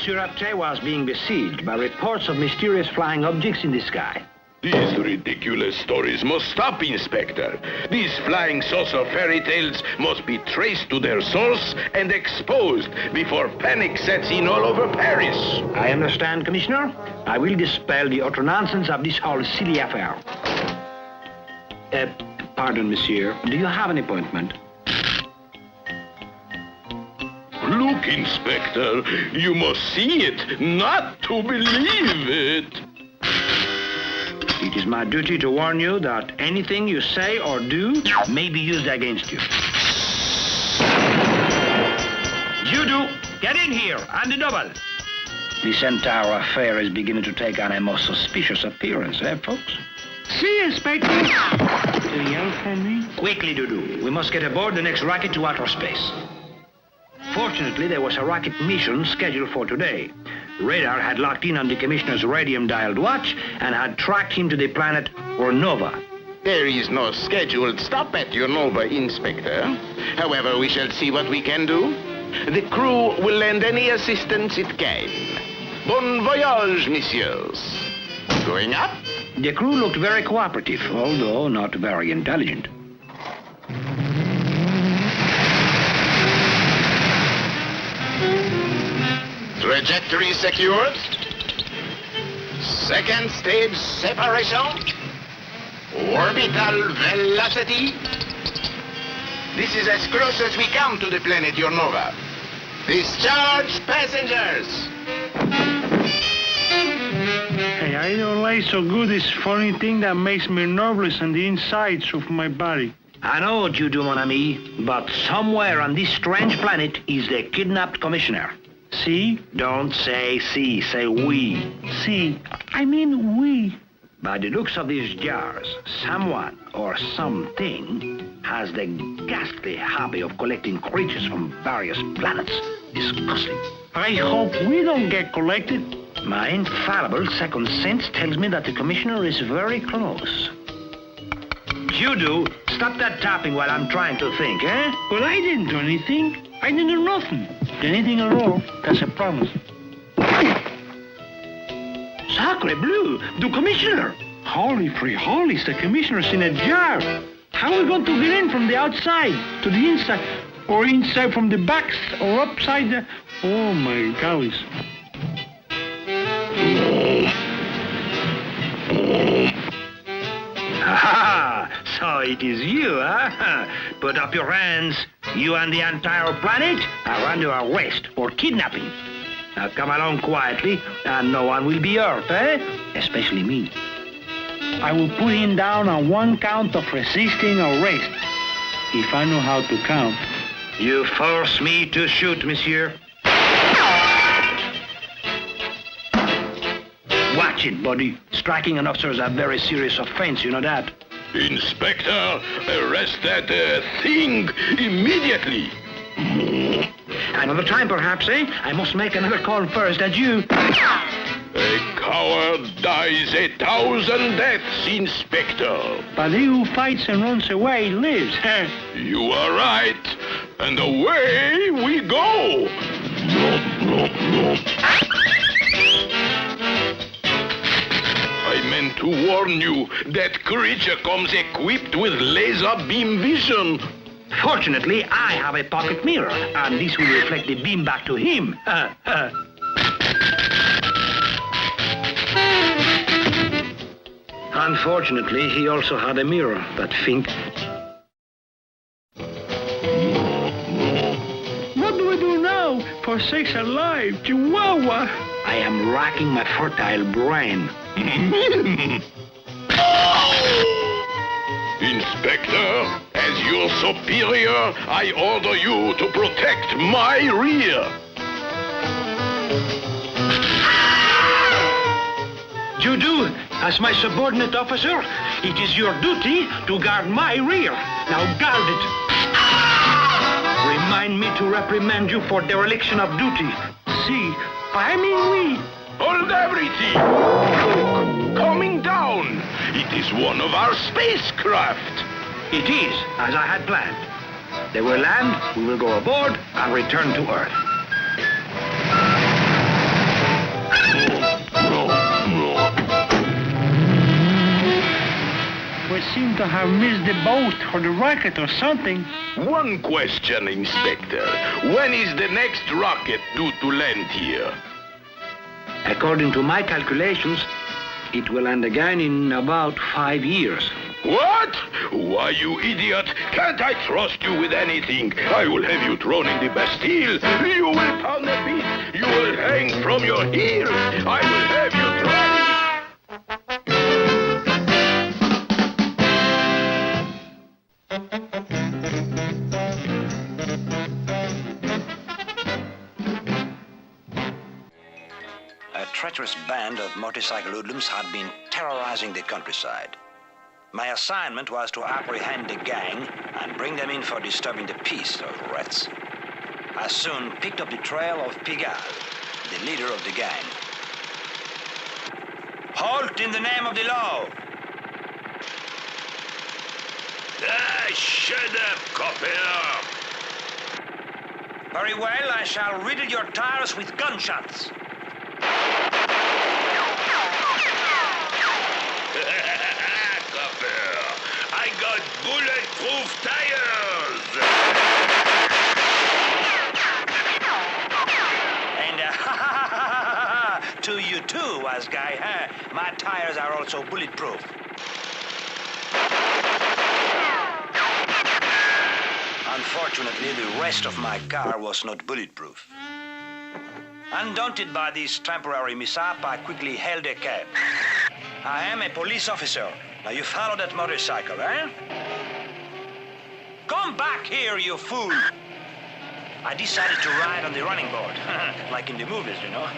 Surapte was being besieged by reports of mysterious flying objects in the sky. These ridiculous stories must stop, Inspector. These flying saucer fairy tales must be traced to their source and exposed before panic sets in all over Paris. I understand, Commissioner. I will dispel the utter nonsense of this whole silly affair. Pardon, monsieur. Do you have an appointment? Look, Inspector, you must see it, not to believe it. It is my duty to warn you that anything you say or do may be used against you. Judo, get in here, and the double. This entire affair is beginning to take on a most suspicious appearance, folks? See, Inspector. Do you yell for me? Quickly, Dudu. We must get aboard the next rocket to outer space. Fortunately, there was a rocket mission scheduled for today. Radar had locked in on the Commissioner's radium-dialed watch and had tracked him to the planet Ornova. There is no scheduled stop at Ornova, Inspector. However, we shall see what we can do. The crew will lend any assistance it can. Bon voyage, messieurs. Going up? The crew looked very cooperative, although not very intelligent. Trajectory secured. Second stage separation. Orbital velocity. This is as close as we come to the planet Ornova. Discharge passengers. Hey, I don't like so good this funny thing that makes me nervous on the insides of my body. I know, Judo, mon ami, but somewhere on this strange planet is the kidnapped Commissioner. See? Don't say see, say we. See, I mean we. By the looks of these jars, someone or something has the ghastly hobby of collecting creatures from various planets. Disgusting. I hope we don't get collected. My infallible second sense tells me that the Commissioner is very close. Judo, stop that tapping while I'm trying to think, eh? But I didn't do anything. I didn't do nothing. Anything at all, that's a promise. Sacre bleu, the Commissioner! Holy free holies, the Commissioner's in a jar. How are we going to get in from the outside to the inside? Or inside from the back, or upside the... Oh my gollies. Ah, so it is you, huh? Put up your hands. You and the entire planet are under arrest for kidnapping. Now come along quietly, and no one will be hurt, eh? Especially me. I will put him down on one count of resisting arrest. If I know how to count. You force me to shoot, monsieur. Watch it, buddy. Striking an officer is a very serious offense, you know that. Inspector, arrest that thing immediately. Another time, perhaps, eh? I must make another call first, adieu. A coward dies 1,000 deaths, Inspector. But he who fights and runs away lives, huh? You are right. And away we go. I meant to warn you, that creature comes equipped with laser beam vision. Fortunately, I have a pocket mirror, and this will reflect the beam back to him. Unfortunately, he also had a mirror, that Fink. What do we do now? For sakes alive, Chihuahua! I am racking my fertile brain. Inspector, as your superior, I order you to protect my rear. Judo, as my subordinate officer, it is your duty to guard my rear. Now guard it. Remind me to reprimand you for dereliction of duty. See, I mean we. Hold everything! Coming down! It is one of our spacecraft! It is, as I had planned. They will land, we will go aboard, and return to Earth. seem to have missed the boat or the rocket or something. One question, Inspector. When is the next rocket due to land here? According to my calculations, it will land again in about 5 years. What? Why, you idiot! Can't I trust you with anything? I will have you thrown in the Bastille. You will pound the beat. You will hang from your heels. I will have you thrown. A treacherous band of motorcycle hoodlums had been terrorizing the countryside. My assignment was to apprehend the gang and bring them in for disturbing the peace of rats. I soon picked up the trail of Pigalle, the leader of the gang. Halt in the name of the law! Shut up, copper! Very well, I shall riddle your tires with gunshots. I got bulletproof tires! And to you too, wise guy, huh? My tires are also bulletproof. Unfortunately, the rest of my car was not bulletproof. Undaunted by this temporary mishap, I quickly hailed a cab. I am a police officer. Now you follow that motorcycle, eh? Come back here, you fool! I decided to ride on the running board, like in the movies, you know.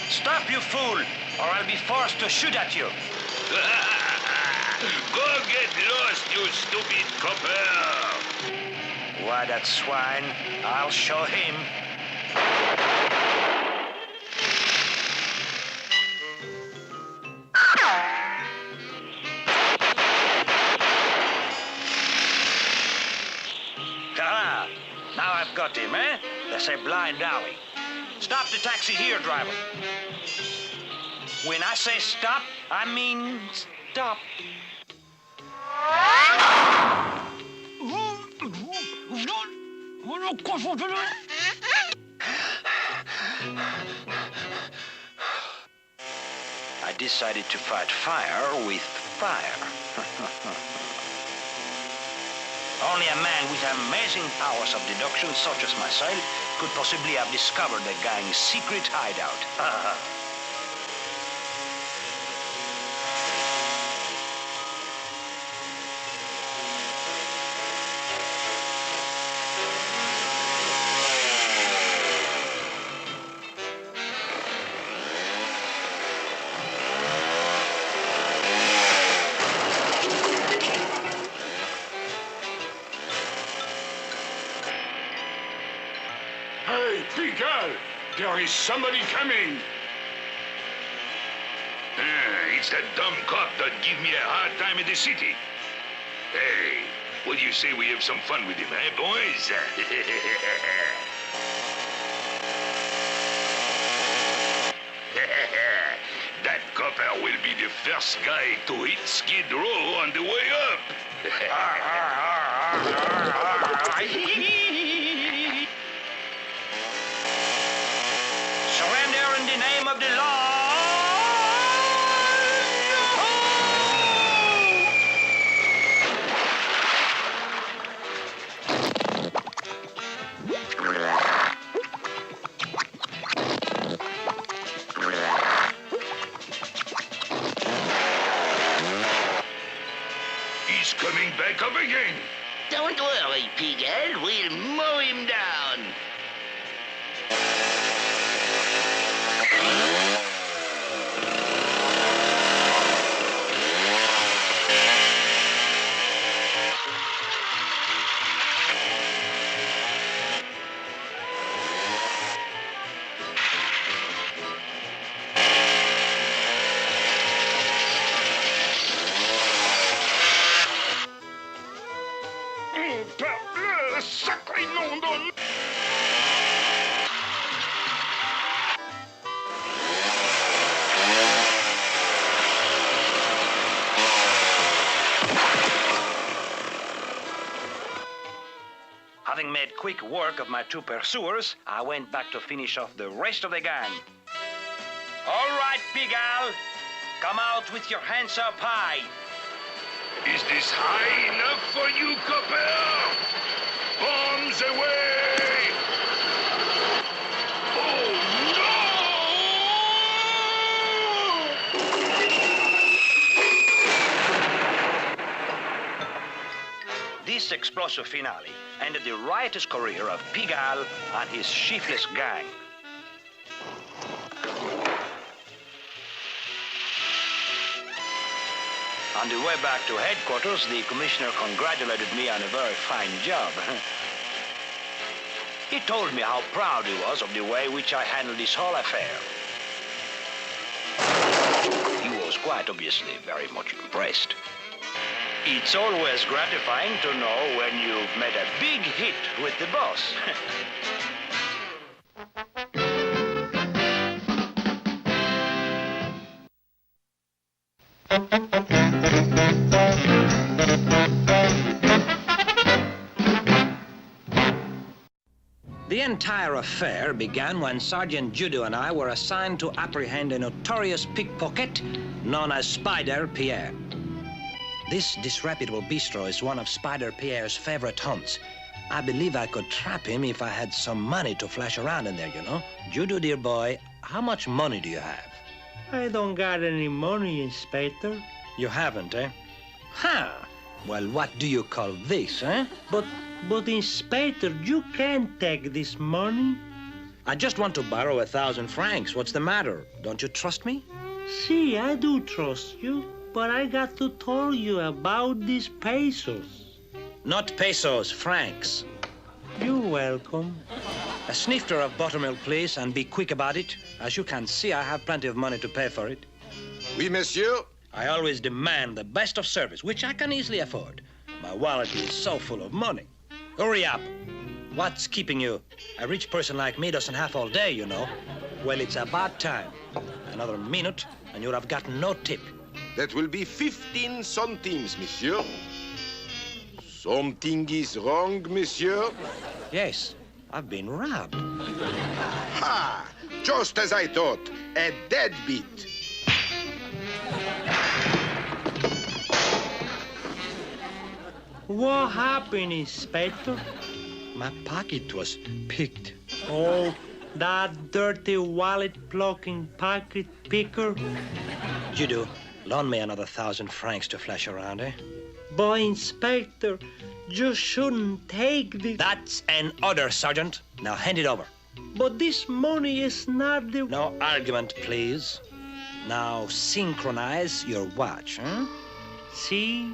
Stop, you fool, or I'll be forced to shoot at you. Go get lost, you stupid copper! Why, that swine, I'll show him. Ah, now I've got him, eh? That's a blind alley. Stop the taxi here, driver. When I say stop, I mean stop. I decided to fight fire with fire. Only a man with amazing powers of deduction, such as myself, could possibly have discovered the gang's secret hideout. Hey, Pigalle! There is somebody coming! It's that dumb cop that give me a hard time in the city. Hey, what do you say we have some fun with him, eh, boys? That copper will be the first guy to hit Skid Row on the way up. Surrender in the name of the law! He's coming back up again. Don't worry, Pigalle. We'll mow him down. Sacré nom de... Having made quick work of my two pursuers, I went back to finish off the rest of the gang. All right, Pig Al. Come out with your hands up high. Is this high enough for you, copper? Bombs away! Oh, no! This explosive finale ended the riotous career of Pig Al and his shiftless gang. On the way back to headquarters, the commissioner congratulated me on a very fine job. He told me how proud he was of the way which I handled this whole affair. He was quite obviously very much impressed. It's always gratifying to know when you've made a big hit with the boss. The entire affair began when Sergeant Judo and I were assigned to apprehend a notorious pickpocket known as Spider Pierre. This disreputable bistro is one of Spider Pierre's favorite haunts. I believe I could trap him if I had some money to flash around in there, you know. Judo, dear boy, how much money do you have? I don't got any money, Inspector. You haven't, eh? Huh. Well, what do you call this, eh? But Inspector, you can't take this money. I just want to borrow 1,000 francs. What's the matter? Don't you trust me? See, I do trust you, but I got to tell you about these pesos. Not pesos, francs. You're welcome. A snifter of buttermilk, please, and be quick about it. As you can see, I have plenty of money to pay for it. Oui, monsieur. I always demand the best of service, which I can easily afford. My wallet is so full of money. Hurry up. What's keeping you? A rich person like me doesn't have all day, you know. Well, it's about time. Another minute, and you'll have gotten no tip. That will be 15 centimes, monsieur. Something is wrong, monsieur? Yes, I've been robbed. Ha! Just as I thought. A deadbeat. What happened, Inspector? My pocket was picked. Oh, that dirty wallet-plucking pocket picker. Judo, loan me another 1,000 francs to flash around, eh? But, Inspector, you shouldn't take this. That's an order, Sergeant. Now hand it over. But this money is not the... No argument, please. Now synchronize your watch, huh? See?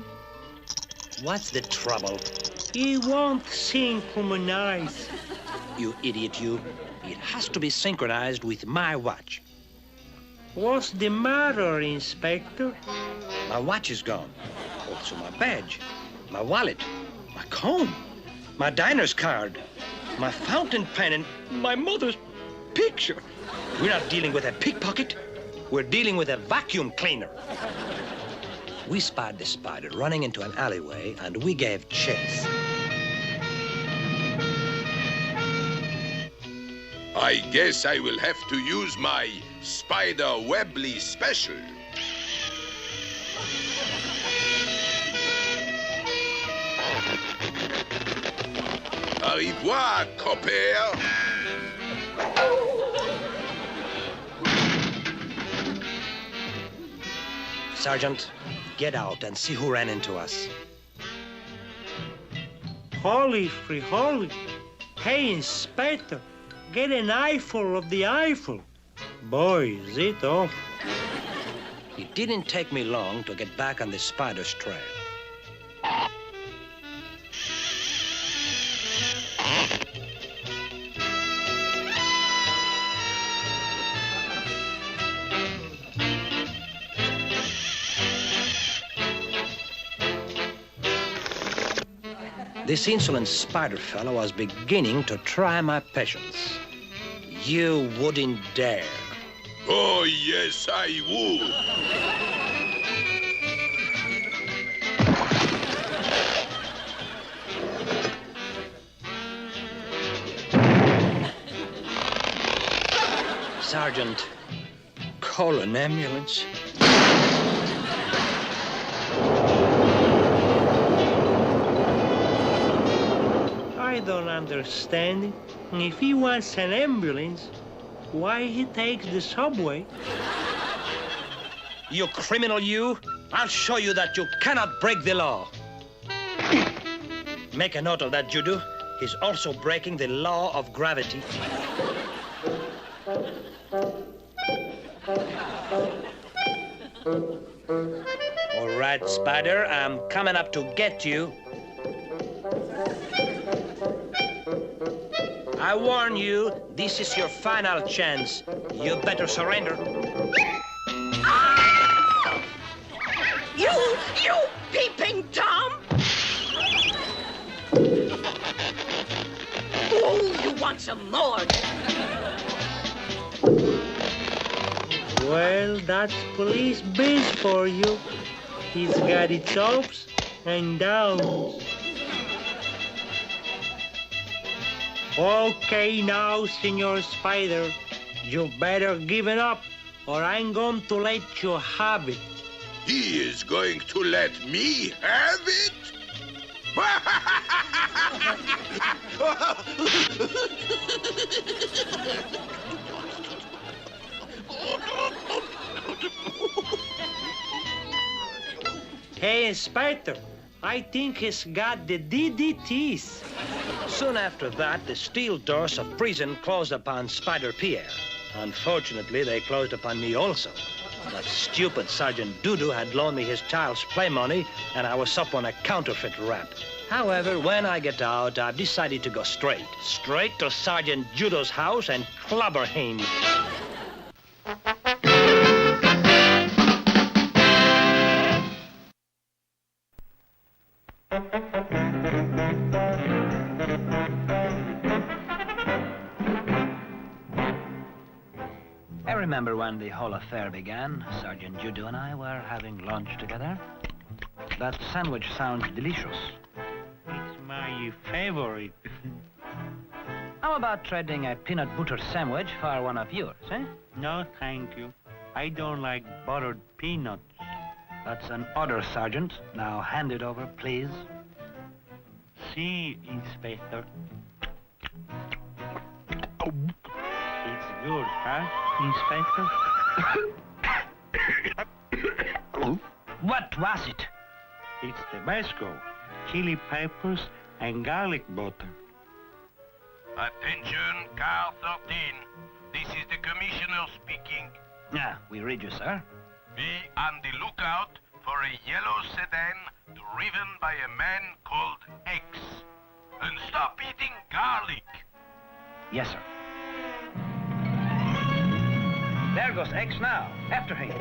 What's the trouble? It won't synchronize. You idiot, you. It has to be synchronized with my watch. What's the matter, Inspector? My watch is gone. Also my badge, my wallet, my comb, my diner's card, my fountain pen, and my mother's picture. We're not dealing with a pickpocket. We're dealing with a vacuum cleaner. We spied the spider running into an alleyway, and we gave chase. I guess I will have to use my Spider Webley special. Au revoir, copper. Sergeant, get out and see who ran into us. Holy free holy. Hey, Inspector, get an eyeful of the Eiffel. Boy, is it off. It didn't take me long to get back on the spider's trail. This insolent spider fellow was beginning to try my patience. You wouldn't dare. Oh, yes, I would. Sergeant. Call an ambulance. I don't understand. If he wants an ambulance, why he takes the subway? You criminal, you! I'll show you that you cannot break the law. Make a note of that, Judo. He's also breaking the law of gravity. All right, Spider, I'm coming up to get you. I warn you, this is your final chance. You better surrender. Ah! You peeping Tom! Oh, you want some more? Well, that's police biz for you. He's got its ups and downs. Okay now, Senor Spider. You better give it up, or I'm going to let you have it. He is going to let me have it? Hey, Spider, I think he's got the DDTs. Soon after that, the steel doors of prison closed upon Spider Pierre. Unfortunately, they closed upon me also. That stupid Sergeant Dudu had loaned me his child's play money, and I was up on a counterfeit rap. However, when I get out, I've decided to go straight to Sergeant Judo's house and clobber him. I remember when the whole affair began. Sergeant Judo and I were having lunch together. That sandwich sounds delicious. It's my favorite. How about trading a peanut butter sandwich for one of yours, eh? No, thank you. I don't like buttered peanuts. That's an order, Sergeant. Now hand it over, please. See, Inspector. It's good, huh, Inspector? What was it? It's Tabasco, chili peppers, and garlic butter. Attention, car 13. This is the commissioner speaking. Yeah, we read you, sir. Be on the lookout for a yellow sedan driven by a man called X. And stop eating garlic. Yes, sir. There goes X now. After him.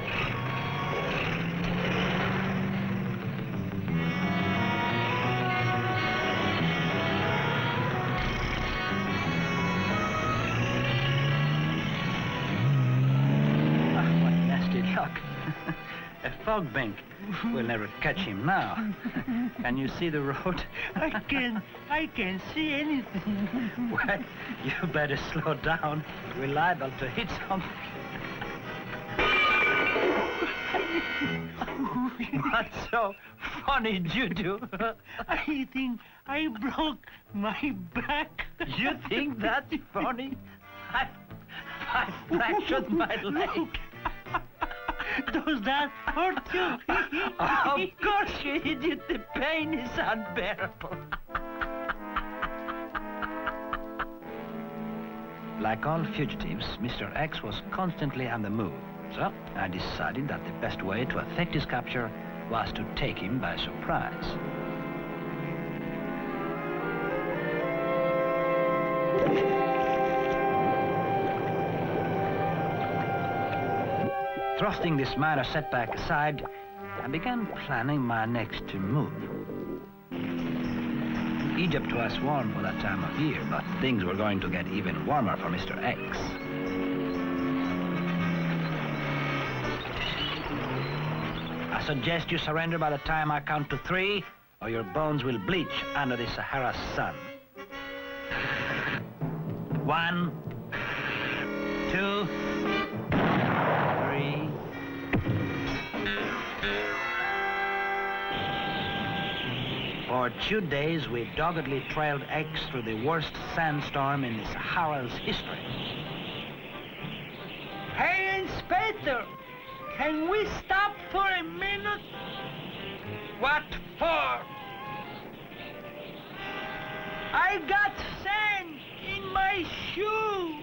What nasty luck. A fog bank. We'll never catch him now. Can you see the road? I can't see anything. Well, you better slow down. We're liable to hit something. What's so funny, Judo? I think I broke my back. You think that's funny? I fractured my leg. Does that hurt you? Of course, you idiot. The pain is unbearable. Like all fugitives, Mr. X was constantly on the move. So I decided that the best way to effect his capture was to take him by surprise. Thrusting this minor setback aside, I began planning my next move. Egypt was warm for that time of year, but things were going to get even warmer for Mr. X. I suggest you surrender by the time I count to 3, or your bones will bleach under the Sahara sun. 1, 2, For 2 days, we doggedly trailed X through the worst sandstorm in the Sahara's history. Hey, Inspector! Can we stop for a minute? What for? I got sand in my shoe!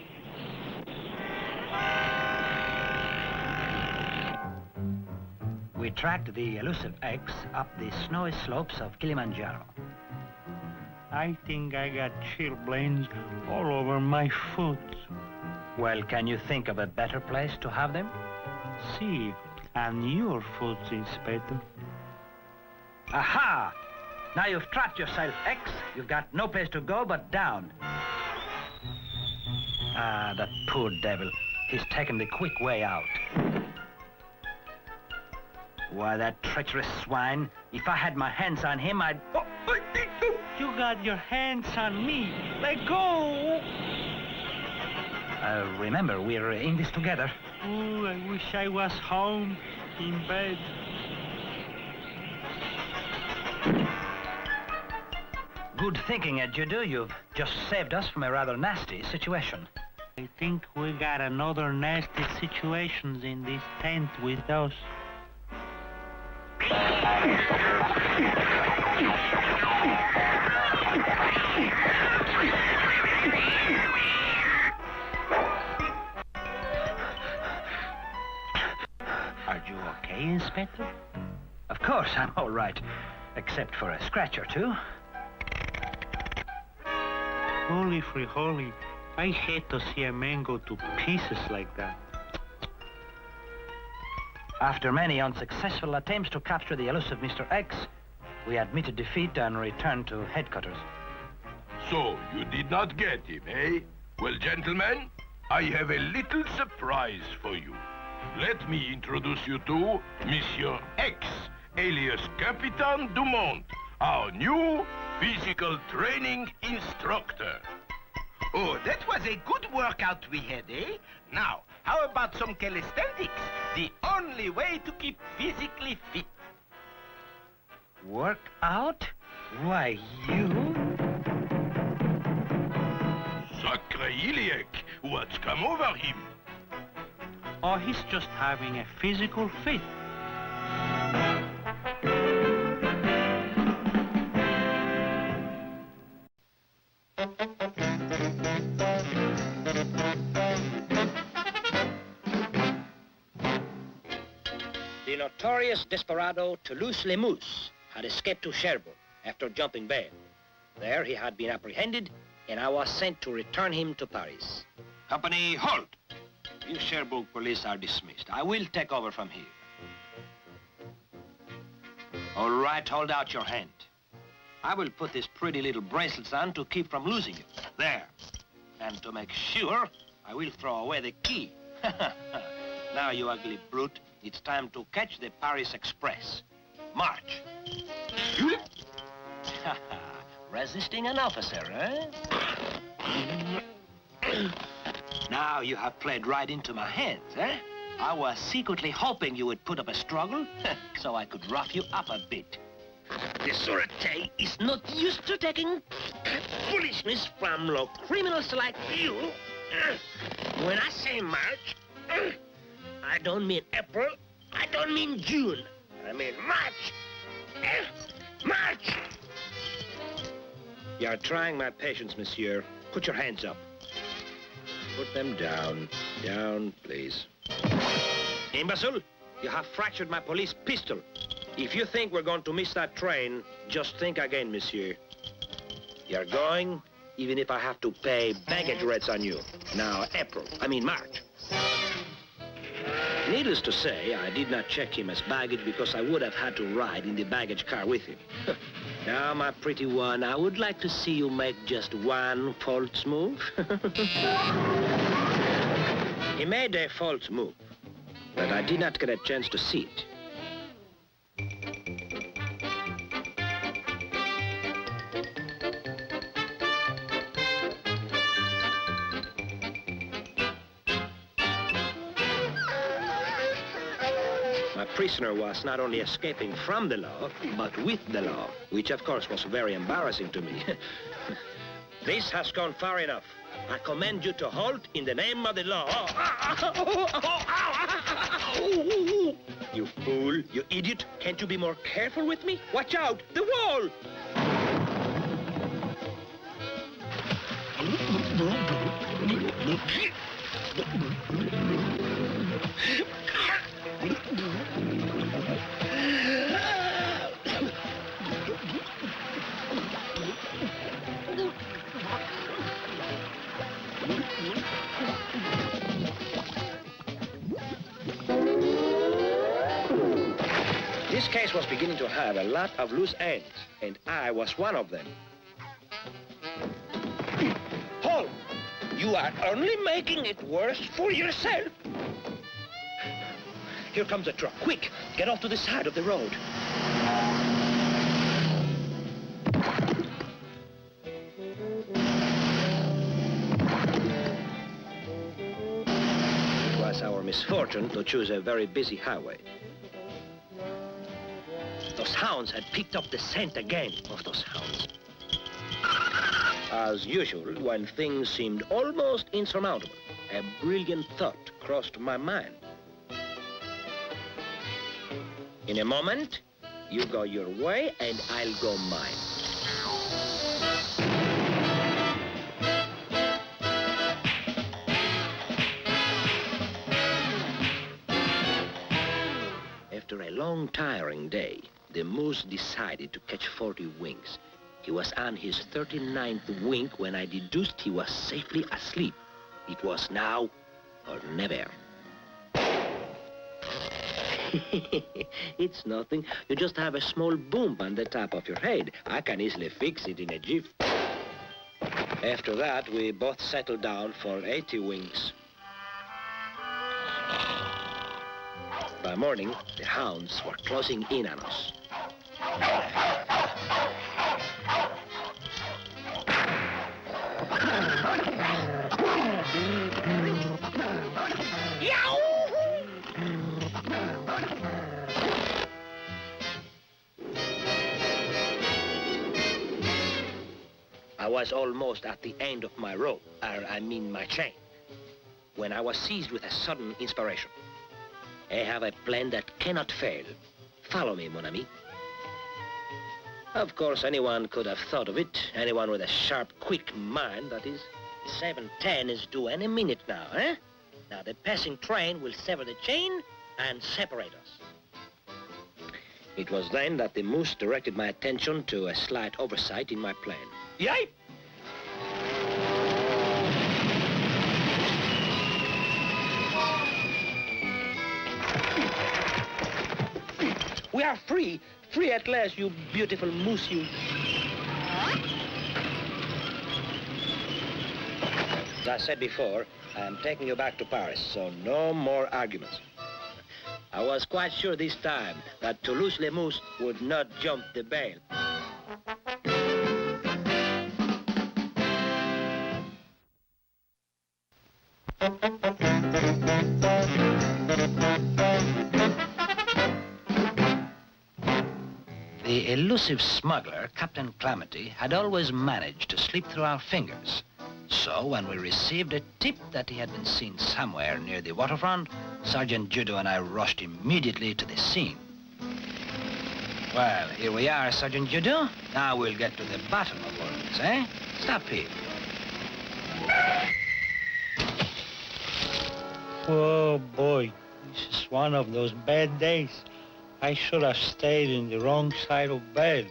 We tracked the elusive X up the snowy slopes of Kilimanjaro. I think I got chilblains all over my foot. Well, can you think of a better place to have them? See, and your foot, Inspector. Aha! Now you've trapped yourself, X. You've got no place to go but down. Ah, that poor devil. He's taken the quick way out. Why, that treacherous swine. If I had my hands on him, I'd... Oh, you got your hands on me. Let go! Remember, we're in this together. Oh, I wish I was home, in bed. Good thinking, Ed, you do. You've just saved us from a rather nasty situation. I think we got another nasty situations in this tent with us. Are you okay, Inspector? Of course, I'm all right. Except for a scratch or two. Holy free holy, I hate to see a man go to pieces like that. After many unsuccessful attempts to capture the elusive Mr. X, we admitted defeat and returned to headquarters. So, you did not get him, eh? Well, gentlemen, I have a little surprise for you. Let me introduce you to Monsieur X, alias Capitan Dumont, our new physical training instructor. Oh, that was a good workout we had, eh? Now, how about some calisthenics? The only way to keep physically fit. Work out? Why, you? Sacre Iliac, what's come over him? Oh, he's just having a physical fit. The notorious desperado Toulouse-Lemus had escaped to Cherbourg after jumping bail. There he had been apprehended, and I was sent to return him to Paris. Company, halt! You Cherbourg police are dismissed. I will take over from here. All right, hold out your hand. I will put these pretty little bracelets on to keep from losing you. There. And to make sure, I will throw away the key. Now, you ugly brute, it's time to catch the Paris Express. March. Resisting an officer, eh? Now you have played right into my hands, eh? I was secretly hoping you would put up a struggle, so I could rough you up a bit. The Sûreté is not used to taking foolishness from low criminals like you. When I say March, I don't mean April, I don't mean June. I mean March. March! You are trying my patience, monsieur. Put your hands up. Put them down. Down, please. Imbecile, you have fractured my police pistol. If you think we're going to miss that train, just think again, monsieur. You're going, even if I have to pay baggage rates on you. Now, March. Needless to say, I did not check him as baggage because I would have had to ride in the baggage car with him. Now, my pretty one, I would like to see you make just one false move. He made a false move, but I did not get a chance to see it. My prisoner was not only escaping from the law, but with the law, which of course was very embarrassing to me. This has gone far enough. I command you to halt in the name of the law. You fool, you idiot. Can't you be more careful with me? Watch out, the wall! This case was beginning to have a lot of loose ends, and I was one of them. Halt! You are only making it worse for yourself. Here comes a truck. Quick, get off to the side of the road. It was our misfortune to choose a very busy highway. Those hounds had picked up the scent again of those hounds. As usual, when things seemed almost insurmountable, a brilliant thought crossed my mind. In a moment, you go your way and I'll go mine. After a long, tiring day, the moose decided to catch 40 winks. He was on his 39th wink when I deduced he was safely asleep. It was now or never. It's nothing. You just have a small bump on the top of your head. I can easily fix it in a jiff. After that, we both settled down for 80 winks. By morning, the hounds were closing in on us. I was almost at the end of my rope, my chain, when I was seized with a sudden inspiration. I have a plan that cannot fail. Follow me, mon ami. Of course, anyone could have thought of it. Anyone with a sharp, quick mind, that is. 7:10 is due any minute now, eh? Now, the passing train will sever the chain and separate us. It was then that the moose directed my attention to a slight oversight in my plan. Yipe! We are free! Free at last, you beautiful moose, you... As I said before, I'm taking you back to Paris, so no more arguments. I was quite sure this time that Toulouse-les-Mousses would not jump the bail. The elusive smuggler, Captain Calamity, had always managed to slip through our fingers. So when we received a tip that he had been seen somewhere near the waterfront, Sergeant Judo and I rushed immediately to the scene. Well, here we are, Sergeant Judo. Now we'll get to the bottom of all this, eh? Stop here. Oh, boy. This is one of those bad days. I should have stayed in the wrong side of bed.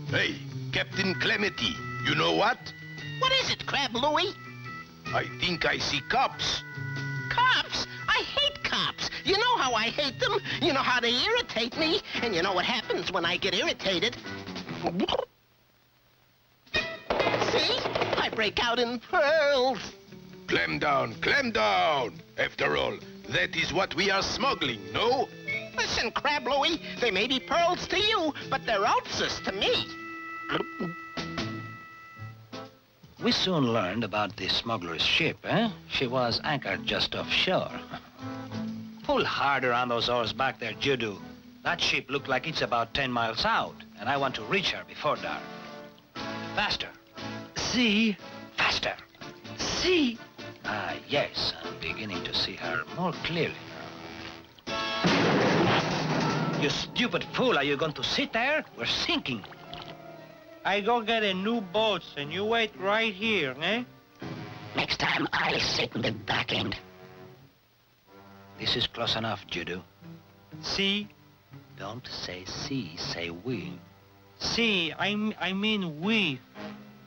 Hey, Captain Clemety, you know what? What is it, Crab Louie? I think I see cops. Cops? I hate cops. You know how I hate them. You know how they irritate me. And you know what happens when I get irritated. See? I break out in pearls. Clam down, clam down. After all, that is what we are smuggling, no? Listen, Crab Louie, they may be pearls to you, but they're ulcers to me. We soon learned about the smuggler's ship, eh? She was anchored just offshore. Pull harder on those oars back there, Judo. That ship looked like it's about 10 miles out, and I want to reach her before dark. Faster. See? Faster. See? Ah, yes, I'm beginning to see her more clearly. You stupid fool, are you going to sit there? We're sinking. I go get a new boat, and you wait right here, eh? Next time, I'll sit in the back end. This is close enough, Judo. See? Don't say see, say we. See, I mean we.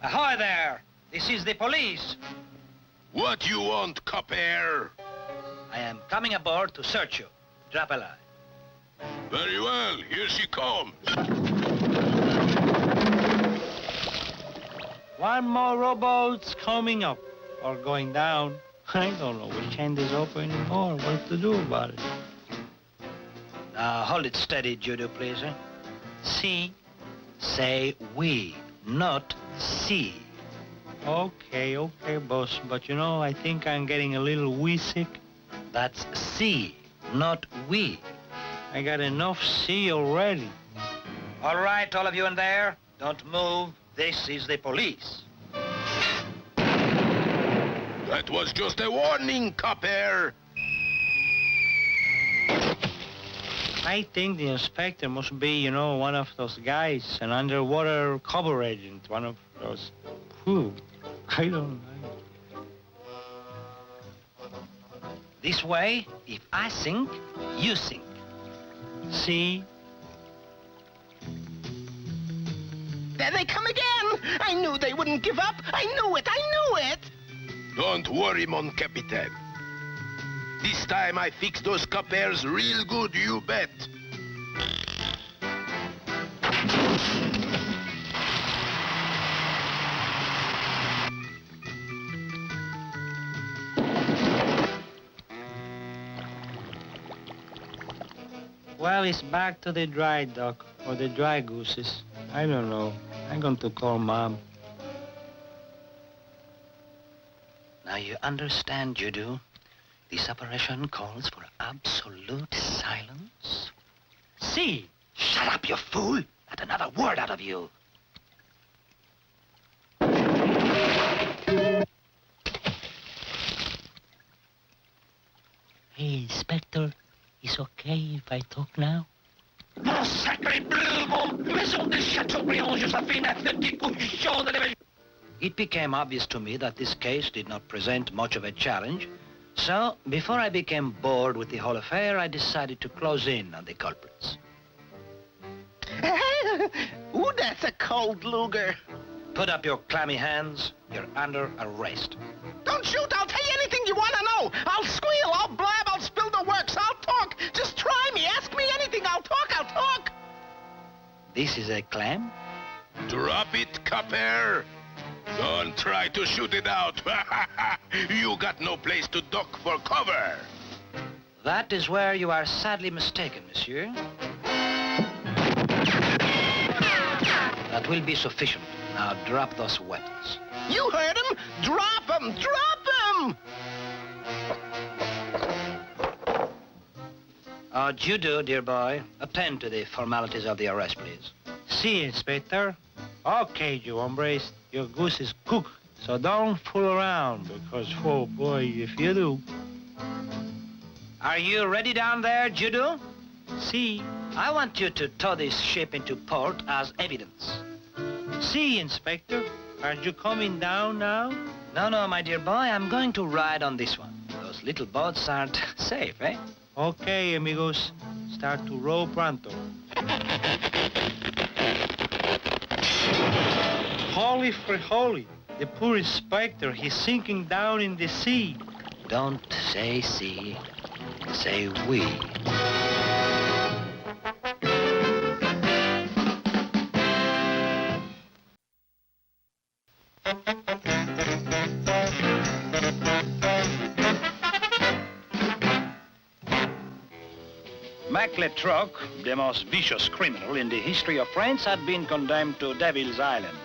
Ahoy there! This is the police. What you want, copper? I am coming aboard to search you. Drop a line. Very well, here she comes. One more rowboat's coming up or going down. I don't know which end is open anymore. What to do about it? Now, hold it steady, Judo, please. Eh? See? Say we, not see. Okay, boss. But you know, I think I'm getting a little wee sick. That's see, not we. I got enough sea already. All right, all of you in there, don't move. This is the police. That was just a warning, copper. I think the inspector must be, you know, one of those guys, an underwater cover agent, one of those. Who? I don't know. This way, if I sink, you sink. See? There they come again! I knew they wouldn't give up! I knew it! Don't worry, mon capitaine. This time I fix those coppers real good, you bet. Well, it's back to the dry dock, or the dry gooses. I don't know. I'm going to call Mom. Now you understand, Judo. This operation calls for absolute silence. See? Shut up, you fool! Not another word out of you. Hey, Inspector, it's okay if I talk now? Mon sacré bleu, mon maison de Chateaubriand, Josephine, le petit couchon de l'évêque. It became obvious to me that this case did not present much of a challenge. So, before I became bored with the whole affair, I decided to close in on the culprits. Ooh, that's a cold Luger. Put up your clammy hands. You're under arrest. Don't shoot! I'll tell you anything you want to know! I'll squeal, I'll blab, I'll spill the works, I'll talk! Just try me, ask me anything, I'll talk! This is a clam? Drop it, copper. Don't try to shoot it out. You got no place to duck for cover. That is where you are sadly mistaken, monsieur. That will be sufficient. Now drop those weapons. You heard him! Drop him! Judo, dear boy, attend to the formalities of the arrest, please. See, Inspector? Okay, you hombres, your goose is cooked, so don't fool around, because, oh boy, if you do... Are you ready down there, Judo? See? I want you to tow this ship into port as evidence. See, Inspector? Aren't you coming down now? No, my dear boy, I'm going to ride on this one. Those little boats aren't safe, eh? Okay, amigos. Start to row pronto. Holy for holy. The poor inspector, he's sinking down in the sea. Don't say see, say we. Mac Letroc, the most vicious criminal in the history of France, had been condemned to Devil's Island.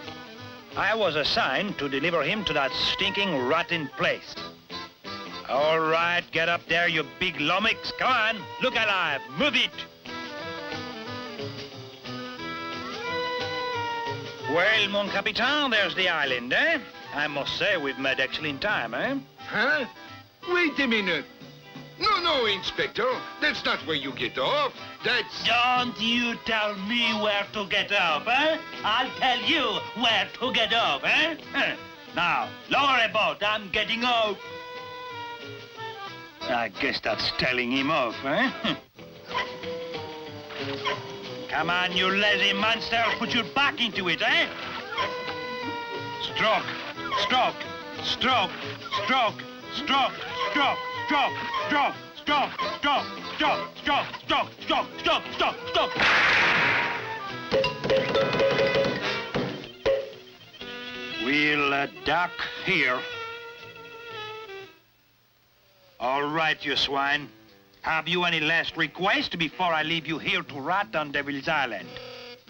I was assigned to deliver him to that stinking, rotten place. All right, get up there, you big lummox. Come on, look alive, move it. Well, mon capitaine, there's the island, eh? I must say we've made excellent time, eh? Huh? Wait a minute. No, Inspector. That's not where you get off. That's... Don't you tell me where to get off, eh? I'll tell you where to get off, eh? Now, lower a boat. I'm getting off. I guess that's telling him off, eh? Come on, you lazy monster. Put your back into it, eh? Stroke, stroke, stroke, stroke, stroke, stroke, stroke, stroke, stroke, stroke, stroke, stroke, stroke, stroke, stroke, stroke, stroke. We'll dock here. All right, you swine. Have you any last request before I leave you here to rot on Devil's Island?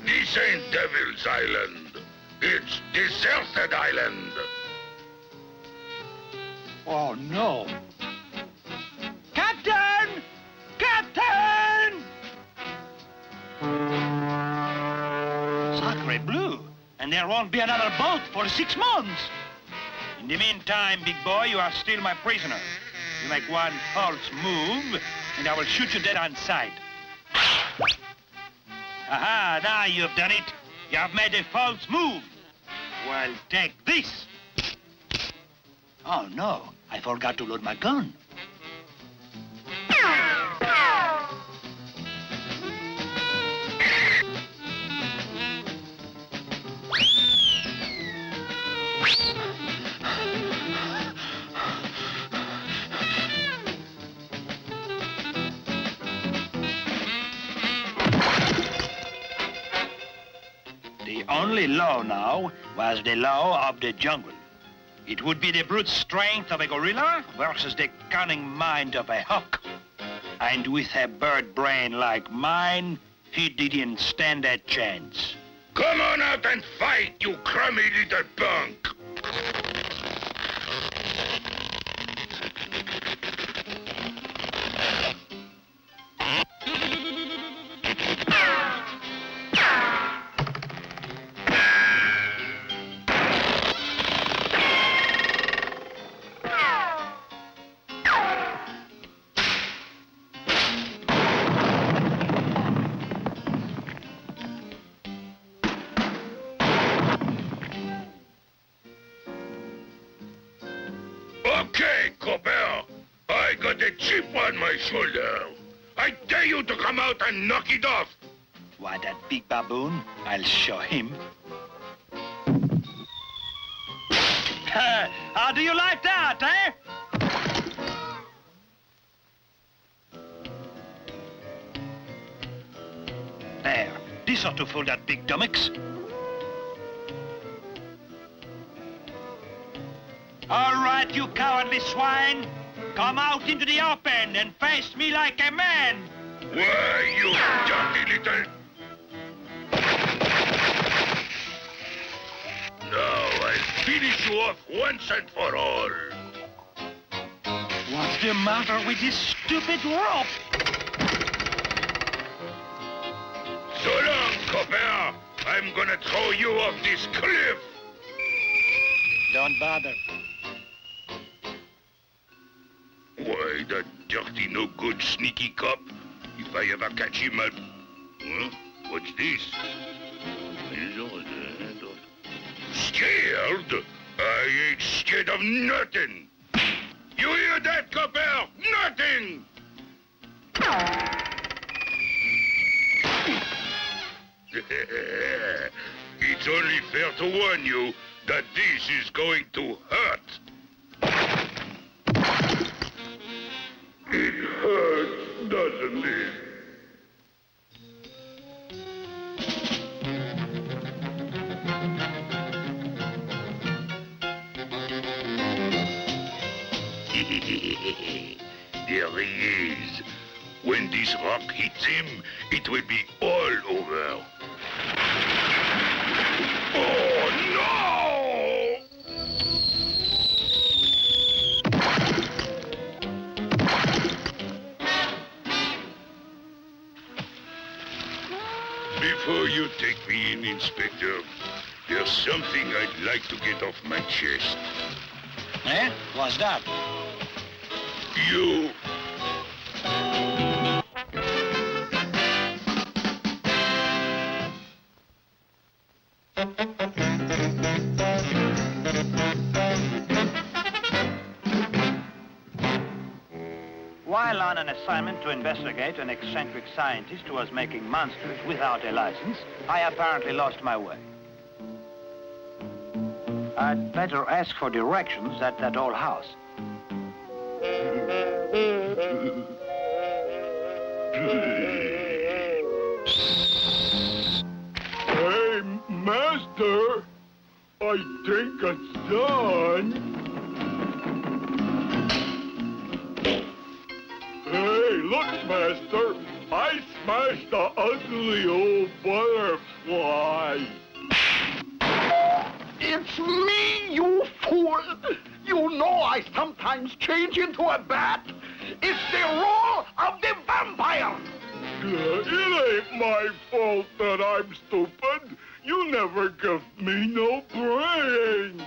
This ain't Devil's Island. It's Deserted Island. Oh, no. Captain! Captain! Sacre bleu. And there won't be another boat for 6 months. In the meantime, big boy, you are still my prisoner. You make one false move, and I will shoot you dead on sight. Aha, now you've done it. You have made a false move. Well, take this. Oh, no. I forgot to load my gun. The only law now was the law of the jungle. It would be the brute strength of a gorilla versus the cunning mind of a hawk. And with a bird brain like mine, he didn't stand a chance. Come on out and fight, you crummy little punk! Okay, Copper. I got a chip on my shoulder. I dare you to come out and knock it off. Why, that big baboon? I'll show him. How do you like that, eh? There. This ought to fool that big dummox. All right, you cowardly swine. Come out into the open and face me like a man. Why, you dirty little... Now I'll finish you off once and for all. What's the matter with this stupid rope? So long, Copper. I'm gonna throw you off this cliff. Don't bother. Why, that dirty, no-good, sneaky cop. If I ever catch him, I'll... Huh? What's this? Scared? I ain't scared of nothing. You hear that, Copper? Nothing! It's only fair to warn you that this is going to hurt. It hurts, doesn't it? There he is. When this rock hits him, it will be all over. Oh, no! Before you take me in, Inspector, there's something I'd like to get off my chest. Eh? What's that? You... While on an assignment to investigate an eccentric scientist who was making monsters without a license, I apparently lost my way. I'd better ask for directions at that old house. Hey, Master, I think it's done. Hey, look, Master, I smashed the ugly old butterfly. It's me, you fool! You know I sometimes change into a bat. It's the role of the vampire. It ain't my fault that I'm stupid. You never give me no brain.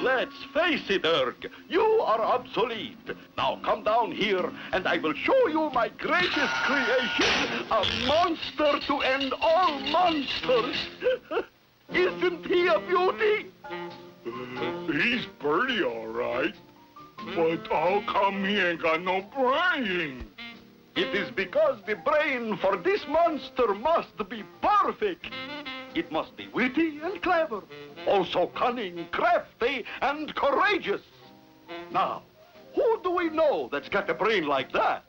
Let's face it, Erg. You are obsolete. Now come down here, and I will show you my greatest creation, a monster to end all monsters. Isn't he a beauty? He's pretty all right. But how come he ain't got no brain? It is because the brain for this monster must be perfect. It must be witty and clever, also cunning, crafty, and courageous. Now, who do we know that's got a brain like that?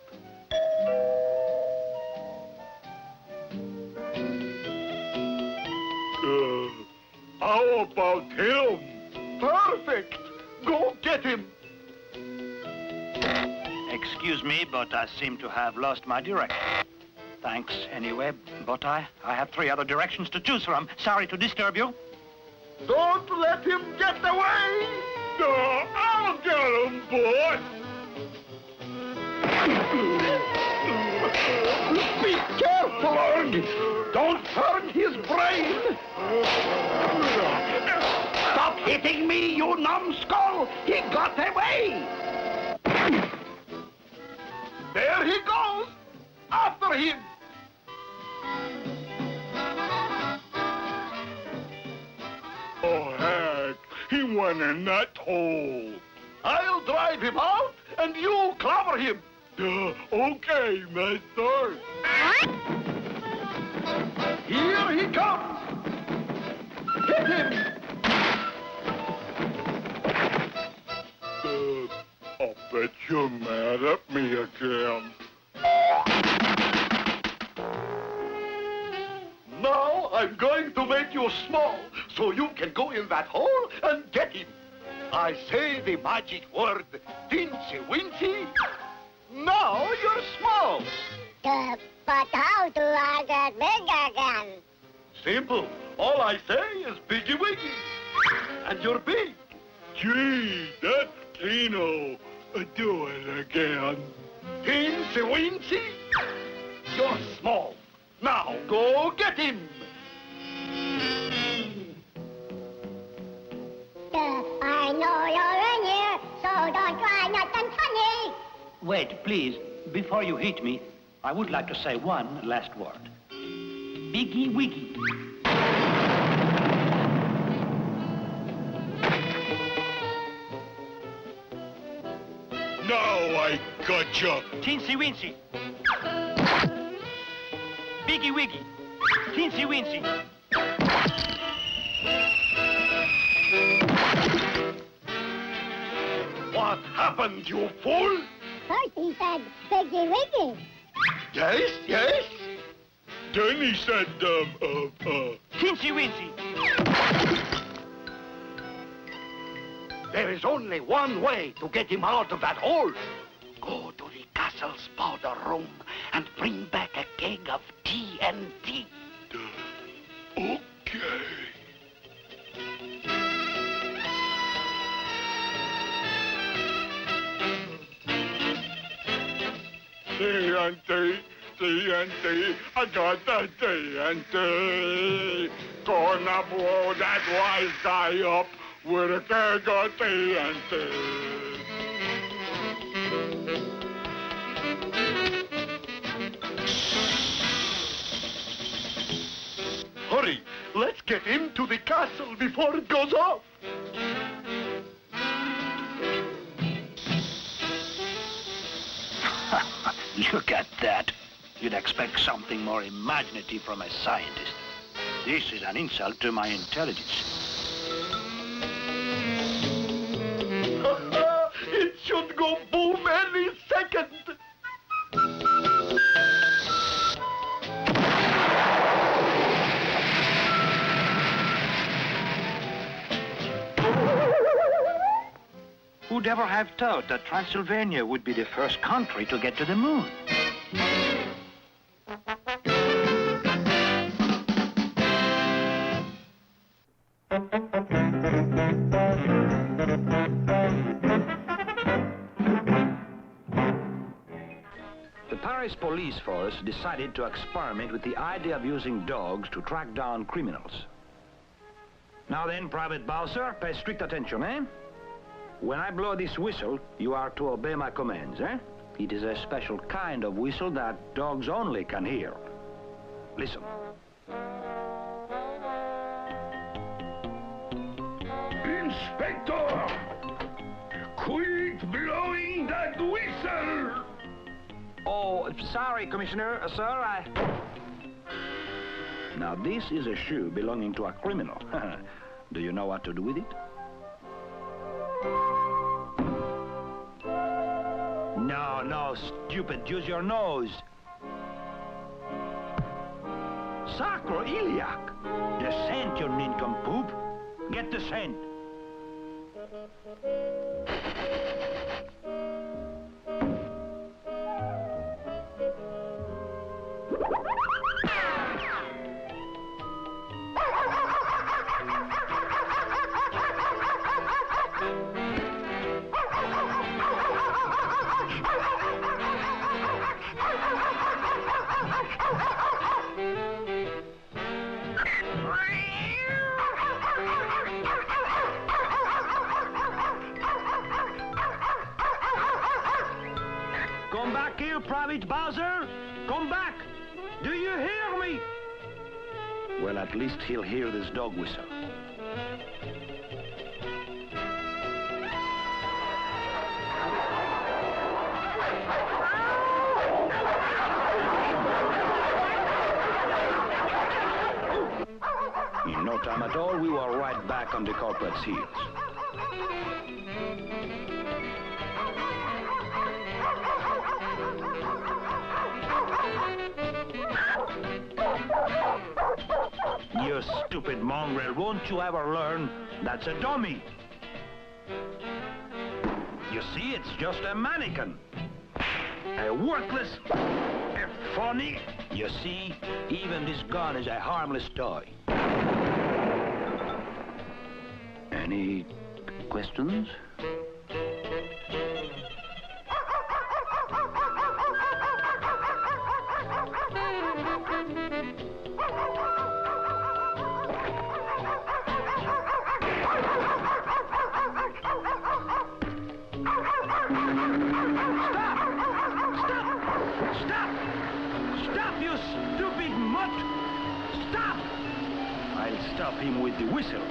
How about him? Perfect! Go get him! Excuse me, but I seem to have lost my direction. Thanks anyway, but I have 3 other directions to choose from. Sorry to disturb you. Don't let him get away! I'll get him, boy. Be careful, Erg! Don't hurt his brain! Stop hitting me, you numbskull! He got away! There he goes! After him! Oh, heck, he went in that hole. I'll drive him out, and you clobber him! Okay, mister. Here he comes! Hit him! I bet you're mad at me again. Now I'm going to make you small, so you can go in that hole and get him. I say the magic word, Tinsy Wincy. Now you're small. But how do I get big again? Simple. All I say is Biggie Wiggy. And you're big. Gee, that's Tino. Do it again. Tinsy Wincy. You're small. Now go get him. I know you're in here, so don't try nothing funny. Wait, please. Before you hit me, I would like to say one last word. Biggie Wiggy. Now I gotcha. Teensy Weensy. Biggie Wiggy. Teensy Weensy. What happened, you fool? First he said, Biggie Wiggy. Yes, yes. Then he said, Teensy Weensy. There is only one way to get him out of that hole. Go to the castle's powder room and bring back a keg of TNT. okay. TNT, TNT. I got the TNT. Gonna blow that wise guy up with a keg of TNT. Hurry, let's get into the castle before it goes off. Look at that. You'd expect something more imaginative from a scientist. This is an insult to my intelligence. It should go boom any second. Who'd ever have thought that Transylvania would be the first country to get to the moon? The Paris police force decided to experiment with the idea of using dogs to track down criminals. Now then, Private Bowser, pay strict attention, eh? When I blow this whistle, you are to obey my commands, eh? It is a special kind of whistle that dogs only can hear. Listen. Inspector! Quit blowing that whistle! Oh, sorry, Commissioner. Sir, Now, this is a shoe belonging to a criminal. Do you know what to do with it? No, stupid. Use your nose. Sacroiliac! The scent, you nincompoop. Get the scent. Come back here, Private Bowser! Come back! Do you hear me? Well, at least he'll hear this dog whistle. In no time at all, we were right back on the culprit's heels. You stupid mongrel, won't you ever learn that's a dummy? You see, it's just a mannequin. A worthless, a phony. You see, even this gun is a harmless toy. Any questions? Stop, you stupid mutt! Stop! I'll stop him with the whistle.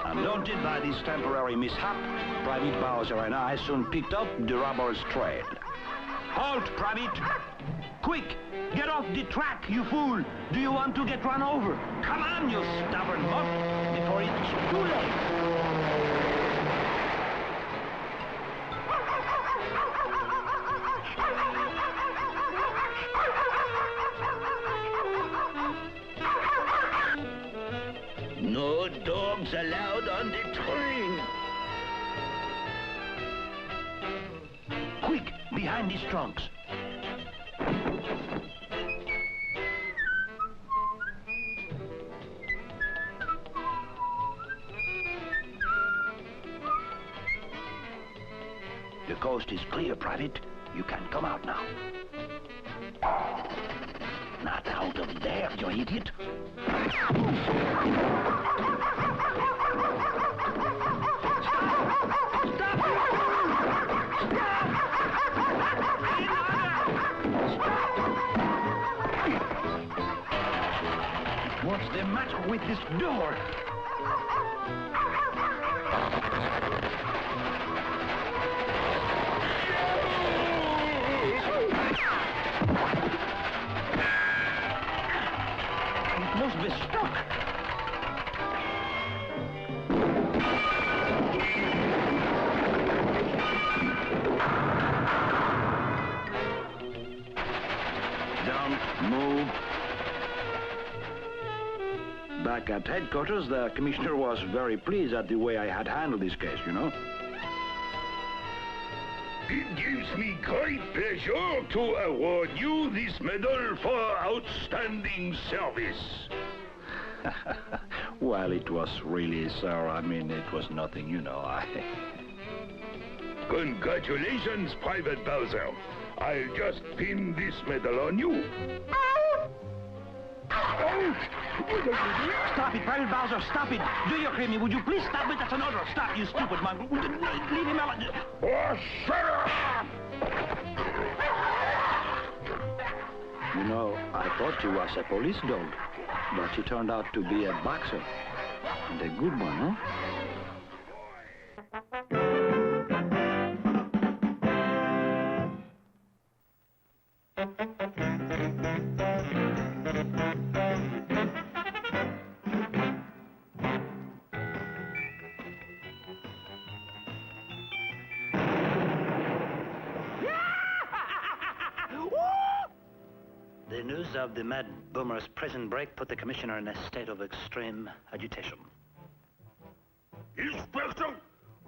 Undaunted by this temporary mishap, Private Bowser and I soon picked up the robber's trail. Halt, Private! Quick! Get off the track, you fool! Do you want to get run over? Come on, you stubborn mutt, before it's too late! No dogs allowed on the train! Quick, behind these trunks! The coast is clear, Private. You can come out now. Not out of there, you idiot. What's the matter with this door? It must be stuck. Don't move. Back at headquarters, the commissioner was very pleased at the way I had handled this case, you know. It gives me great pleasure to award you this medal for outstanding service. Well, it was really, sir, I mean, it was nothing, you know, Congratulations, Private Bowser. I'll just pin this medal on you. Stop it, Private Bowser, stop it. Do you hear me? Would you please stop it? That's an order. Stop, you stupid mongrel. Leave him alone. Oh, shut up! You know, I thought he was a police dog, but he turned out to be a boxer. And a good one, huh? The news of the Mad Boomer's prison break put the commissioner in a state of extreme agitation. Inspector,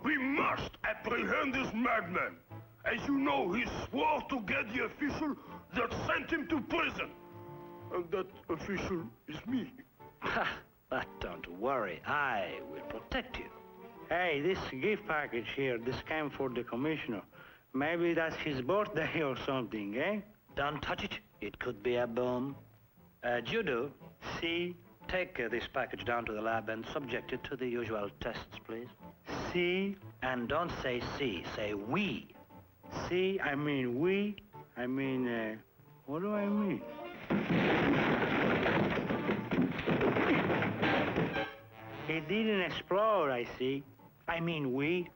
we must apprehend this madman. As you know, he swore to get the official that sent him to prison. And that official is me. But don't worry, I will protect you. Hey, this gift package here, this came for the commissioner. Maybe that's his birthday or something, eh? Don't touch it. It could be a bomb. Judo, see, take this package down to the lab and subject it to the usual tests, please. See, and don't say see, say we. See, I mean we, I mean, what do I mean? It didn't explode, I see. I mean we.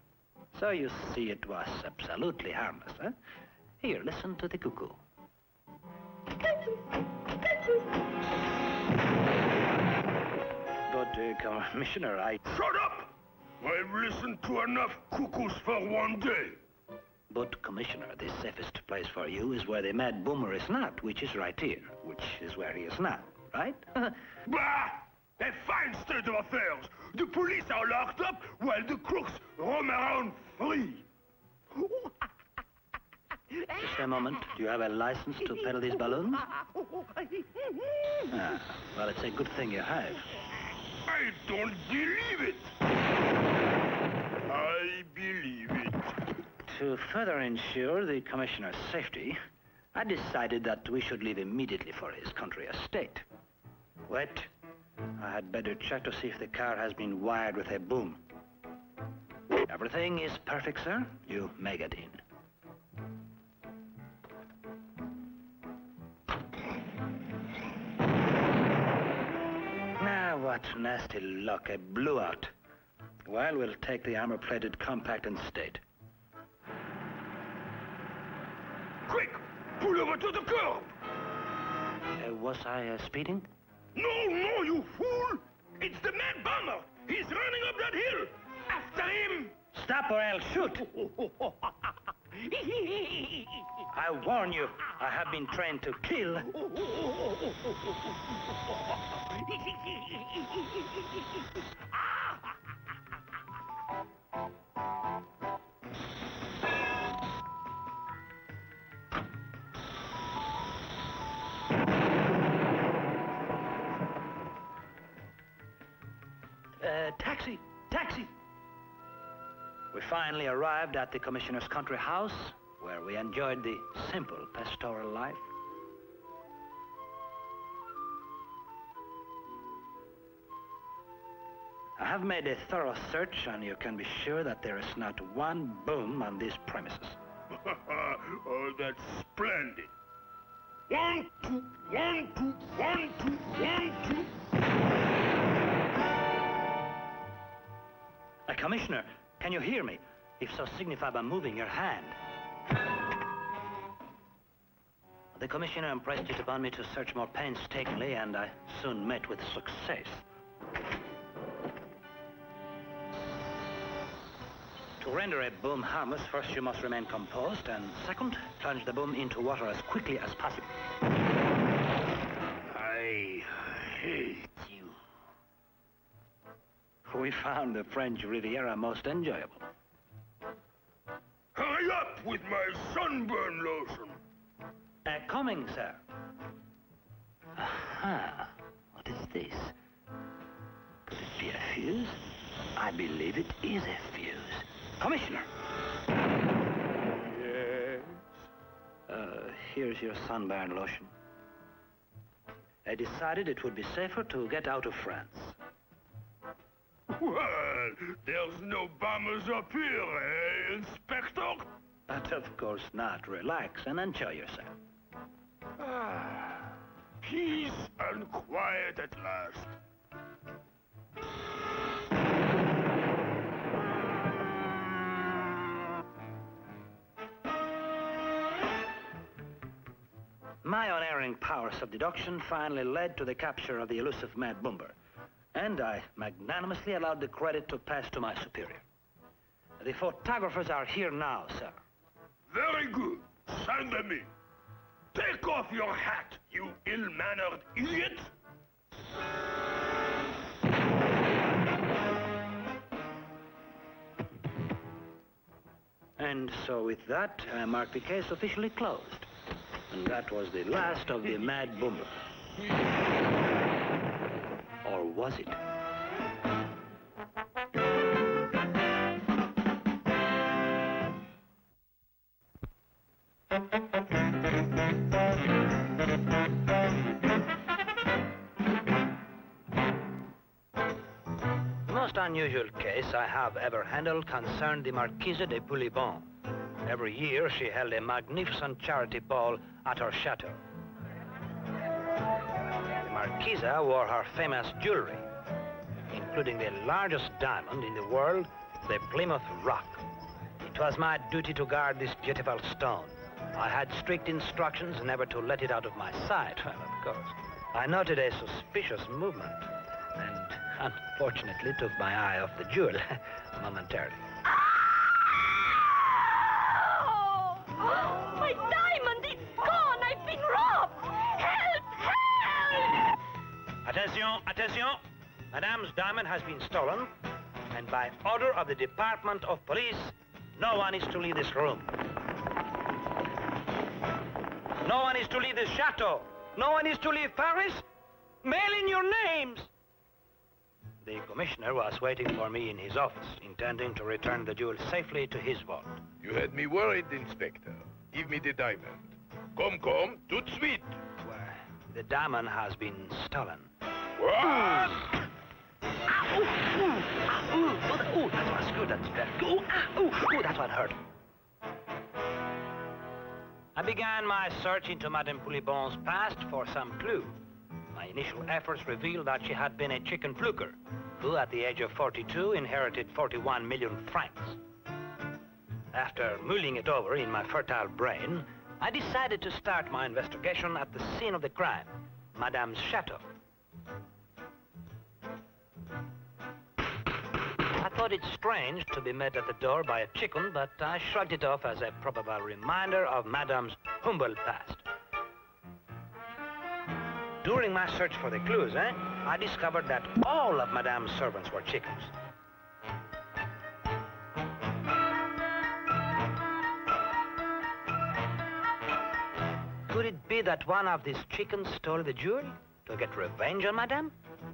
So you see it was absolutely harmless, huh? Here, listen to the cuckoo. But, Commissioner, Shut up! I've listened to enough cuckoos for one day. But, Commissioner, the safest place for you is where the Mad Boomer is not, which is right here, which is where he is now, right? Bah! A fine state of affairs. The police are locked up while the crooks roam around free. Just a moment. Do you have a license to peddle these balloons? Well, it's a good thing you have. I don't believe it. I believe it. To further ensure the commissioner's safety, I decided that we should leave immediately for his country estate. Wait. I had better check to see if the car has been wired with a boom. Everything is perfect, sir. You may get in. What nasty luck, it blew out. Well, we'll take the armor-plated compact instead. Quick! Pull over to the curb! Was I speeding? No, you fool! It's the Mad Bomber! He's running up that hill! After him! Stop or I'll shoot! I warn you, I have been trained to kill. Taxi! Taxi! We finally arrived at the commissioner's country house, where we enjoyed the simple pastoral life. I have made a thorough search, and you can be sure that there is not one boom on these premises. Oh, that's splendid. 1, 2, 1, 2, 1, 2, 1, 2. Commissioner, can you hear me? If so, signify by moving your hand. The commissioner impressed it upon me to search more painstakingly, and I soon met with success. To render a boom harmless, first you must remain composed, and second, plunge the boom into water as quickly as possible. I hate you. We found the French Riviera most enjoyable. Hurry up with my sunburn lotion. Coming, sir. Aha. What is this? Could it be a fuse? I believe it is a fuse. Commissioner! Yes? Here's your sunburn lotion. I decided it would be safer to get out of France. Well, there's no bombers up here, eh, Inspector? But of course not. Relax and enjoy yourself. Ah, peace and quiet at last. My unerring powers of deduction finally led to the capture of the elusive Mad Bumper, and I magnanimously allowed the credit to pass to my superior. The photographers are here now, sir. Very good. Send them in. Take off your hat, you ill-mannered idiot! And so with that, I marked the case officially closed. And that was the last of the Mad Bumper. Or was it? The most unusual case I have ever handled concerned the Marquise de Poulibon. Every year, she held a magnificent charity ball at her chateau. The Marquise wore her famous jewelry, including the largest diamond in the world, the Plymouth Rock. It was my duty to guard this beautiful stone. I had strict instructions never to let it out of my sight, well, of course. I noted a suspicious movement, and unfortunately took my eye off the jewel momentarily. My diamond is gone! I've been robbed! Help! Help! Attention, attention! Madame's diamond has been stolen, and by order of the Department of Police, no one is to leave this room. No one is to leave this chateau. No one is to leave Paris. Mail in your names. The commissioner was waiting for me in his office, intending to return the jewel safely to his vault. You had me worried, Inspector. Give me the diamond. Come, tout de suite. Well, the diamond has been stolen. What? Ooh, that was good. That's very good. Ooh, that one hurt. I began my search into Madame Poulibon's past for some clue. My initial efforts revealed that she had been a chicken fluker, who at the age of 42 inherited 41 million francs. After mulling it over in my fertile brain, I decided to start my investigation at the scene of the crime, Madame's chateau. I thought it strange to be met at the door by a chicken, but I shrugged it off as a probable reminder of Madame's humble past. During my search for the clues, I discovered that all of Madame's servants were chickens. Could it be that one of these chickens stole the jewel to get revenge on Madame?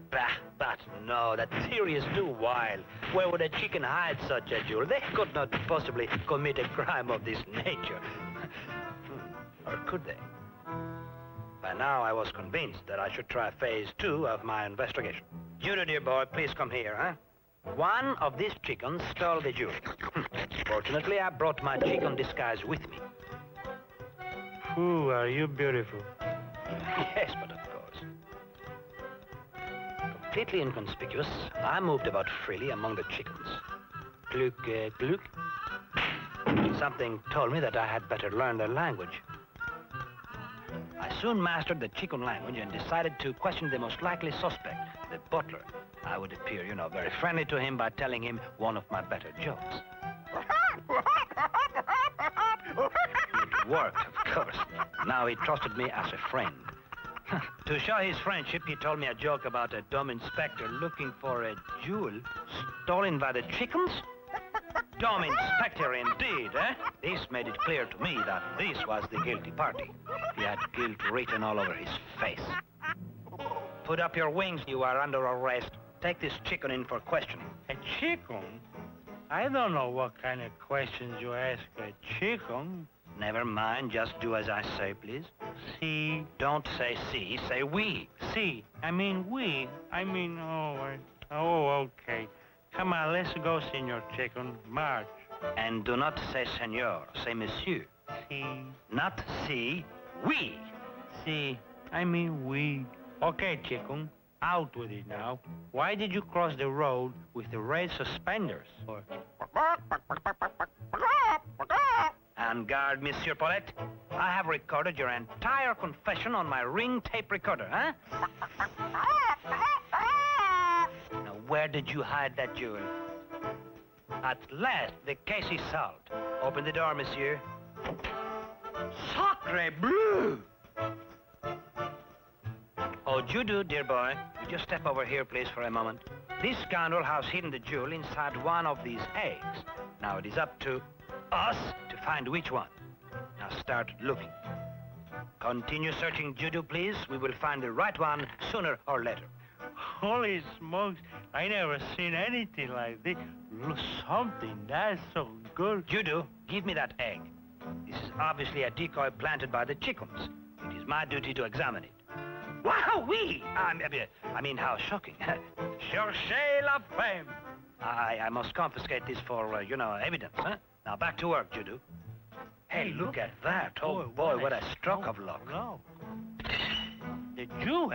Bah, but no, that theory is too wild. Where would a chicken hide such a jewel? They could not possibly commit a crime of this nature. Or could they? By now, I was convinced that I should try phase 2 of my investigation. Judo, dear boy, please come here, huh? One of these chickens stole the jewel. Fortunately, I brought my chicken disguise with me. Ooh, are you beautiful? Yes, but of course. Completely inconspicuous, I moved about freely among the chickens. Gluk, gluk. Something told me that I had better learn their language. I soon mastered the chicken language and decided to question the most likely suspect, the butler. I would appear, very friendly to him by telling him one of my better jokes. It worked, of course. Now he trusted me as a friend. To show his friendship, he told me a joke about a dumb inspector looking for a jewel stolen by the chickens. Dumb inspector indeed, eh? This made it clear to me that this was the guilty party. He had guilt written all over his face. Put up your wings, you are under arrest. Take this chicken in for questioning. A chicken? I don't know what kind of questions you ask a chicken. Never mind, just do as I say, please. See? Don't say see, say we. See, I mean we. I mean, okay. Come on, let's go, Senor Chicken. March. And do not say senor, say monsieur. See? Not see, we. See, I mean we. Okay, Chicken, out with it now. Why did you cross the road with the red suspenders? En garde, Monsieur Paulette. I have recorded your entire confession on my ring tape recorder, huh? Now, where did you hide that jewel? At last, the case is solved. Open the door, monsieur. Sacre bleu! Oh, Judo, dear boy, would you step over here, please, for a moment? This scoundrel has hidden the jewel inside one of these eggs. Now, it is up to us to find which one. Now, start looking. Continue searching, Judo, please. We will find the right one sooner or later. Holy smokes, I never seen anything like this. Look, something, that's so good. Judo, give me that egg. This is obviously a decoy planted by the chickens. It is my duty to examine it. Wow-wee! I mean, how shocking. Cherchez la femme. I must confiscate this for, evidence, huh? Now, back to work, Judo. Hey, look at that. Oh, boy, what a stroke of luck. No. The jewel.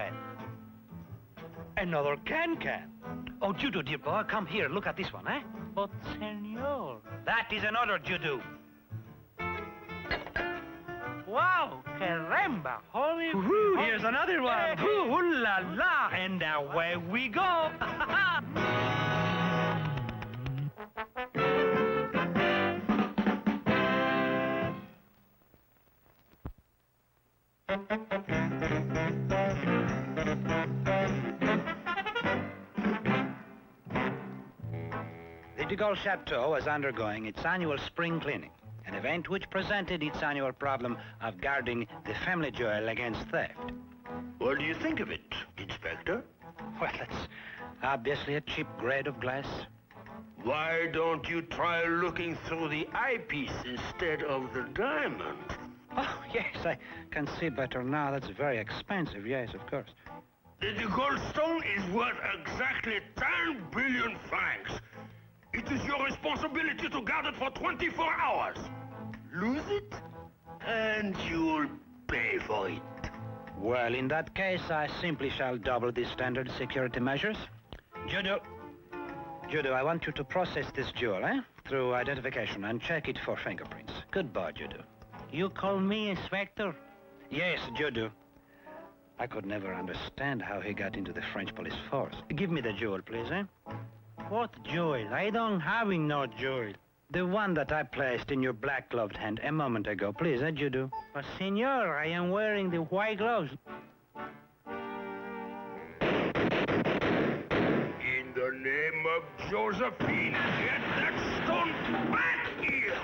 Another can-can. Oh, Judo, dear boy, come here. Look at this one, eh? But, senor. That is another, Judo. Wow, caramba, holy... Here's another one. Ooh la la, and away we go. The de Gaulle Chateau was undergoing its annual spring cleaning, an event which presented its annual problem of guarding the family jewel against theft. What do you think of it, Inspector? Well, it's obviously a cheap grade of glass. Why don't you try looking through the eyepiece instead of the diamond? Oh, yes, I can see better now. That's very expensive, yes, of course. The goldstone is worth exactly 10 billion francs. It is your responsibility to guard it for 24 hours. Lose it, and you'll pay for it. Well, in that case, I simply shall double the standard security measures. Judo, I want you to process this jewel, through identification and check it for fingerprints. Goodbye, Judo. You call me Inspector? Yes, Judo. I could never understand how he got into the French police force. Give me the jewel, please, What jewel? I don't have no jewel. The one that I placed in your black-gloved hand a moment ago, please, Judo. But, senor, I am wearing the white gloves. In the name of Josephine, get that stone back here!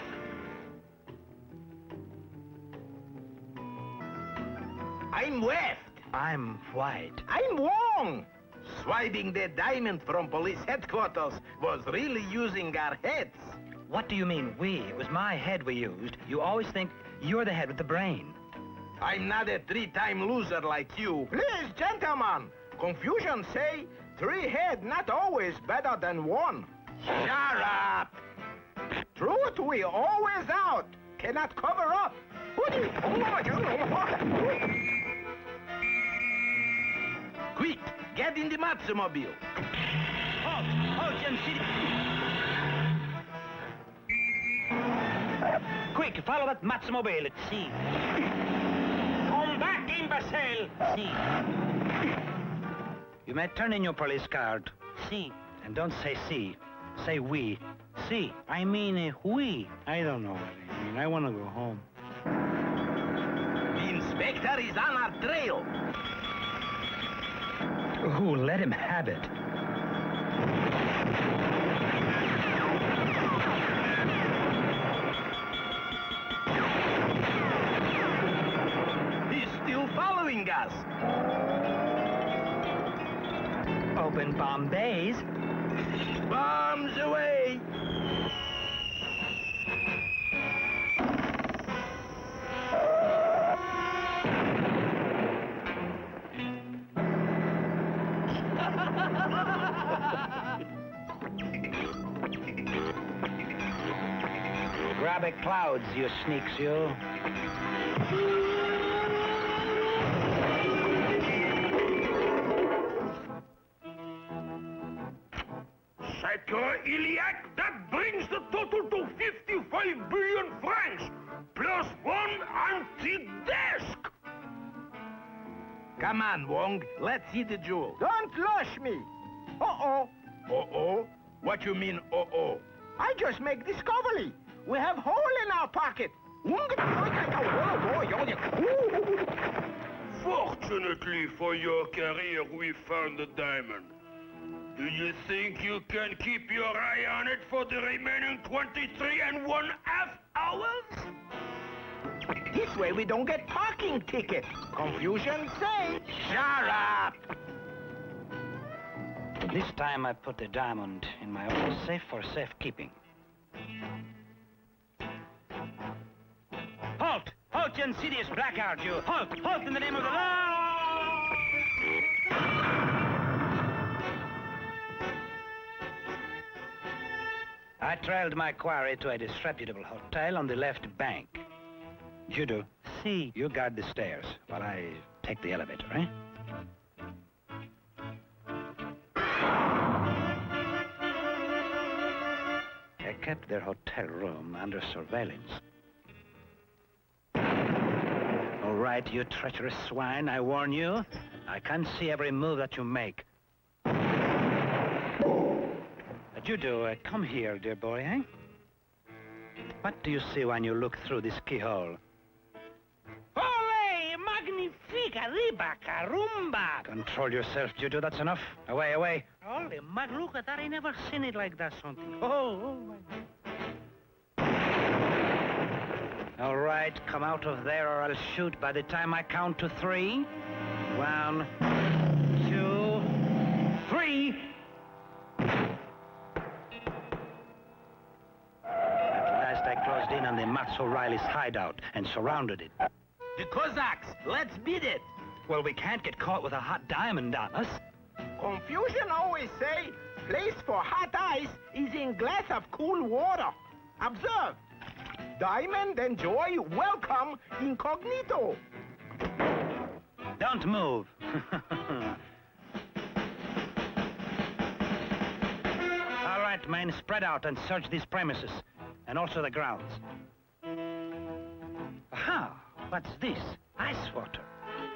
I'm left. I'm white. I'm wrong. swiping the diamond from police headquarters was really using our heads. What do you mean, we? It was my head we used. You always think you're the head with the brain. I'm not a three-time loser like you. Please, gentlemen, Confucian say 3 head not always better than 1. Shut up! Truth we always out. Cannot cover up. Quick, get in the Matsumobile. Halt, Jim City. Quick, follow that Matsumobile. See. Come back, imbecile. See. You may turn in your police card. See. And don't say see. Say we. See. I mean we. I don't know what I mean. I want to go home. The inspector is on our trail. Ooh, let him have it. He's still following us. Open Bombays. Bombs away. Grab a clouds, you sneaks, you. Sacre Iliac, that brings the total to 55 billion francs, plus 1 antique desk. Come on, Wong. Let's see the jewel. Don't flush me. Uh-oh. Uh-oh? What you mean, uh-oh? I just make discovery. We have hole in our pocket. Fortunately for your career, we found the diamond. Do you think you can keep your eye on it for the remaining 23½ hours? This way we don't get parking ticket. Confusion say. Shut up! This time I put the diamond in my own safe for safekeeping. Halt! Halt, you insidious blackguard, you! Halt! Halt in the name of the law! I trailed my quarry to a disreputable hotel on the left bank. Judo, see, you guard the stairs while I take the elevator, eh? I kept their hotel room under surveillance. All right, you treacherous swine, I warn you. I can see every move that you make. Judo, come here, dear boy, eh? What do you see when you look through this keyhole? Ole! Magnifica! Riba! Carumba! Control yourself, Judo, that's enough. Away, away. Ole, mag, look at that. I never seen it like that, something. Oh, my... All right, come out of there or I'll shoot by the time I count to 3. 1, 2, 3. I closed in on the Mats O'Reilly's hideout and surrounded it. The Cossacks, let's beat it. Well, we can't get caught with a hot diamond on us. Confucian always say, place for hot ice is in glass of cool water. Observe. Diamond enjoy, welcome, incognito. Don't move. All right, men, spread out and search these premises. And also the grounds. Aha! What's this? Ice water.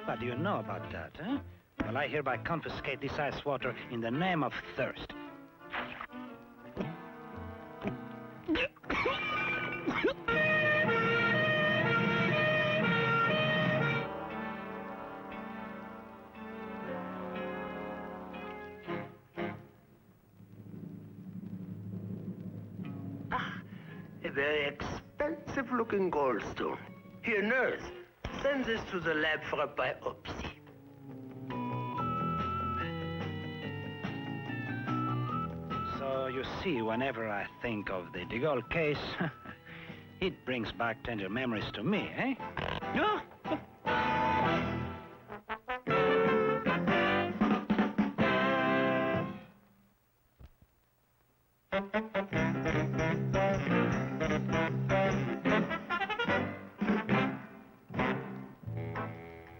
What do you know about that, eh? Well, I hereby confiscate this ice water in the name of thirst. A very expensive-looking goldstone. Here, nurse, send this to the lab for a biopsy. see, whenever I think of the de Gaulle case, it brings back tender memories to me, eh? No?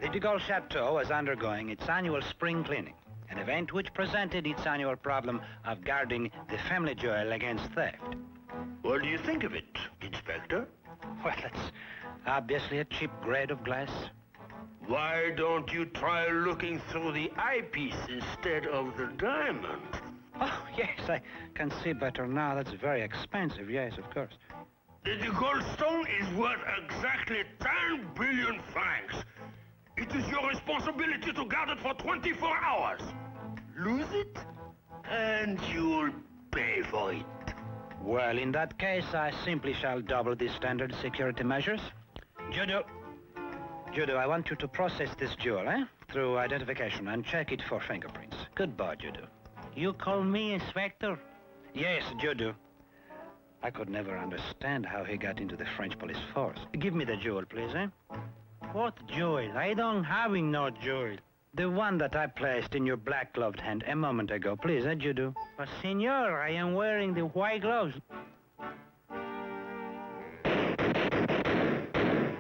The de Gaulle Chateau was undergoing its annual spring cleaning, an event which presented its annual problem of guarding the family jewel against theft. What do you think of it, Inspector? Well, it's obviously a cheap grade of glass. Why don't you try looking through the eyepiece instead of the diamond? Oh, yes, I can see better now. That's very expensive, yes, of course. The goldstone is worth exactly 10 billion francs. It is your responsibility to guard it for 24 hours. Lose it, and you'll pay for it. Well, in that case, I simply shall double the standard security measures. Judo, I want you to process this jewel, through identification and check it for fingerprints. Goodbye, Judo. You call me Inspector? Yes, Judo. I could never understand how he got into the French police force. Give me the jewel, please, What jewel? I don't have no jewel. The one that I placed in your black-gloved hand a moment ago, please, Judo. But, senor, I am wearing the white gloves.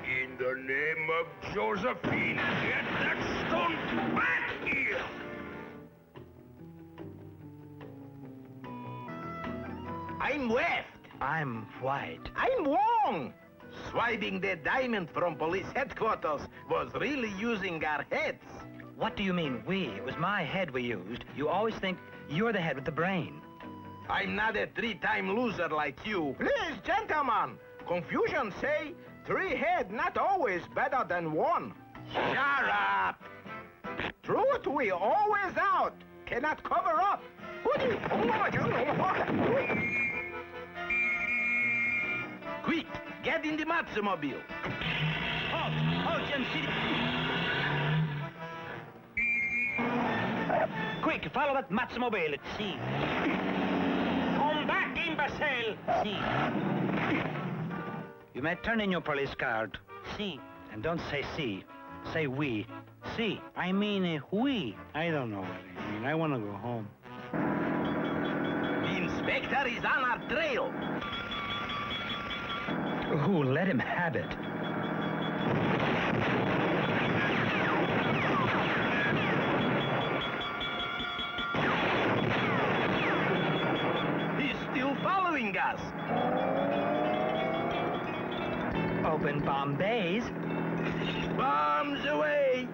In the name of Josephine, get that stone back here! I'm left. I'm white. I'm wrong. Swiping the diamond from police headquarters was really using our heads. What do you mean, we? It was my head we used. You always think you're the head with the brain. I'm not a three-time loser like you. Please, gentlemen, Confucian say 3 head not always better than 1. Shut up! Truth we always out. Cannot cover up. Quick, get in the Matsumobile. Halt, John. Quick, follow that Matsumobile. See. Come back, imbecile. See. You may turn in your police card. See. And don't say see. Say we. See. I mean we. I don't know what I mean. I want to go home. The inspector is on our trail. Ooh, let him have it. He's still following us. Open bomb bays. Bombs away.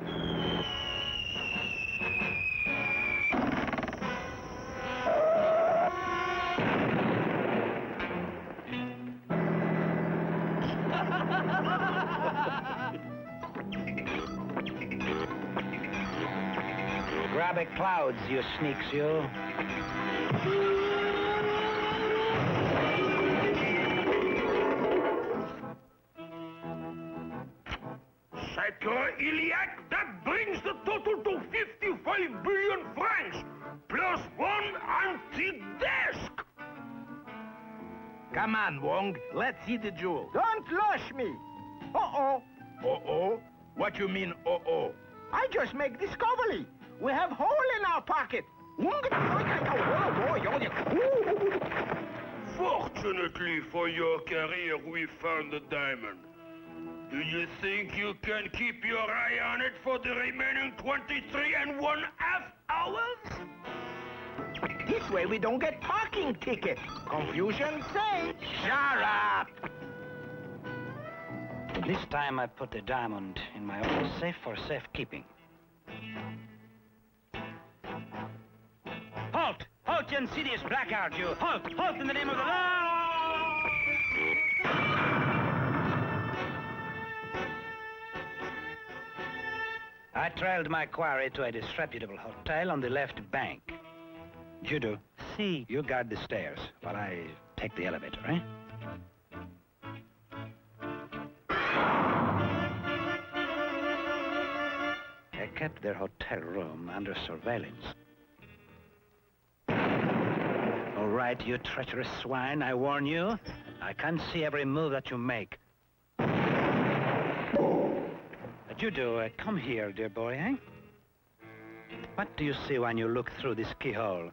Grab a clouds, you sneaks, you. Sacre Iliac, that brings the total to 55 billion francs, plus 1 antique desk. Come on, Wong. Let's see the jewel. Don't flush me. Uh-oh. Uh-oh? What you mean, uh-oh? I just make discovery. We have hole in our pocket. Fortunately for your career, we found the diamond. Do you think you can keep your eye on it for the remaining 23½ hours? This way we don't get parking ticket. Confusion say. Shut up! This time I put the diamond in my own safe for safekeeping. Halt! Halt, you insidious blackguard, you! Halt! Halt in the name of the law! I trailed my quarry to a disreputable hotel on the left bank. Judo, see, you guard the stairs while I take the elevator, eh? They kept their hotel room under surveillance. All right, you treacherous swine, I warn you. I can see every move that you make. But you do, come here, dear boy, eh? What do you see when you look through this keyhole?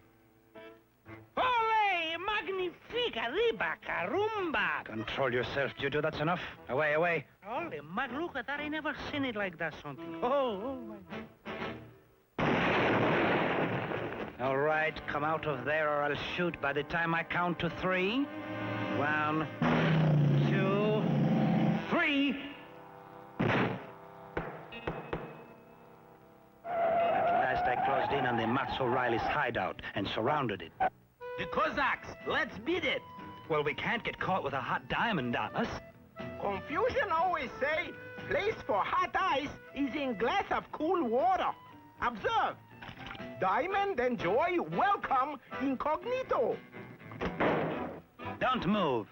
Ole! Magnifique! Arriba! Carumba! Control yourself, Judo, that's enough. Away, away. Ole, mag, look at that. I never seen it like that, something. Oh my God. All right, come out of there or I'll shoot by the time I count to 3. 1, 2, 3. At last I closed in on the Max O'Reilly's hideout and surrounded it. The Cossacks, let's beat it. Well, we can't get caught with a hot diamond on us. Confucian always say, place for hot ice is in glass of cool water. Observe. Diamond and Joy welcome incognito. Don't move.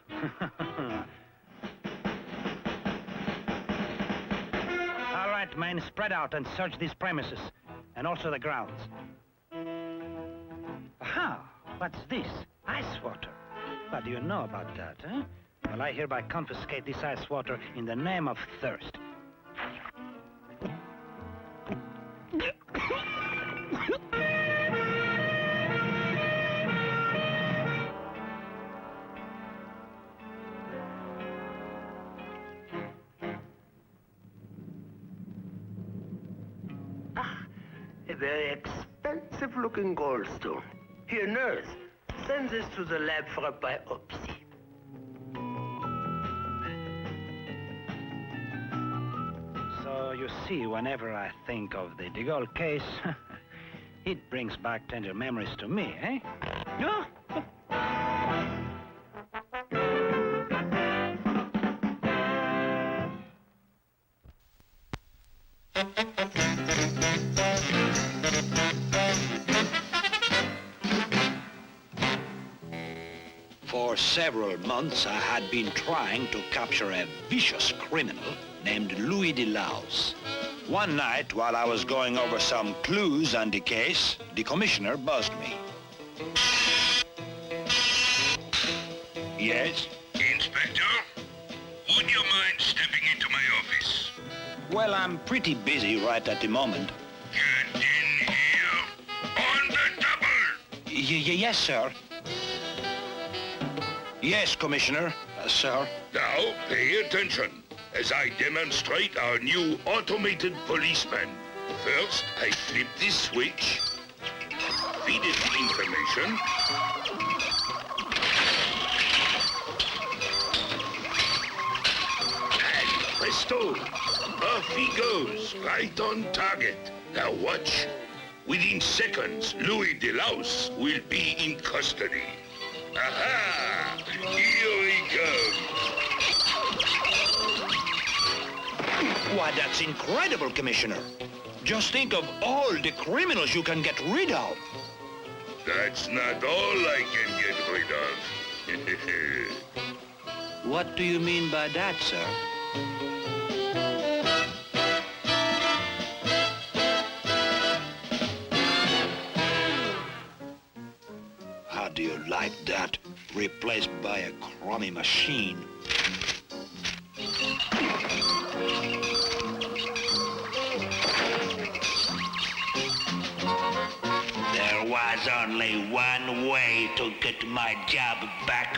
All right, men, spread out and search these premises, and also the grounds. Aha! What's this? Ice water. What do you know about that, eh? Well, I hereby confiscate this ice water in the name of thirst. A very expensive-looking goldstone. Here, nurse, send this to the lab for a biopsy. So, you see, whenever I think of the de Gaulle case, it brings back tender memories to me, eh? No? For several months, I had been trying to capture a vicious criminal named Louis de Laus. One night, while I was going over some clues on the case, the commissioner buzzed me. Yes? Inspector, would you mind stepping into my office? Well, I'm pretty busy right at the moment. Get in here on the double! Yes, sir. Yes, Commissioner. Sir. Now, pay attention as I demonstrate our new automated policeman. First, I flip this switch, feed it information, and presto, off he goes, right on target. Now watch. Within seconds, Louis de Laus will be in custody. Aha! Here he comes. Why, that's incredible, Commissioner. Just think of all the criminals you can get rid of. That's not all I can get rid of. What do you mean by that, sir? How do you like that? Replaced by a crummy machine. There was only one way to get my job back.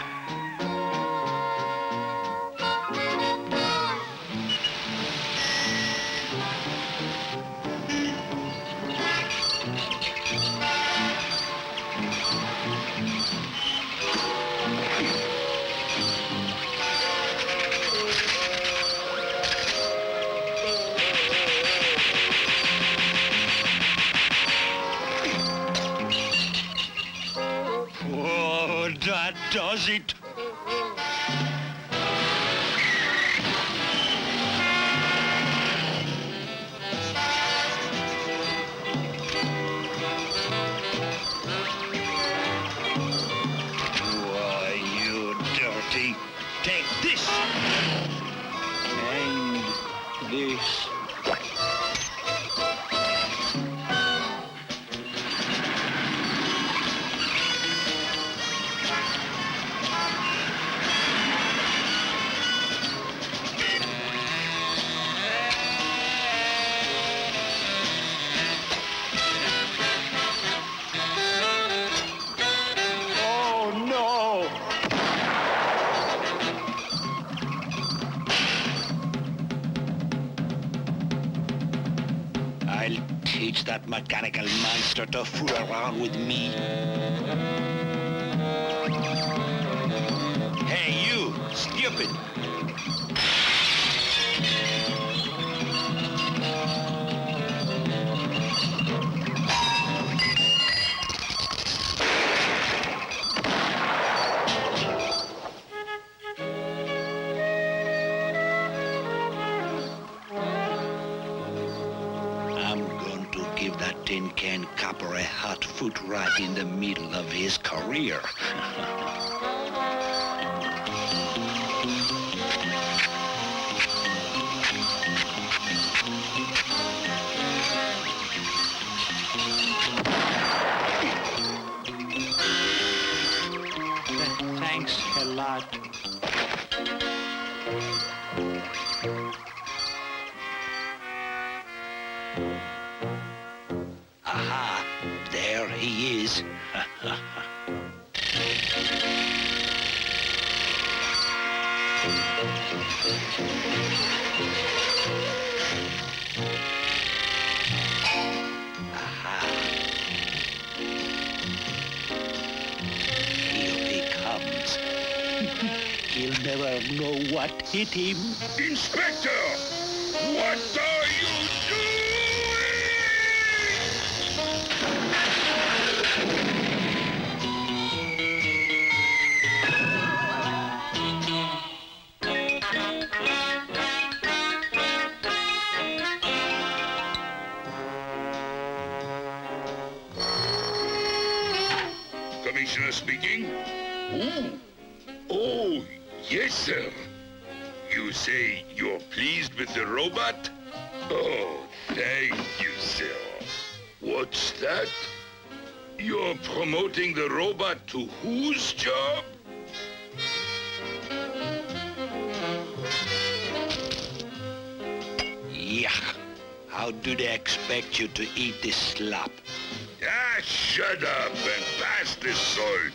Oh, that does it. Why, you dirty. Take this. And this. I'll teach that mechanical monster to fool around with me. Hey, you, stupid! Give that tin can copper a hot foot right in the middle of his career. Thanks a lot. Aha, there he is. Aha. Here he comes. He'll never know what hit him. Inspector! What are you doing? Commissioner speaking. Oh, yes, sir. You say you're pleased with the robot? Oh, thank you, sir. What's that? You're promoting the robot to whose job? Yuck. How do they expect you to eat this slop? Ah, shut up and pass the salt.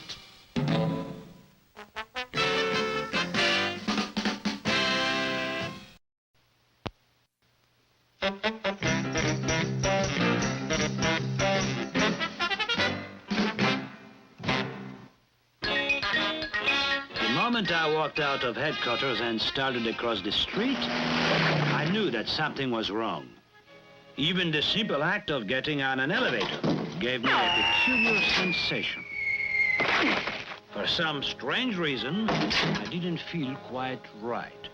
The moment I walked out of headquarters and started across the street, I knew that something was wrong. Even the simple act of getting on an elevator gave me a peculiar sensation. For some strange reason, I didn't feel quite right.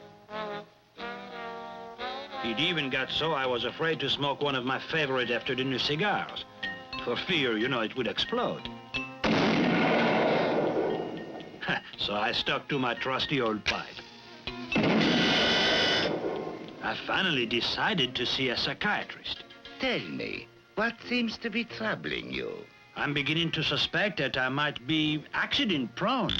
It even got so I was afraid to smoke one of my favorite after-dinner cigars, for fear, it would explode. So I stuck to my trusty old pipe. I finally decided to see a psychiatrist. Tell me, what seems to be troubling you? I'm beginning to suspect that I might be accident-prone.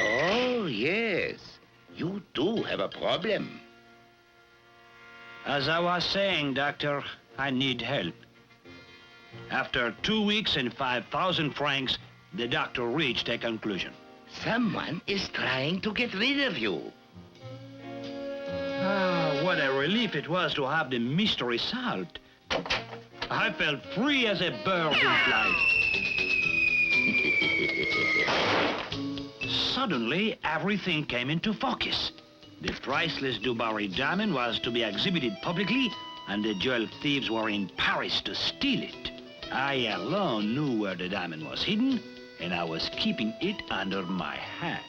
Oh, yes. You do have a problem. As I was saying, Doctor, I need help. After 2 weeks and 5,000 francs, the doctor reached a conclusion. Someone is trying to get rid of you. Ah, what a relief it was to have the mystery solved. I felt free as a bird in flight. Suddenly, everything came into focus. The priceless Dubarry diamond was to be exhibited publicly, and the jewel thieves were in Paris to steal it. I alone knew where the diamond was hidden, and I was keeping it under my hat.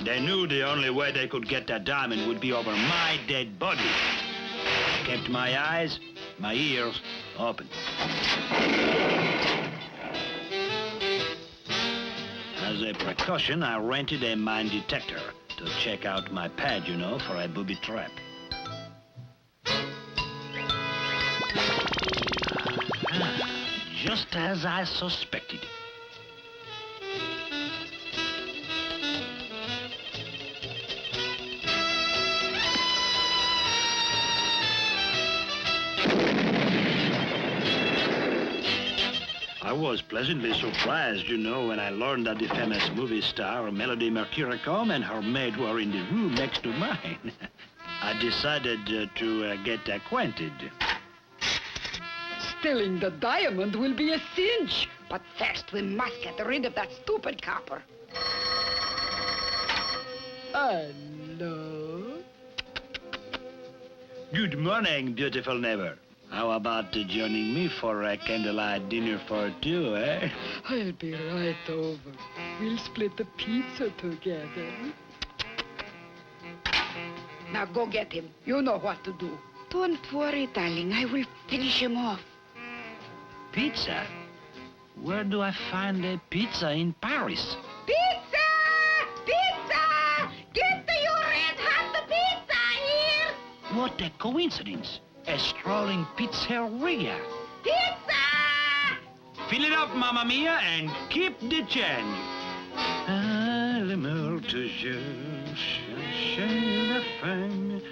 They knew the only way they could get that diamond would be over my dead body. I kept my eyes, my ears open. As a precaution, I rented a mine detector to check out my pad, for a booby trap. Just as I suspected. I was pleasantly surprised, when I learned that the famous movie star Melody Mercuricome and her maid were in the room next to mine. I decided to get acquainted. Stealing the diamond will be a cinch. But first we must get rid of that stupid copper. Hello? Good morning, beautiful neighbor. How about joining me for a candlelight dinner for two, eh? I'll be right over. We'll split the pizza together. Now go get him. You know what to do. Don't worry, darling. I will finish him off. Pizza? Where do I find a pizza in Paris? Pizza! Pizza! Get your red-hot pizza here! What a coincidence. A strolling pizzeria. Pizza! Fill it up, Mamma Mia, and keep the change. Ah, l'amour toujours cherche la fin.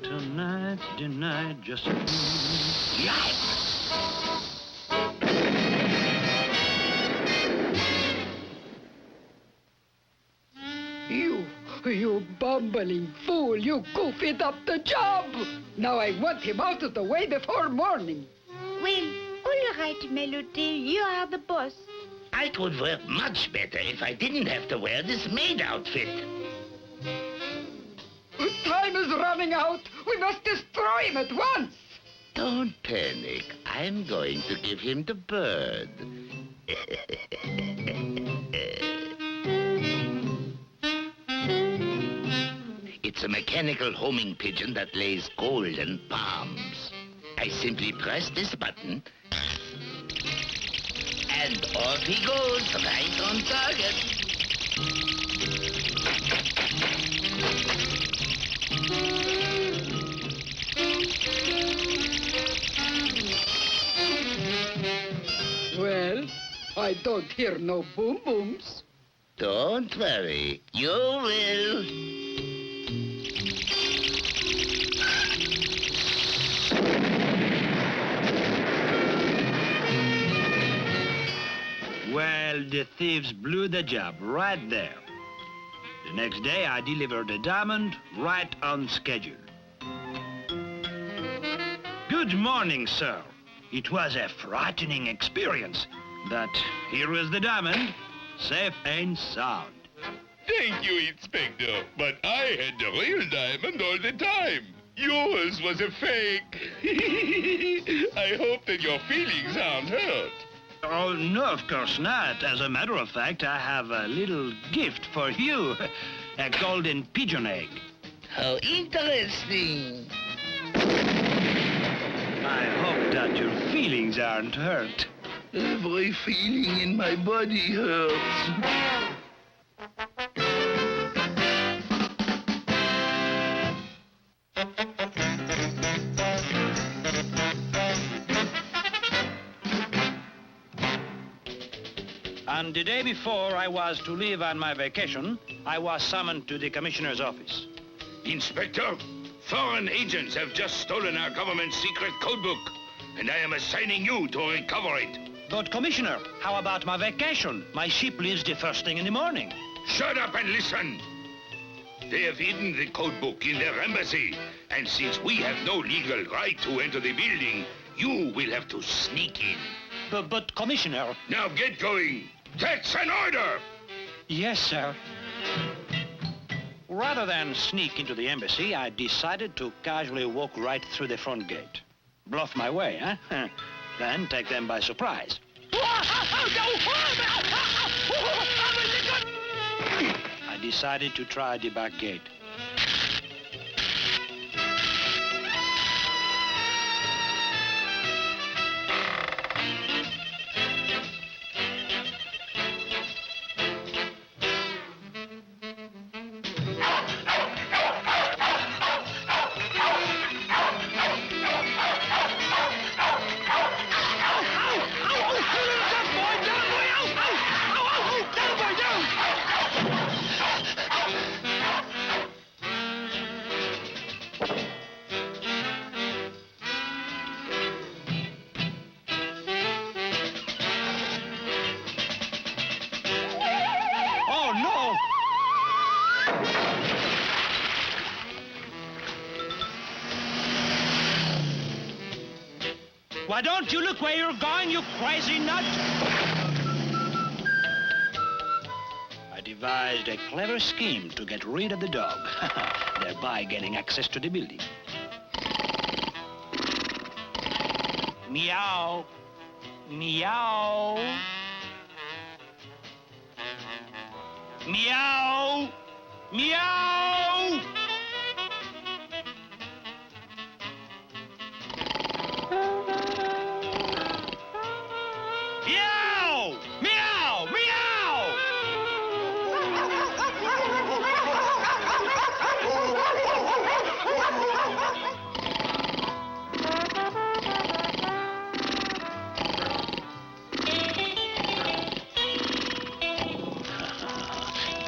Tonight, the night, just... Yes! You bumbling fool! You goofied up the job! Now I want him out of the way before morning. Well, all right, Melody. You are the boss. I could work much better if I didn't have to wear this maid outfit. Time is running out. We must destroy him at once. Don't panic. I'm going to give him the bird. It's a mechanical homing pigeon that lays golden palms. I simply press this button, and off he goes, right on target. Well, I don't hear no boom booms. Don't worry, you will. Well, the thieves blew the job right there. The next day, I delivered the diamond right on schedule. Good morning, sir. It was a frightening experience, but here is the diamond, safe and sound. Thank you, Inspector, but I had the real diamond all the time. Yours was a fake. I hope that your feelings aren't hurt. Oh, no, of course not. As a matter of fact, I have a little gift for you. A golden pigeon egg. How interesting. I hope that your feelings aren't hurt. Every feeling in my body hurts. On the day before I was to leave on my vacation, I was summoned to the commissioner's office. Inspector, foreign agents have just stolen our government's secret codebook, and I am assigning you to recover it. But, Commissioner, how about my vacation? My ship leaves the first thing in the morning. Shut up and listen. They have hidden the codebook in their embassy, and since we have no legal right to enter the building, you will have to sneak in. But, Commissioner... Now get going. That's an order! Yes, sir. Rather than sneak into the embassy, I decided to casually walk right through the front gate. Bluff my way, huh? Then take them by surprise. I decided to try the back gate. Why don't you look where you're going, you crazy nut? I devised a clever scheme to get rid of the dog, thereby getting access to the building. Meow. Meow. Meow. Meow. Meow! Meow! Meow!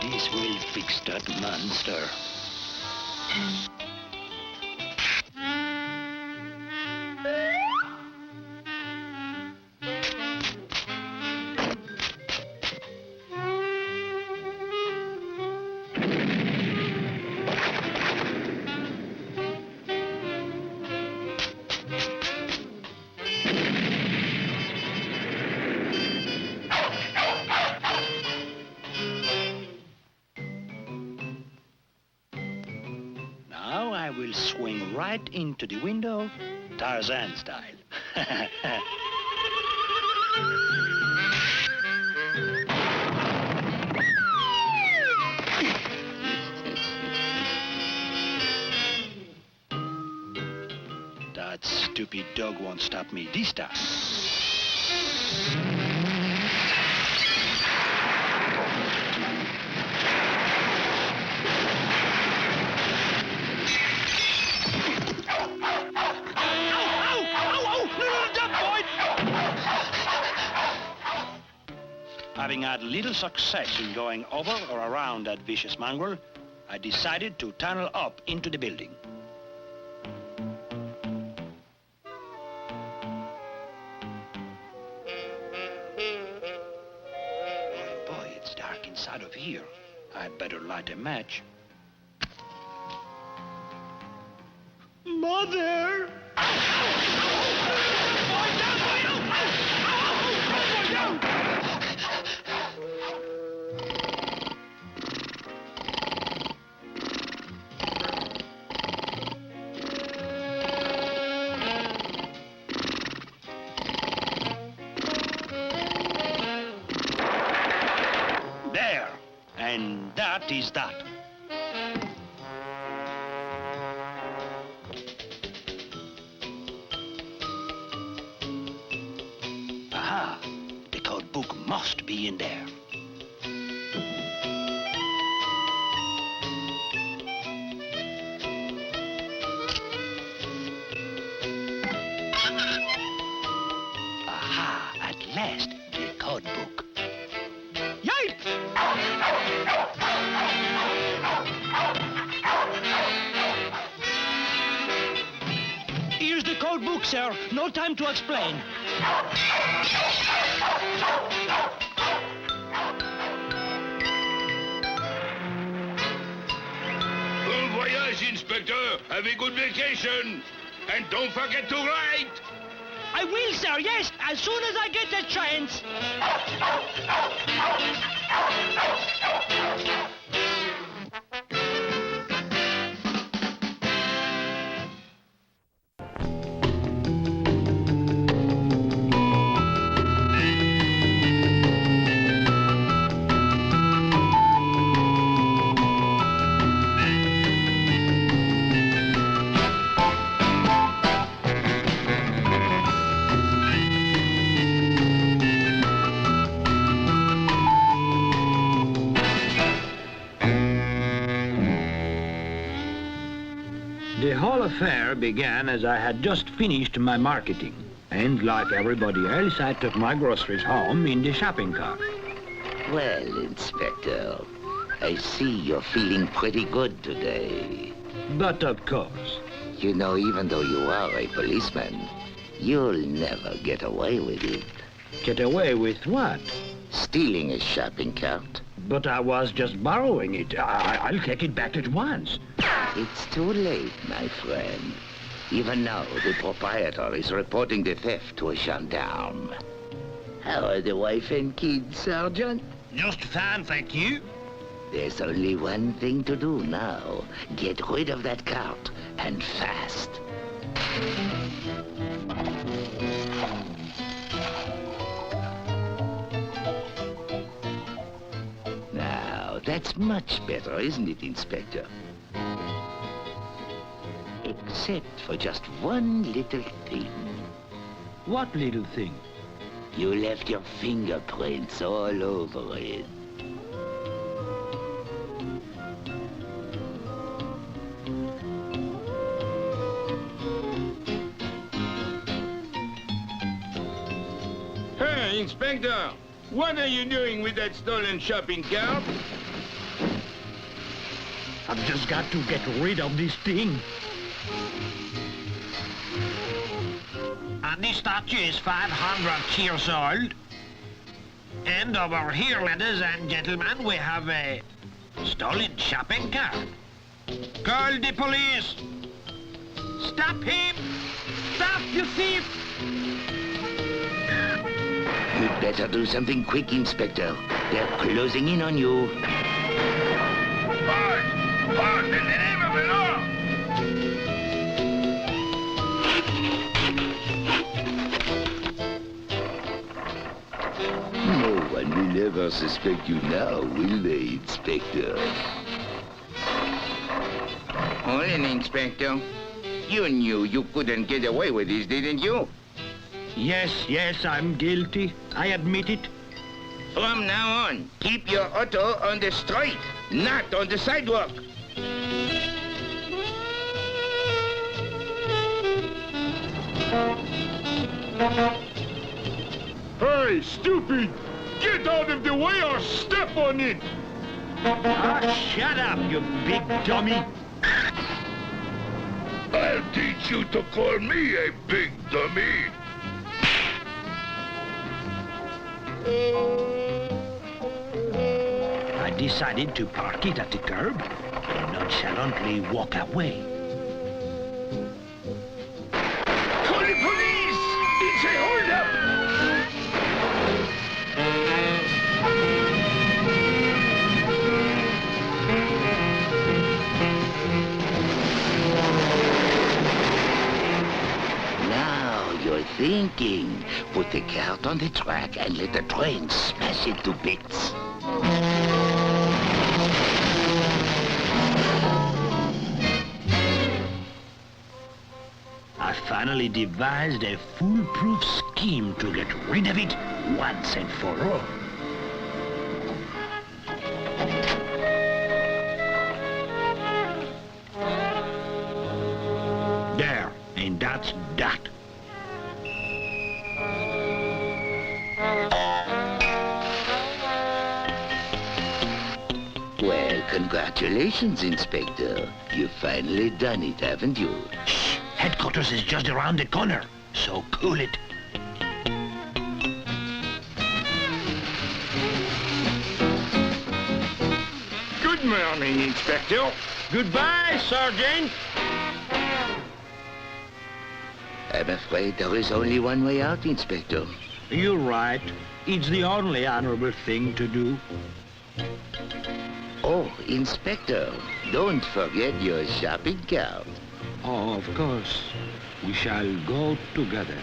This will fix that monster. Now I will swing right into the window, Tarzan style. That stupid dog won't stop me this time. Having had little success in going over or around that vicious mongrel, I decided to tunnel up into the building. Boy, it's dark inside of here. I'd better light a match. Mother! There, and that is that. Aha, the code book must be in there. Aha, at last, the code book. Yipe! Here's the code book, sir. No time to explain. Bon voyage, Inspector. Have a good vacation. And don't forget to write. I will, sir, yes, as soon as I get the chance. The whole affair began as I had just finished my marketing. And like everybody else, I took my groceries home in the shopping cart. Well, Inspector, I see you're feeling pretty good today. But of course. You know, even though you are a policeman, you'll never get away with it. Get away with what? Stealing a shopping cart. But I was just borrowing it. I'll take it back at once. It's too late, my friend. Even now, the proprietor is reporting the theft to a gendarme. How are the wife and kids, Sergeant? Just fine, thank you. There's only one thing to do now. Get rid of that cart, and fast. Now, that's much better, isn't it, Inspector? Except for just one little thing. What little thing? You left your fingerprints all over it. Hey, Inspector! What are you doing with that stolen shopping cart? I've just got to get rid of this thing. And this statue is 500 years old. And over here, ladies and gentlemen, we have a stolen shopping cart. Call the police! Stop him! Stop, you thief! You'd better do something quick, Inspector. They're closing in on you. Halt in the name of the law! No one will ever suspect you now, will they, Inspector? Hold on, Inspector. You knew you couldn't get away with this, didn't you? Yes, I'm guilty. I admit it. From now on, keep your auto on the street, not on the sidewalk. Hey, stupid! Get out of the way or step on it! Shut up, you big dummy! I'll teach you to call me a big dummy! I decided to park it at the curb and nonchalantly walk away. Call the police! It's a holdup! Now you're thinking. Put the cart on the track and let the train smash it to bits. I finally devised a foolproof scheme to get rid of it once and for all. There, and that's that. Well, congratulations, Inspector. You've finally done it, haven't you? Shh! Headquarters is just around the corner, so cool it. Good morning, Inspector. Goodbye, Sergeant. I'm afraid there is only one way out, Inspector. You're right. It's the only honorable thing to do. Oh, Inspector, don't forget your shopping cart. Oh, of course. We shall go together.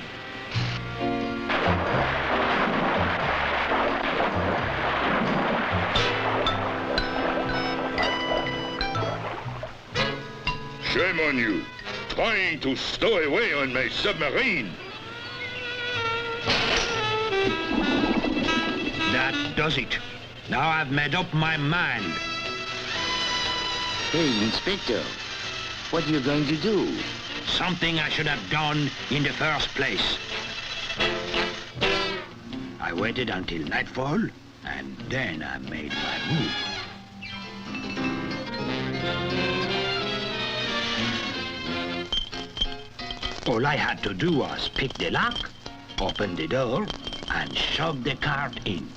Shame on you. Trying to stow away on my submarine. That does it. Now I've made up my mind. Hey, Inspector, what are you going to do? Something I should have done in the first place. I waited until nightfall, and then I made my move. All I had to do was pick the lock, open the door, and shove the cart in.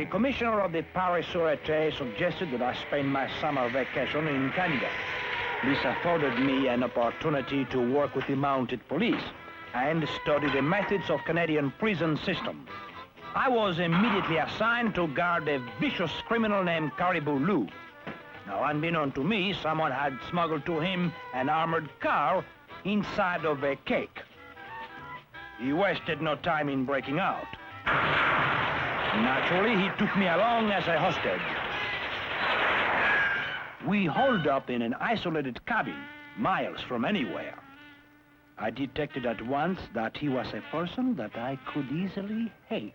commissioner of the Paris Sûreté suggested that I spend my summer vacation in Canada. This afforded me an opportunity to work with the mounted police and study the methods of Canadian prison system. I was immediately assigned to guard a vicious criminal named Caribou Lou. Now, unbeknown to me, someone had smuggled to him an armored car inside of a cake. He wasted no time in breaking out. Naturally, he took me along as a hostage. We holed up in an isolated cabin, miles from anywhere. I detected at once that he was a person that I could easily hate.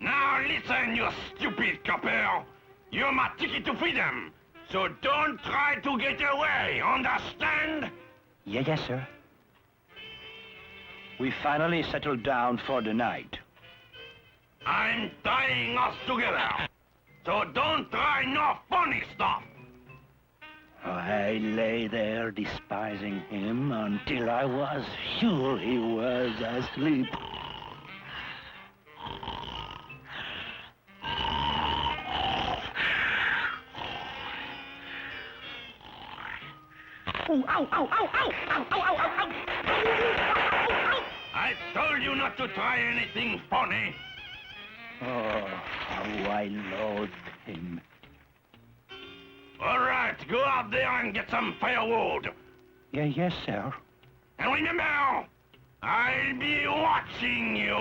Now listen, you stupid copper. You're my ticket to freedom. So don't try to get away, understand? Yes, sir. We finally settled down for the night. I'm tying us together. So don't try no funny stuff. I lay there despising him until I was sure he was asleep. Oh, ow, ow, ow, ow, ow, ow, ow, ow, ow. I told you not to try anything funny. Oh, how I loathed him. All right, go out there and get some firewood. Yes, sir. And remember, I'll be watching you.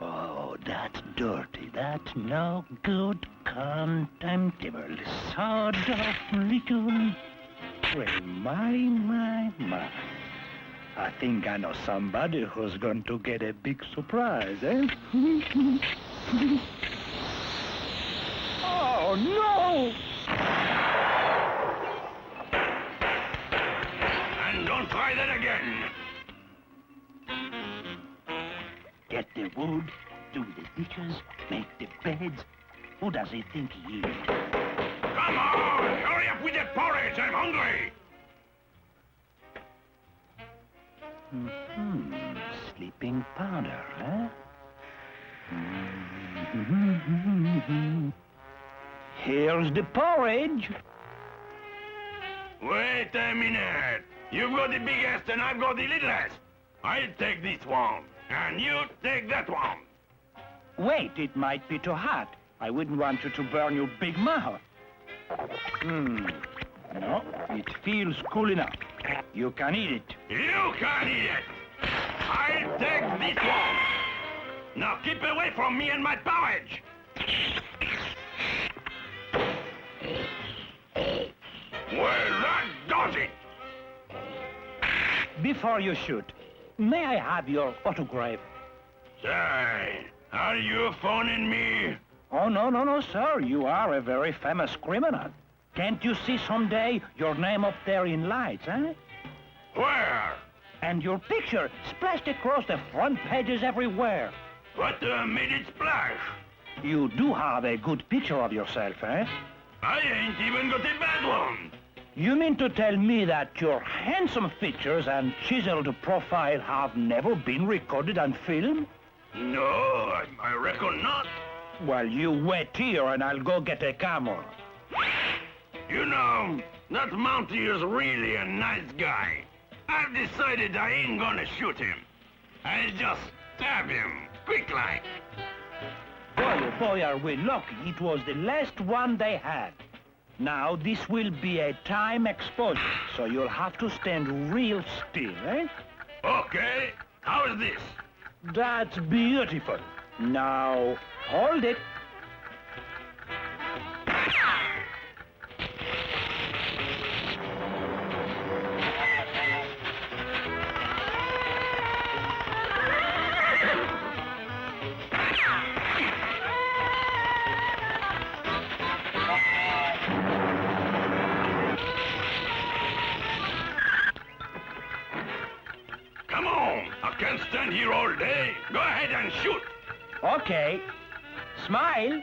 Oh, that's dirty. That's no good, contemptible, sort of little... Well, my. I think I know somebody who's going to get a big surprise, eh? Oh, no! And don't try that again. Get the wood, do the dishes, make the beds. Who does he think he is? Come on! Hurry up with that porridge! I'm hungry! Sleeping powder, huh? Here's the porridge. Wait a minute. You've got the biggest and I've got the littlest. I'll take this one, and you take that one. Wait, it might be too hot. I wouldn't want you to burn your big mouth. No, it feels cool enough. You can eat it. You can eat it. I'll take this one. Now keep away from me and my porridge. Well, that does it. Before you shoot, may I have your autograph? Say, are you phoning me? Oh, no, sir. You are a very famous criminal. Can't you see someday your name up there in lights, eh? Where? And your picture splashed across the front pages everywhere. What made it splash? You do have a good picture of yourself, eh? I ain't even got a bad one. You mean to tell me that your handsome features and chiseled profile have never been recorded and filmed? No, I reckon not. Well, you wait here and I'll go get a camera. You know, that Mountie is really a nice guy. I've decided I ain't gonna shoot him. I'll just stab him, quick like. Boy, oh boy, are we lucky. It was the last one they had. Now, this will be a time exposure, so you'll have to stand real still, eh? Okay, how is this? That's beautiful. Now, hold it. Come on, I can't stand here all day. Go ahead and shoot. Okay. Smile.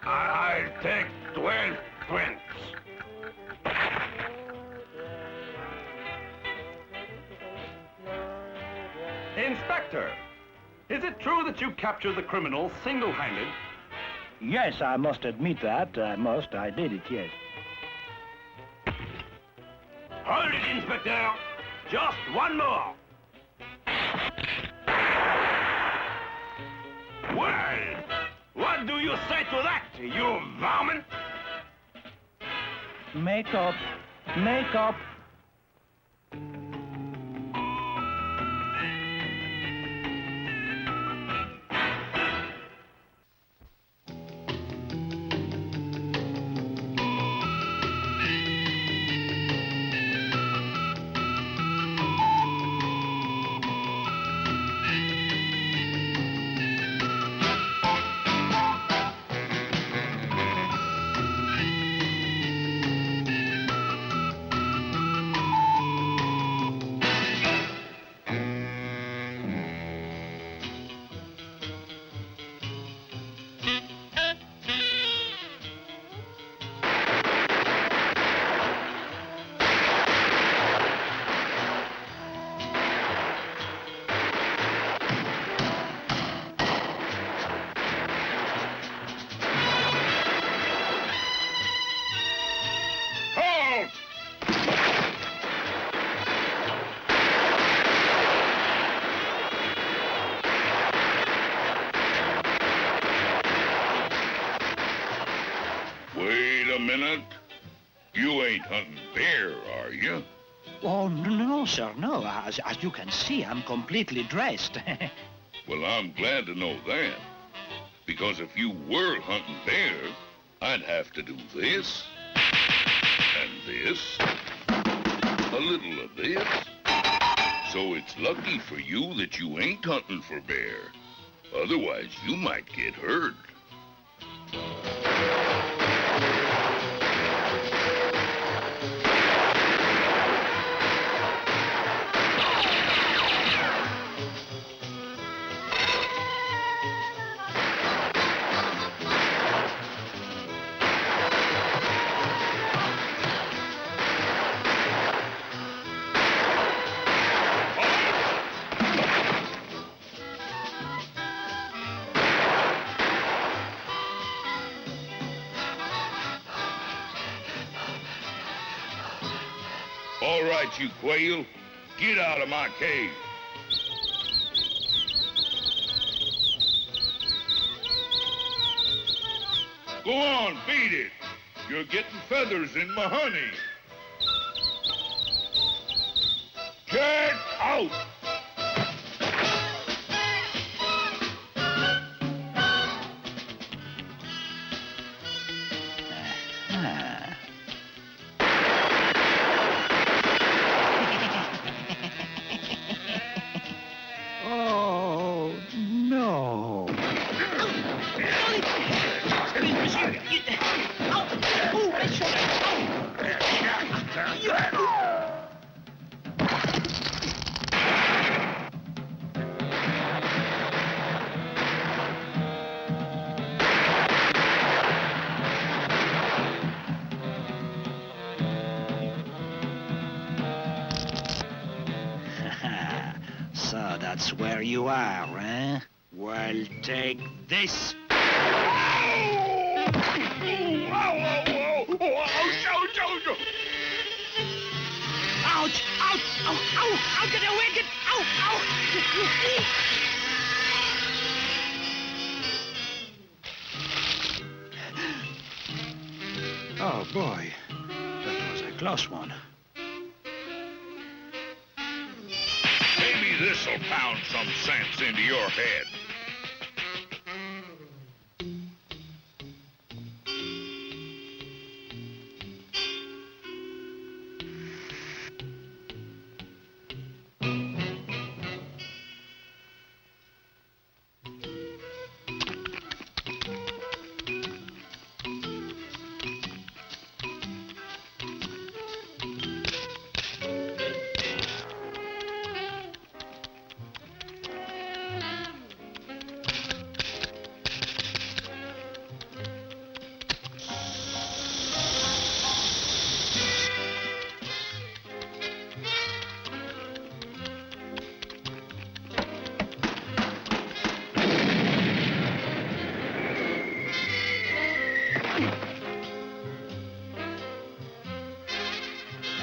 I'll take 12 prints. Inspector, is it true that you captured the criminal single-handed? Yes, I must admit that. I did it, yes. Hold it, Inspector. Just one more. Well, what do you say to that, you varmint? Make up. Make up. Wait a minute. You ain't hunting bear, are you? Oh, no, sir, no. As you can see, I'm completely dressed. Well, I'm glad to know that. Because if you were hunting bear, I'd have to do this, and this, a little of this. So it's lucky for you that you ain't hunting for bear. Otherwise, you might get hurt. All right, you quail. Get out of my cave. Go on, beat it. You're getting feathers in my honey. Get out! Oh, no. So that's where you are, eh? Well, take this. Ouch! Ouch! Ow! Ow! Ow! Get away! Get! Ow! Ow! Oh, boy. That was a close one. Maybe this'll pound some sense into your head.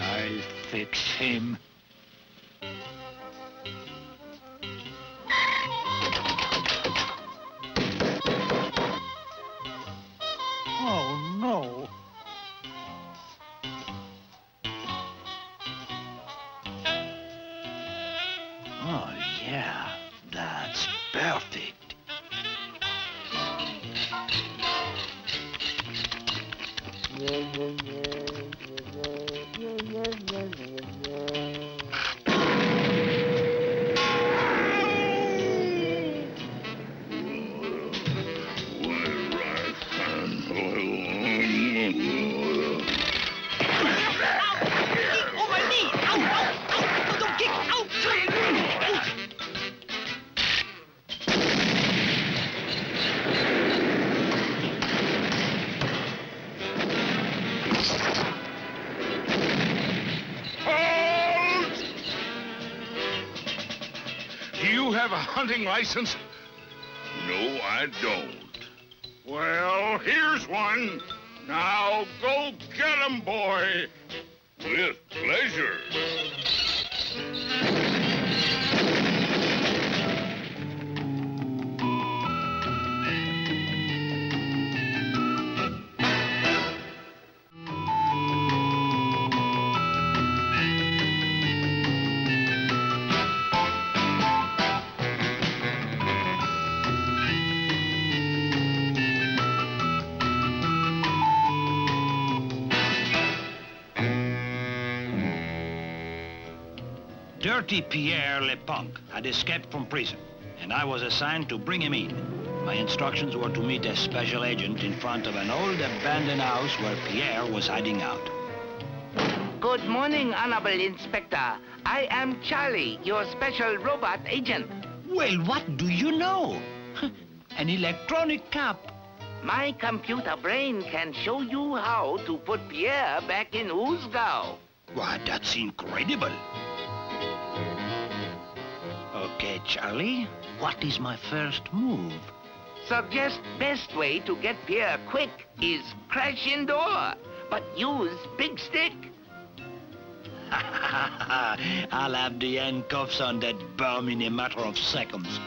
I'll fix him. Oh, no. Oh, yeah, that's perfect. Oh, my knee! Ow, ow, ow! No, don't kick! Ow! Do you have a hunting license? No, I don't. Well, here's one. Now go get 'em, boy. With pleasure. Dirty Pierre Le Punk had escaped from prison, and I was assigned to bring him in. My instructions were to meet a special agent in front of an old abandoned house where Pierre was hiding out. Good morning, Honorable Inspector. I am Charlie, your special robot agent. Well, what do you know? An electronic cap. My computer brain can show you how to put Pierre back in Uzgao. Why, that's incredible. Okay, Charlie, what is my first move? Suggest best way to get Pierre quick is crash in door, but use big stick. I'll have the handcuffs on that bum in a matter of seconds.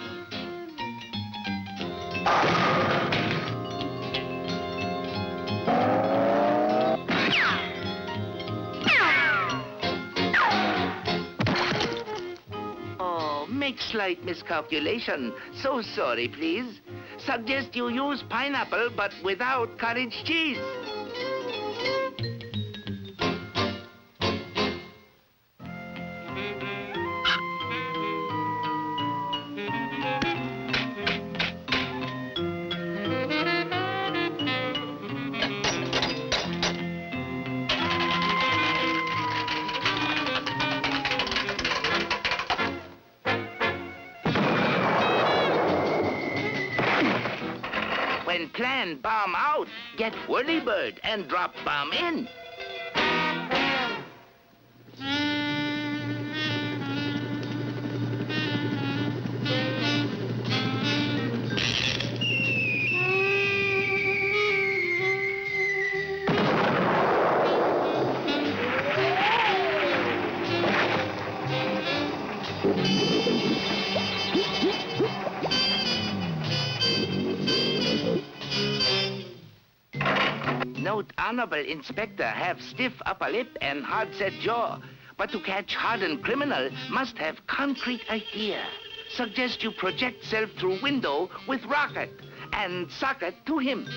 Make slight miscalculation. So sorry, please. Suggest you use pineapple, but without cottage cheese. When plan bomb out, get whirlybird and drop bomb in. Note, Honorable Inspector have stiff upper lip and hard-set jaw. But to catch hardened criminal, must have concrete idea. Suggest you project self through window with rocket and socket to him.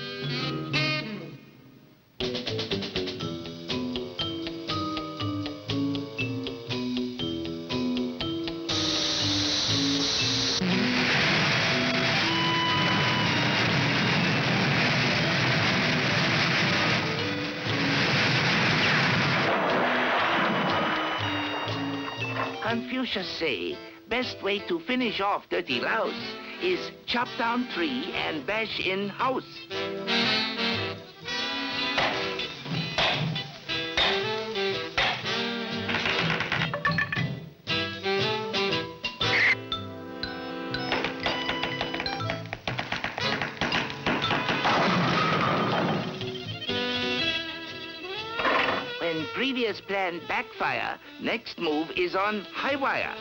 Confucius say, best way to finish off dirty louse is chop down tree and bash in house. previous plan backfire, next move is on high wire.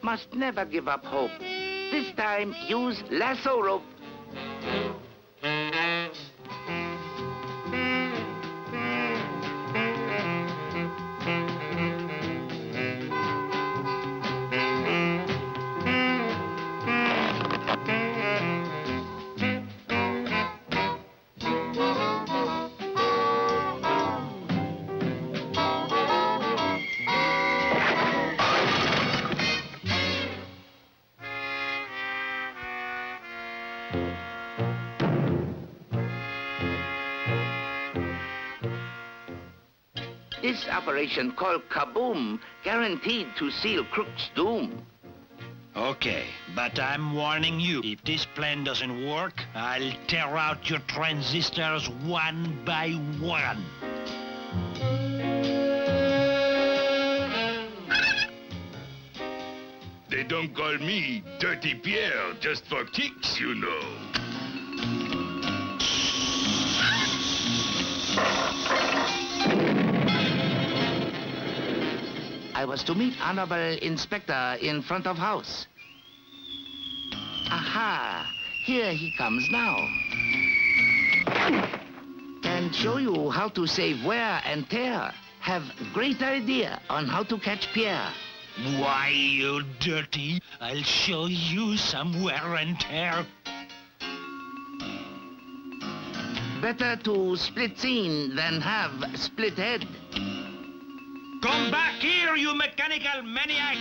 Must never give up hope. This time, use lasso rope. This operation called Kaboom, guaranteed to seal Crook's doom. Okay, but I'm warning you, if this plan doesn't work, I'll tear out your transistors one by one. They don't call me Dirty Pierre just for kicks, you know. I was to meet Honorable Inspector in front of house. Aha! Here he comes now. Can show you how to save wear and tear. Have great idea on how to catch Pierre. Why, you dirty? I'll show you some wear and tear. Better to split scene than have split head. Come back here, you mechanical maniac!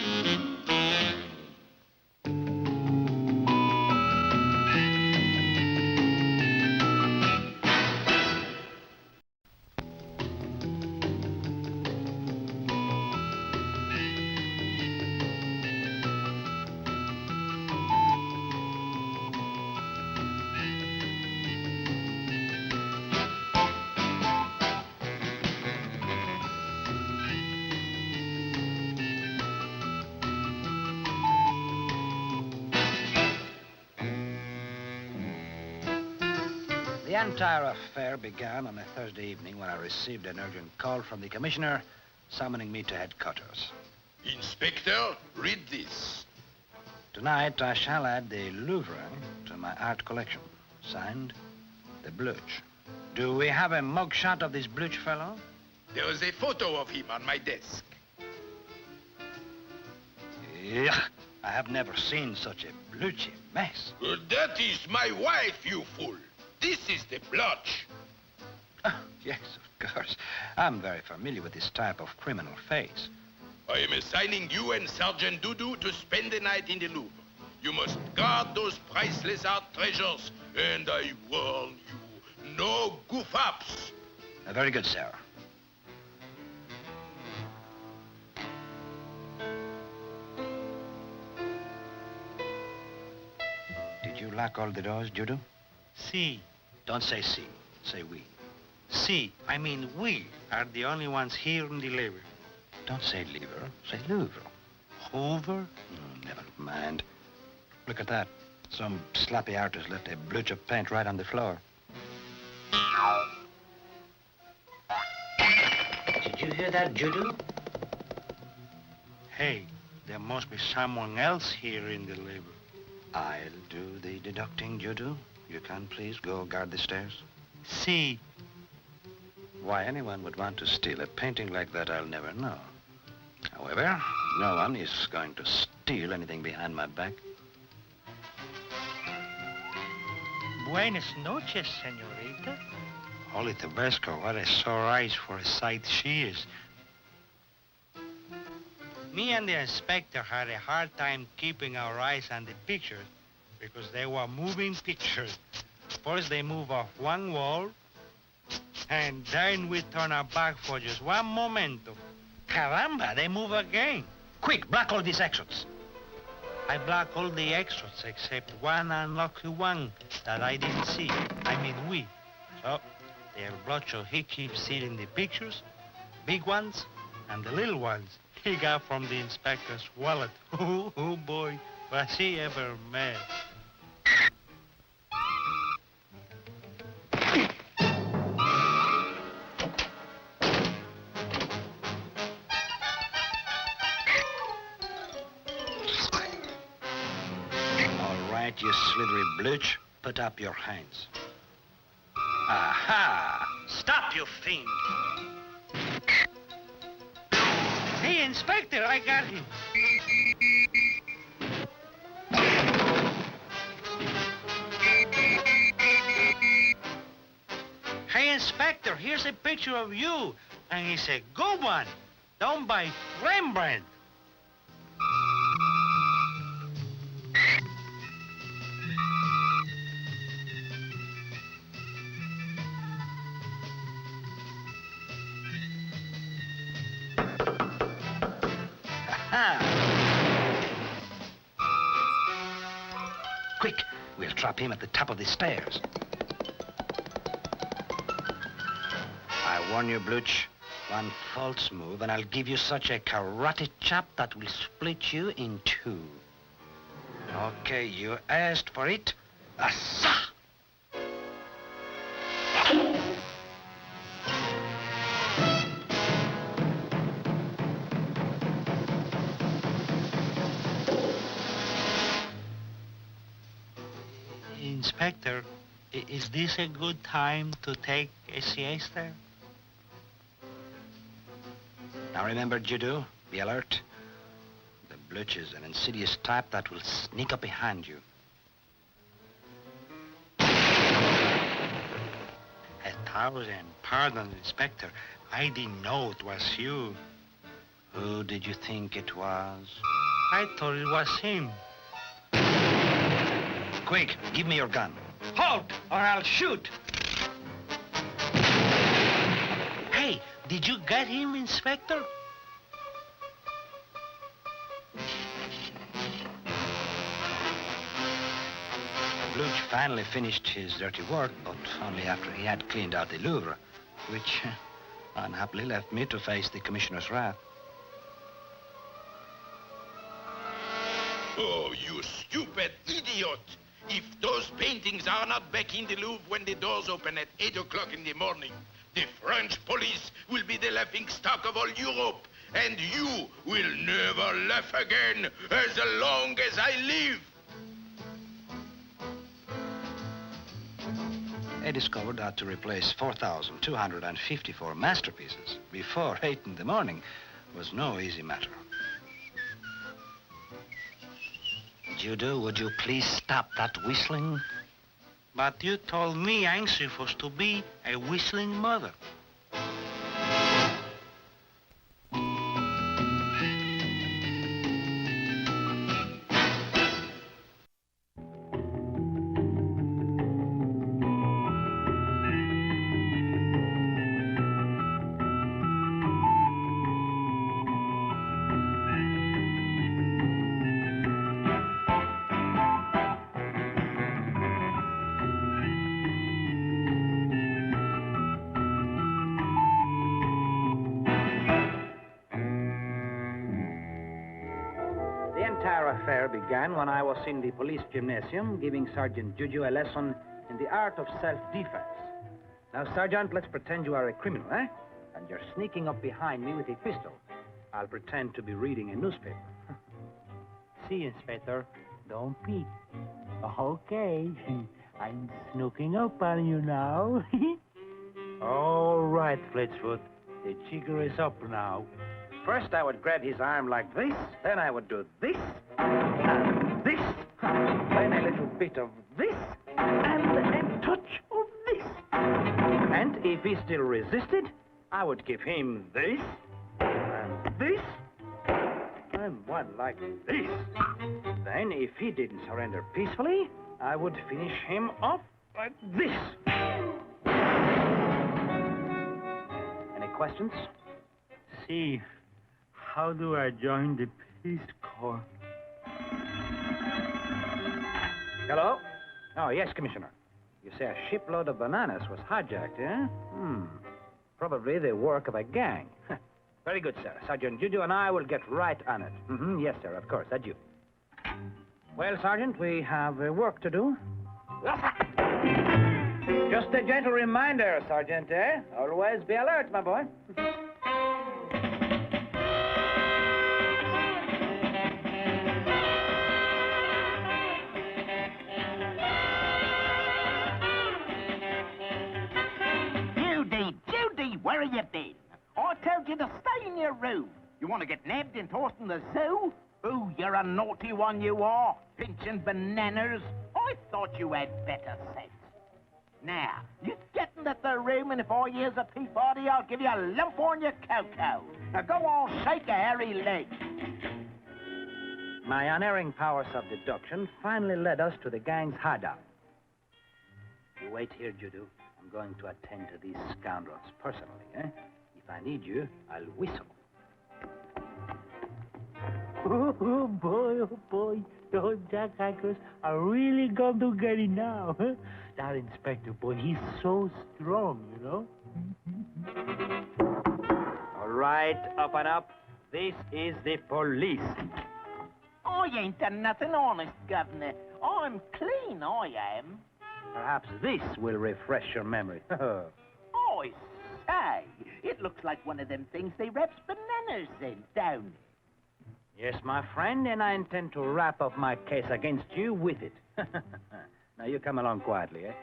The entire affair began on a Thursday evening when I received an urgent call from the commissioner summoning me to headquarters. Inspector, read this. Tonight, I shall add the Louvre to my art collection. Signed, the Bluch. Do we have a mugshot of this Bluch fellow? There is a photo of him on my desk. Yeah, I have never seen such a Bluchy mess. That is my wife, you fool. This is the Bluch. Oh, yes, of course. I'm very familiar with this type of criminal face. I am assigning you and Sergeant Doudou to spend the night in the Louvre. You must guard those priceless art treasures, and I warn you, no goof-ups. Very good, sir. Did you lock all the doors, Judo? Si. Don't say si. Say we. Si. I mean, we are the only ones here in the Louvre. Don't say Louvre. Say Louvre. Hoover? Never mind. Look at that. Some sloppy artist left a blotch of paint right on the floor. Did you hear that, Judo? Hey, there must be someone else here in the Louvre. I'll do the deducting, Judo. You can please go guard the stairs. Si. Why anyone would want to steal a painting like that, I'll never know. However, no one is going to steal anything behind my back. Buenas noches, señorita. Holy Tabasco, what a sore eyes for a sight she is. Me and the inspector had a hard time keeping our eyes on the pictures because they were moving pictures. First they move off one wall, and then we turn our back for just one momento. Caramba, they move again. Quick, block all these exits. I block all the extras except one unlucky one that I didn't see. I mean, we. So, the El Brocho, he keeps seeing the pictures, big ones, and the little ones he got from the inspector's wallet. Oh boy, was he ever mad. You slithery blooch, put up your hands. Aha! Stop, you fiend! Hey, Inspector, I got him. Hey, Inspector, here's a picture of you. And it's a good one, done by Rembrandt. Quick, we'll trap him at the top of the stairs. I warn you, Blooch, one false move and I'll give you such a karate chop that will split you in two. Okay, you asked for it. Assa! Inspector, is this a good time to take a siesta? Now remember, Judo, be alert. The Blooch is an insidious type that will sneak up behind you. 1,000 pardons, Inspector. I didn't know it was you. Who did you think it was? I thought it was him. Quick, give me your gun. Halt, or I'll shoot. Hey, did you get him, Inspector? Blooch finally finished his dirty work, but only after he had cleaned out the Louvre, which unhappily left me to face the commissioner's wrath. Oh, you stupid idiot! If those paintings are not back in the Louvre when the doors open at 8 o'clock in the morning, the French police will be the laughingstock of all Europe, and you will never laugh again as long as I live. I discovered that to replace 4,254 masterpieces before 8 in the morning was no easy matter. Judo, would you please stop that whistling? But you told me I'm supposed to be a whistling mother. The entire affair began when I was in the police gymnasium giving Sergeant Juju a lesson in the art of self-defense. Now, Sergeant, let's pretend you are a criminal, eh? And you're sneaking up behind me with a pistol. I'll pretend to be reading a newspaper. See, Inspector, don't peek. Okay, I'm snooping up on you now. All right, Flitzfoot, the jigger is up now. First, I would grab his arm like this, then I would do this, and this, then a little bit of this, and a touch of this. And if he still resisted, I would give him this, and this, and one like this. Then, if he didn't surrender peacefully, I would finish him off like this. Any questions? See, how do I join He's gone. Hello? Oh, yes, Commissioner. You say a shipload of bananas was hijacked, eh? Probably the work of a gang. Very good, sir. Sergeant Judo and I will get right on it. Yes, sir, of course. Adieu. Well, Sergeant, we have work to do. Just a gentle reminder, Sergeant, eh? Always be alert, my boy. Judy, where have you been? I told you to stay in your room. You want to get nabbed and tossed in the zoo? Oh, you're a naughty one, you are. Pinching bananas. I thought you had better sense. Now, you get into the room, and if I hears a Peabody, I'll give you a lump on your cocoa. Now go on, shake a hairy leg. My unerring powers of deduction finally led us to the gang's hideout. You wait here, Judo. I'm going to attend to these scoundrels personally, eh? If I need you, I'll whistle. Oh, boy, oh, boy. Those jackhackers are really going to get it now, huh? That inspector, boy, he's so strong, you know? All right, up and up. This is the police. I ain't done nothing honest, Governor. I'm clean, I am. Perhaps this will refresh your memory. I say, it looks like one of them things they wraps bananas in, don't it? Yes, my friend, and I intend to wrap up my case against you with it. Now, you come along quietly, eh?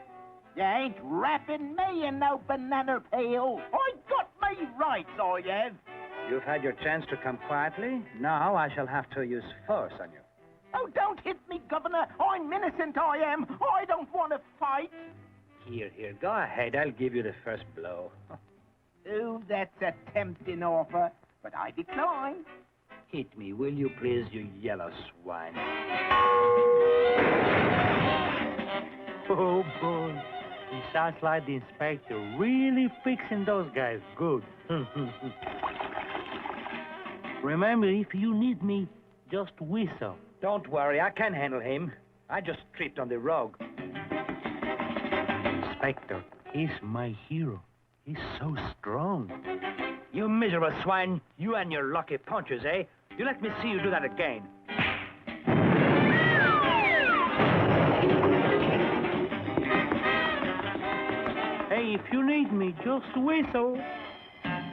You ain't wrapping me in no banana peel. I got me rights, I have. You've had your chance to come quietly. Now I shall have to use force on you. Oh, don't hit me, Governor. I'm innocent, I am. I don't want to fight. Here, go ahead. I'll give you the first blow. Oh, that's a tempting offer, but I decline. Hit me, will you, please, you yellow swine? Oh, boy. He sounds like the inspector really fixing those guys good. Remember, if you need me, just whistle. Don't worry, I can handle him. I just tripped on the rogue. Inspector, he's my hero. He's so strong. You miserable swine. You and your lucky punches, eh? You let me see you do that again. Hey, if you need me, just whistle.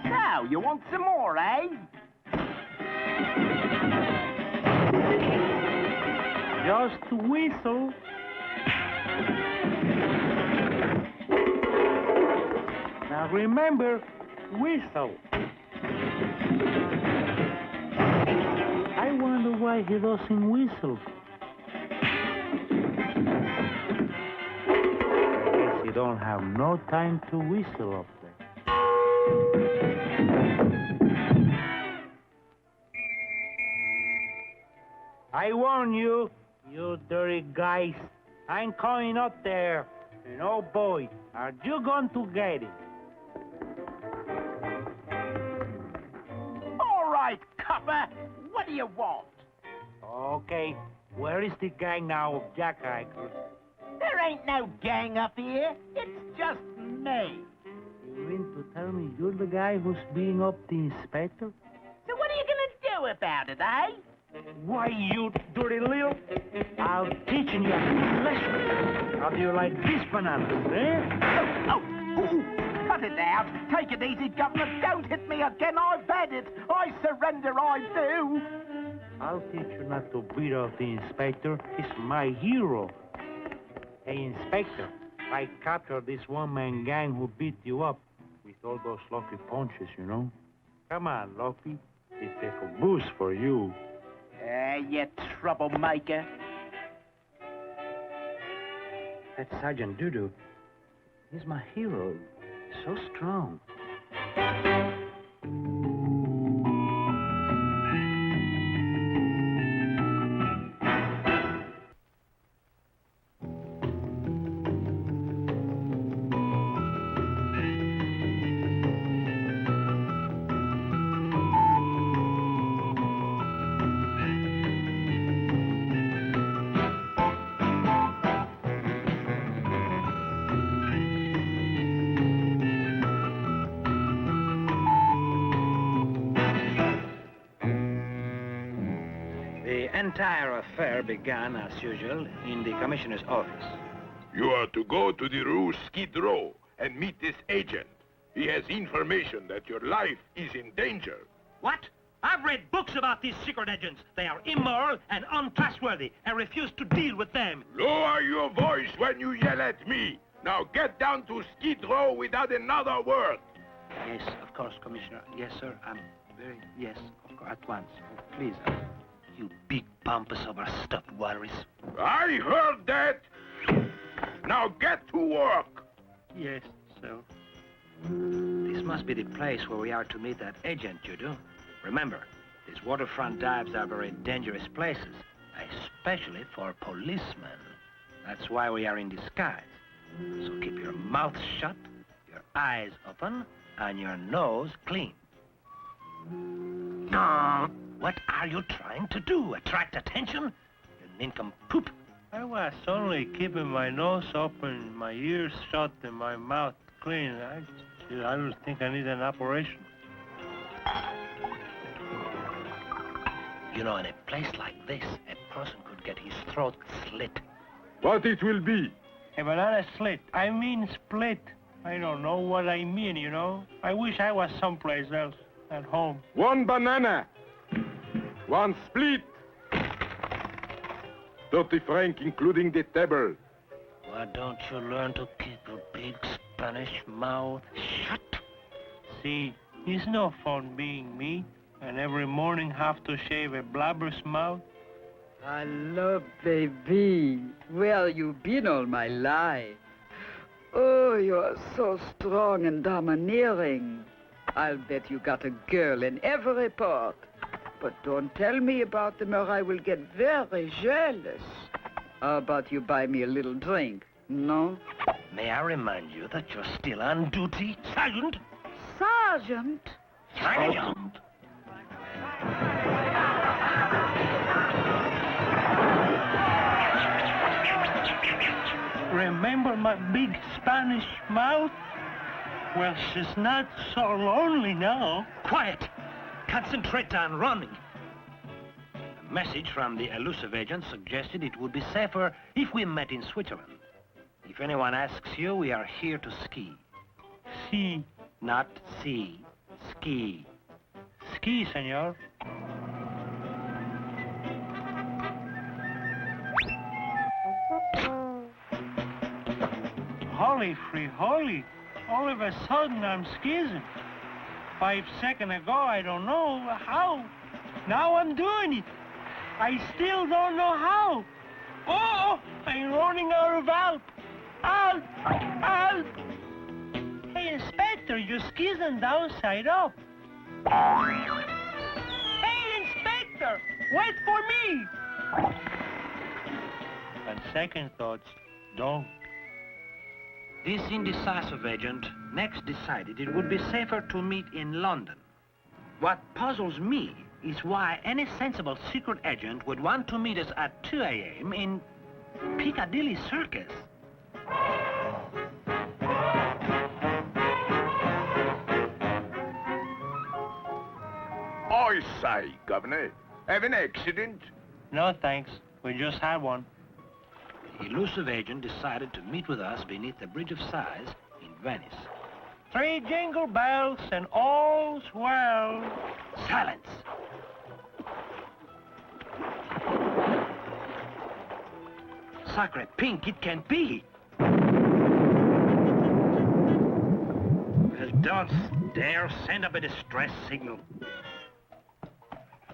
Now, you want some more, eh? Just whistle. Now remember, whistle. I wonder why he doesn't whistle. I guess he don't have no time to whistle up there. I warn you, you dirty guys. I'm coming up there. And oh boy, are you going to get it? All right, copper. What do you want? Okay, where is the gang now of jackhikers? There ain't no gang up here. It's just me. You mean to tell me you're the guy who's beating up the inspector? So what are you gonna do about it, eh? Why, you dirty little... I'll teach you a lesson. How do you like these bananas, eh? Oh, cut it out. Take it easy, Governor. Don't hit me again. I've had it. I surrender, I do. I'll teach you not to beat up the inspector. He's my hero. Hey, Inspector, I captured this one-man gang who beat you up with all those lucky punches, you know. Come on, Lucky. It's a boost for you. You troublemaker. That's Sergeant Dudu. He's my hero. So strong. The entire affair began, as usual, in the commissioner's office. You are to go to the Rue Skid Row and meet this agent. He has information that your life is in danger. What? I've read books about these secret agents. They are immoral and untrustworthy, and refuse to deal with them. Lower your voice when you yell at me. Now get down to Skid Row without another word. Yes, of course, Commissioner. Yes, sir. Yes, of course, at once. Oh, please, you big pompous overstuffed walrus. I heard that. Now get to work. Yes, sir. This must be the place where we are to meet that agent, you do. Remember, these waterfront dives are very dangerous places, especially for policemen. That's why we are in disguise. So keep your mouth shut, your eyes open, and your nose clean. What are you trying to do? Attract attention? You nincompoop. I was only keeping my nose open, my ears shut, and my mouth clean. I don't think I need an operation. You know, in a place like this, a person could get his throat slit. What it will be? A banana slit. I mean split. I don't know what I mean, you know. I wish I was someplace else, at home. 1 banana. 1 split. 30 francs, including the table. Why don't you learn to keep your big Spanish mouth shut? See, it's no fun being me, and every morning have to shave a blabberous mouth. Hello, baby. Where you been all my life? Oh, you're so strong and domineering. I'll bet you got a girl in every port. But don't tell me about them or I will get very jealous. How about you buy me a little drink, no? May I remind you that you're still on duty, Sergeant? Sergeant? Sergeant? Remember my big Spanish mouth? Well, she's not so lonely now. Quiet! Concentrate on running. A message from the elusive agent suggested it would be safer if we met in Switzerland. If anyone asks you, we are here to ski. See. Not see. Ski. Ski, senor. Holy free holy. All of a sudden I'm skiing. 5 seconds ago, I don't know how. Now I'm doing it. I still don't know how. Oh, I'm running out of help. Help! Help! Hey, Inspector, your skis are downside up. Hey, Inspector, wait for me. On second thoughts, don't. This indecisive agent next decided it would be safer to meet in London. What puzzles me is why any sensible secret agent would want to meet us at 2 a.m. in Piccadilly Circus. I say, Governor, have an accident? No, thanks. We just had one. The elusive agent decided to meet with us beneath the Bridge of Sighs in Venice. 3 jingle bells and all's well. Silence! Sacre pink, it can't be. Well, don't dare send up a distress signal.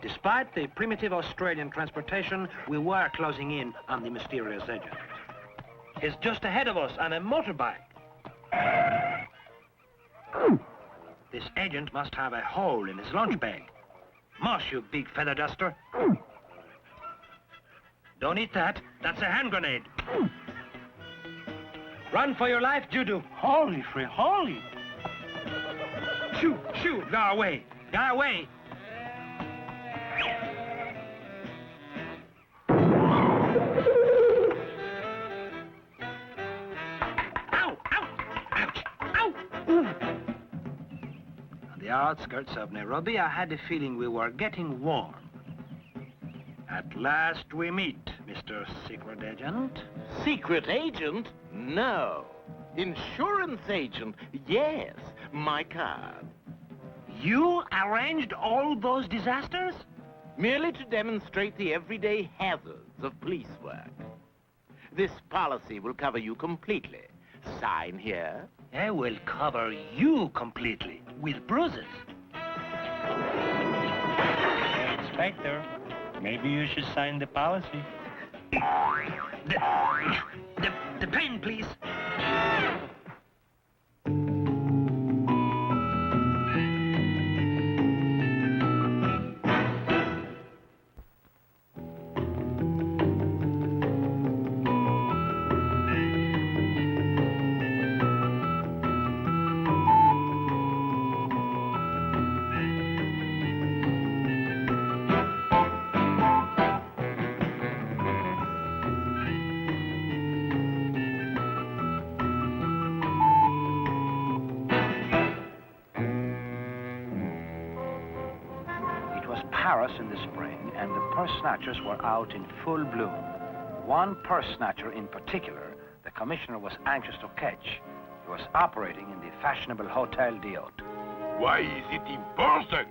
Despite the primitive Australian transportation, we were closing in on the mysterious agent. He's just ahead of us on a motorbike. This agent must have a hole in his lunch bag. Mosh, you big feather duster. Don't eat that. That's a hand grenade. Run for your life, Judo. Holy free holy. Shoot, shoot. Go away. Go away. On the outskirts of Nairobi, I had the feeling we were getting warm. At last we meet, Mr. Secret Agent. Secret agent? No. Insurance agent? Yes. My card. You arranged all those disasters? Merely to demonstrate the everyday hazards of police work. This policy will cover you completely. Sign here. I will cover you completely, with bruises. Hey, Inspector, maybe you should sign the policy. The pen, please. Paris in the spring, and the purse snatchers were out in full bloom. One purse snatcher in particular, the commissioner was anxious to catch. He was operating in the fashionable Hotel d'Hôte. Why is it important?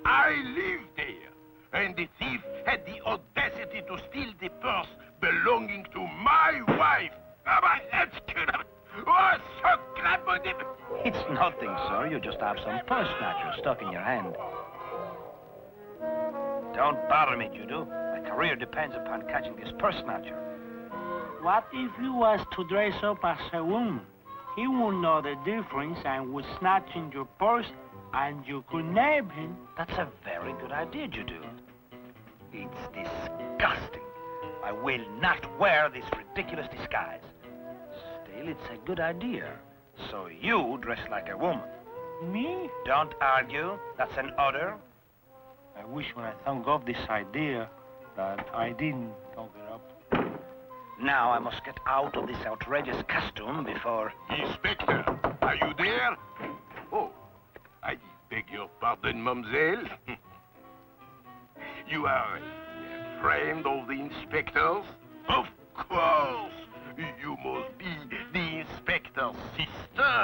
I live there, and the thief had the audacity to steal the purse belonging to my wife. It's nothing, sir. You just have some purse snatcher stuck in your hand. Don't bother me, Judo. My career depends upon catching this purse snatcher. What if you was to dress up as a woman? He wouldn't know the difference and would snatch in your purse and you could nab him. That's a very good idea, Judo. It's disgusting. I will not wear this ridiculous disguise. Still, it's a good idea. So you dress like a woman. Me? Don't argue. That's an order. I wish when I thought of this idea that I didn't thought it up. Now I must get out of this outrageous costume before... Inspector, are you there? Oh, I beg your pardon, mademoiselle. You are a friend of the inspector's? Of course! You must be the inspector's sister.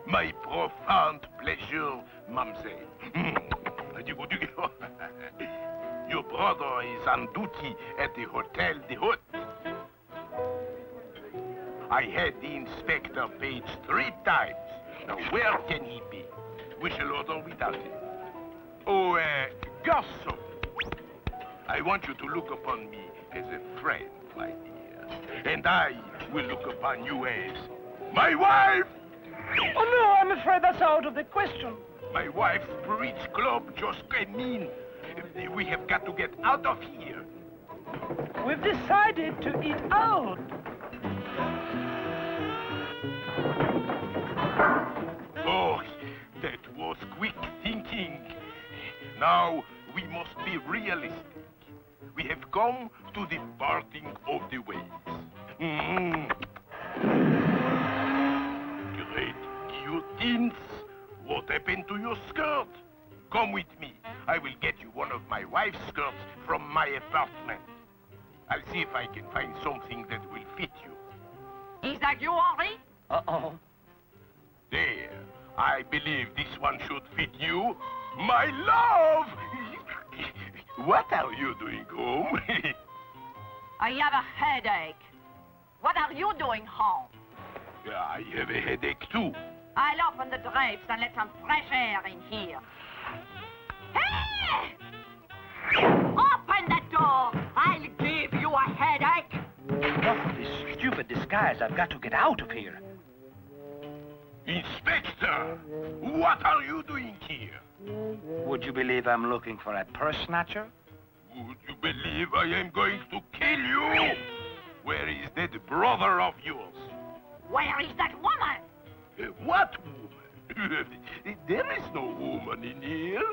My profound pleasure, mademoiselle. Your brother is on duty at the Hotel d'Hôte. I had the inspector paged 3 times. Now, where can he be? We shall order without him. Oh, garçon. I want you to look upon me as a friend, my dear. And I will look upon you as my wife! Oh, no, I'm afraid that's out of the question. My wife's bridge club just came in. We have got to get out of here. We've decided to eat out. Oh, that was quick thinking. Now, we must be realistic. We have come to the parting of the ways. Great guillotines. What happened to your skirt? Come with me. I will get you one of my wife's skirts from my apartment. I'll see if I can find something that will fit you. Is that you, Henri? Uh-oh. There. I believe this one should fit you. My love! What are you doing home? I have a headache. What are you doing home? I have a headache too. I'll open the drapes and let some fresh air in here. Hey! Open the door! I'll give you a headache! Enough of this stupid disguise. I've got to get out of here. Inspector! What are you doing here? Would you believe I'm looking for a purse snatcher? Would you believe I am going to kill you? Where is that brother of yours? Where is that woman? What woman? There is no woman in here.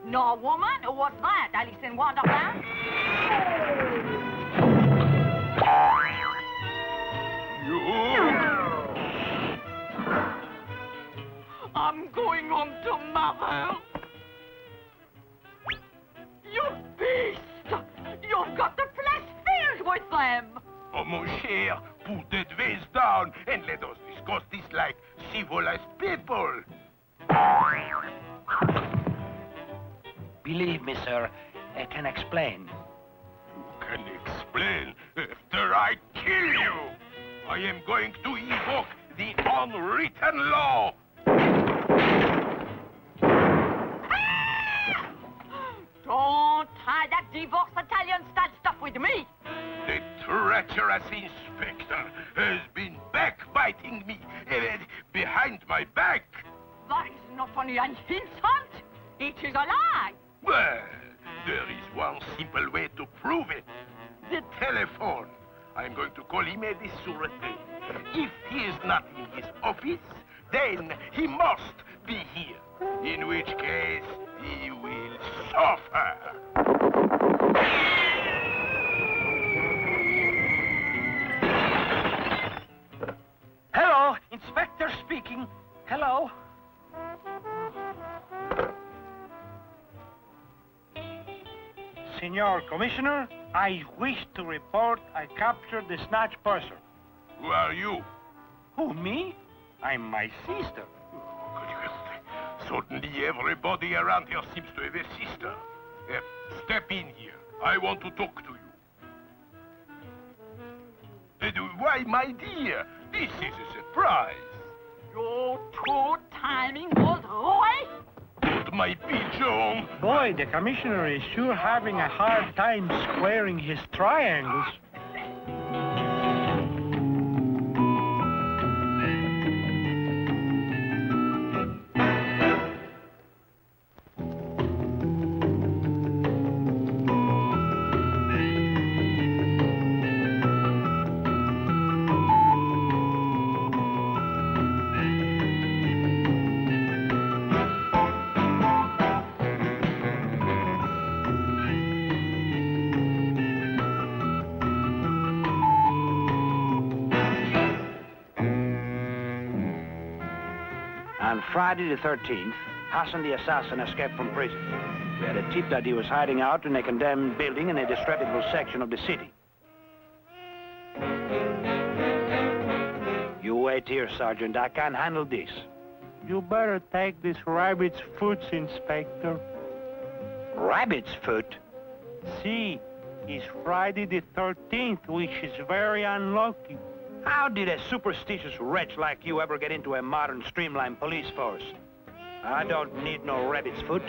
No woman? Who was that? Alice in Wonderland? I'm going home to Mother. beast! You've got the place filled with them! Oh, mon cher, put that vase down and let us discuss this like civilized people. Believe me, sir, I can explain. You can explain after I kill you. I am going to invoke the unwritten law. Don't try that divorced Italian-style stuff with me! The treacherous inspector has been backbiting me behind my back. That is not only an insult, it is a lie! Well, there is one simple way to prove it. The telephone. I'm going to call him de sûreté. If he is not in his office, then he must be here. In which case, he will suffer. Hello, Inspector speaking. Hello. Senor Commissioner, I wish to report I captured the snatch purser. Who are you? Who, me? I'm my sister. Suddenly everybody around here seems to have a sister. Step in here. I want to talk to you. Why, my dear, this is a surprise. Your two timing old Roy! But my pigeon... Boy, the commissioner is sure having a hard time squaring his triangles. On Friday the 13th, Hassan the assassin escaped from prison. We had a tip that he was hiding out in a condemned building in a disreputable section of the city. You wait here, Sergeant. I can't handle this. You better take this rabbit's foot, Inspector. Rabbit's foot? See, it's Friday the 13th, which is very unlucky. How did a superstitious wretch like you ever get into a modern, streamlined police force? I don't need no rabbit's foot.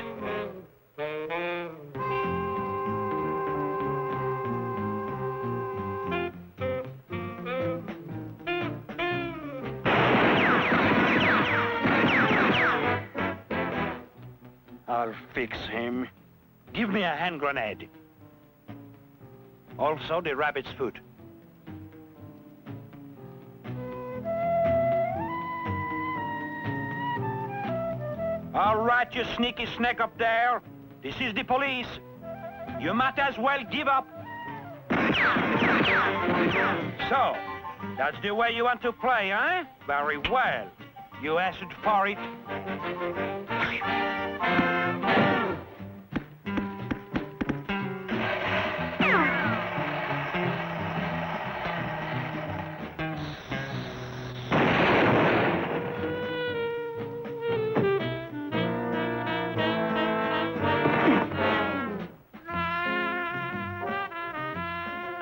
I'll fix him. Give me a hand grenade. Also the rabbit's foot. All right, you sneaky snake up there. This is the police. You might as well give up. So, that's the way you want to play, eh? Very well. You asked for it.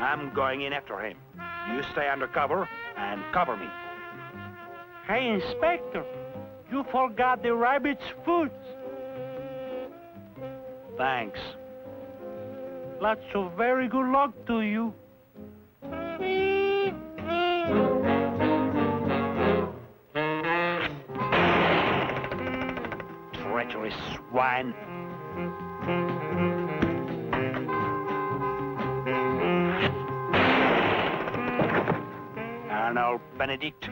I'm going in after him. You stay under cover and cover me. Hey, Inspector, you forgot the rabbit's foot. Thanks. Lots of very good luck to you. Treacherous swine. Arnold Benedict.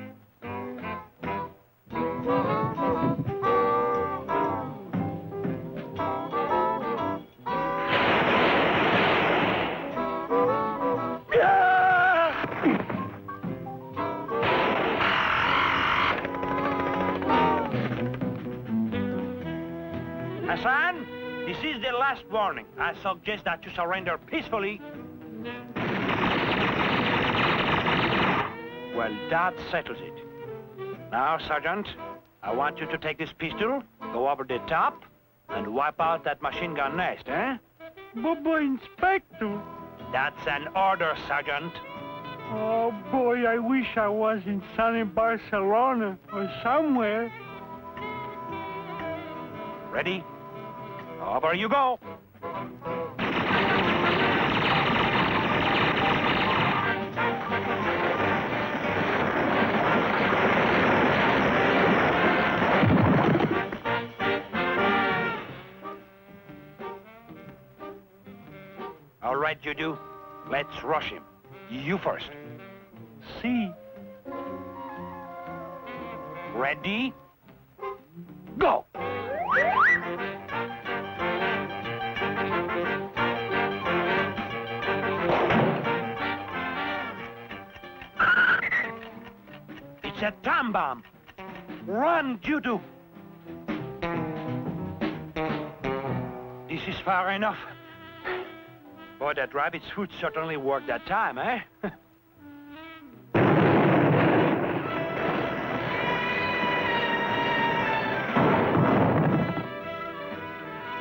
Hassan, This is the last warning. I suggest that you surrender peacefully. Well, that settles it. Now, Sergeant, I want you to take this pistol, go over the top, and wipe out that machine gun nest, eh? But, Inspector. That's an order, Sergeant. Oh, boy, I wish I was in sunny Barcelona or somewhere. Ready? Over you go. All right, Juju. Let's rush him. You first. See. Ready? Go! It's a time bomb. Run, Juju. This is far enough. Boy, that rabbit's foot certainly worked that time, eh?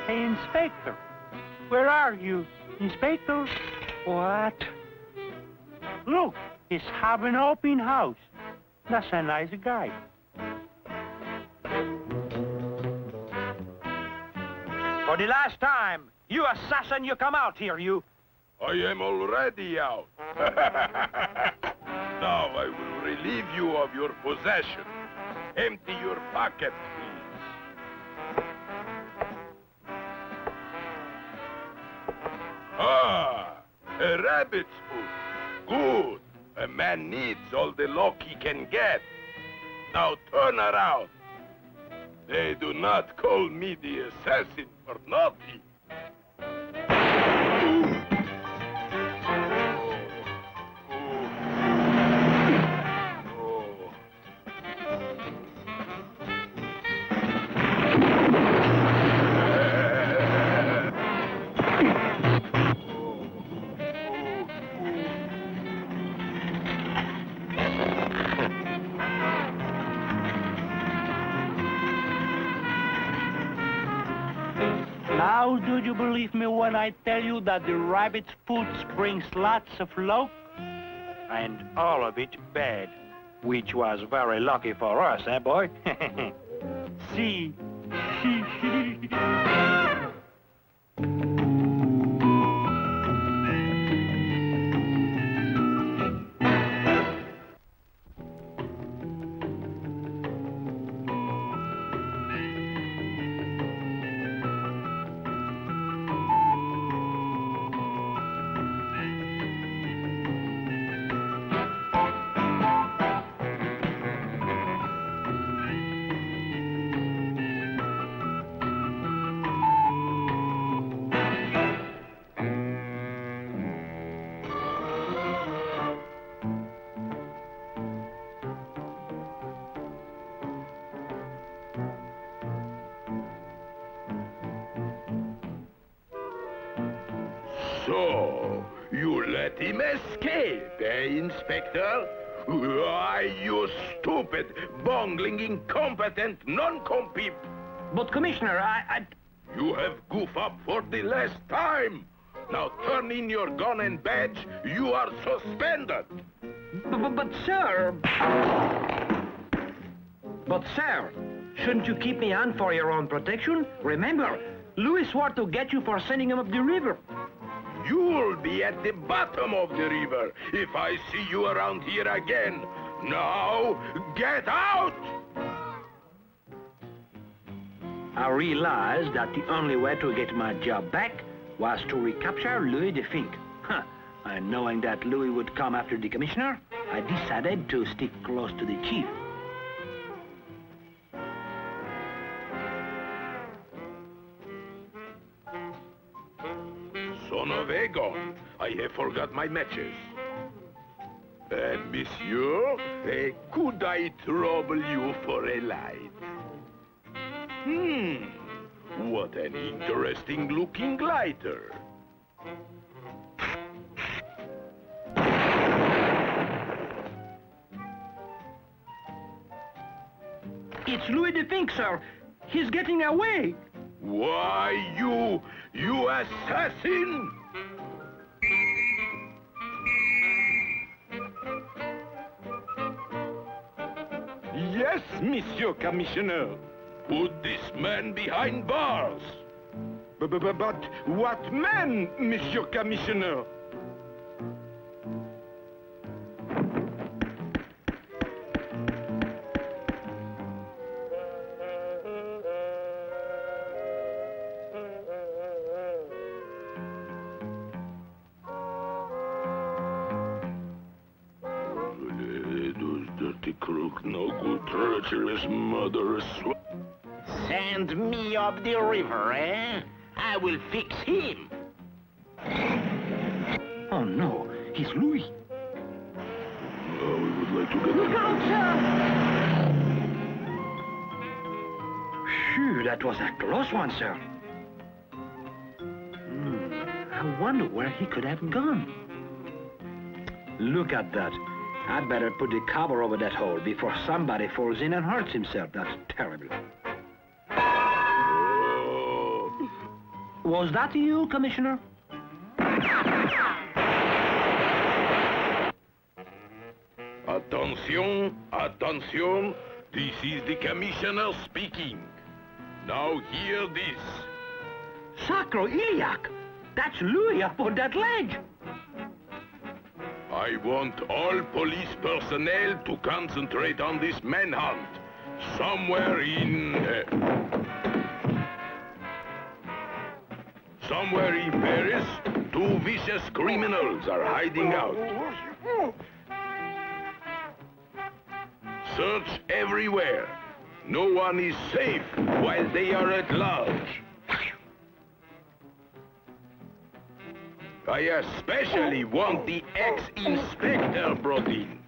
Hey, Inspector. Where are you? Inspector? What? Look, he's having an open house. That's a nice guy. For the last time, you assassin, you come out here, you. I am already out. Now I will relieve you of your possession. Empty your pocket, please. Ah, a rabbit's foot. Good. A man needs all the luck he can get. Now turn around. They do not call me the assassin for nothing. Now, do you believe me when I tell you that the rabbit's foot brings lots of luck? And all of it bad, which was very lucky for us, eh, boy? See. So, you let him escape, eh, Inspector? Why, you stupid, bungling, incompetent, non-compete. But, Commissioner, You have goof up for the last time. Now turn in your gun and badge. You are suspended. But, sir... But, sir, shouldn't you keep me on for your own protection? Remember, Louis swore to get you for sending him up the river. You'll be at the bottom of the river if I see you around here again. Now, get out! I realized that the only way to get my job back was to recapture Louis the Fink. And knowing that Louis would come after the commissioner, I decided to stick close to the chief. Son of Egon, I have forgot my matches. And, monsieur, could I trouble you for a light? What an interesting looking glider. It's Louis the Fink, sir. He's getting away. Why, you assassin! Yes, Monsieur Commissioner. Put this man behind bars. But what man, Monsieur Commissioner? Those dirty crook, no good, treacherous, murderous. Send me up the river, eh? I will fix him. Oh, no. He's Louis. We would like to get Look out, sir! Phew, that was a close one, sir. I wonder where he could have gone. Look at that. I'd better put the cover over that hole before somebody falls in and hurts himself. That's terrible. Was that you, Commissioner? Attention, attention. This is the Commissioner speaking. Now hear this. Sacro Iliac! That's Louis up on that ledge. I want all police personnel to concentrate on this manhunt. Somewhere in Paris, two vicious criminals are hiding out. Search everywhere. No one is safe while they are at large. I especially want the ex-inspector brought in.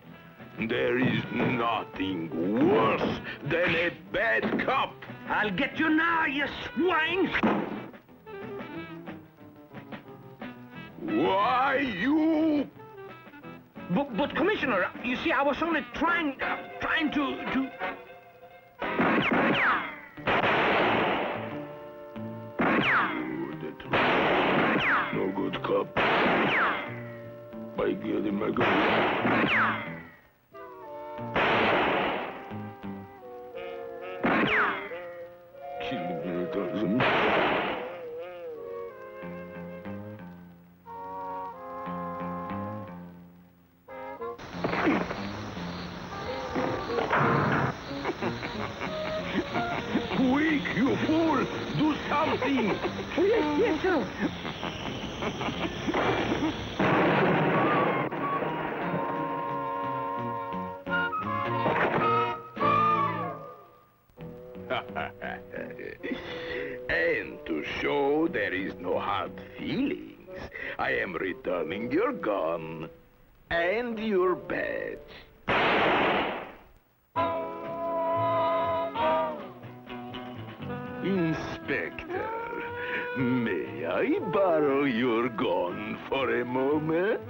There is nothing worse than a bad cop. I'll get you now, you swine! Why, you... But Commissioner, you see, I was only trying to... No good cop. By God, in my God. Killing me a dozen. Quick, you fool! Do something! Yes, sir. And to show there is no hard feelings, I am returning your gun and your badge. Inspector, may I borrow your gun for a moment?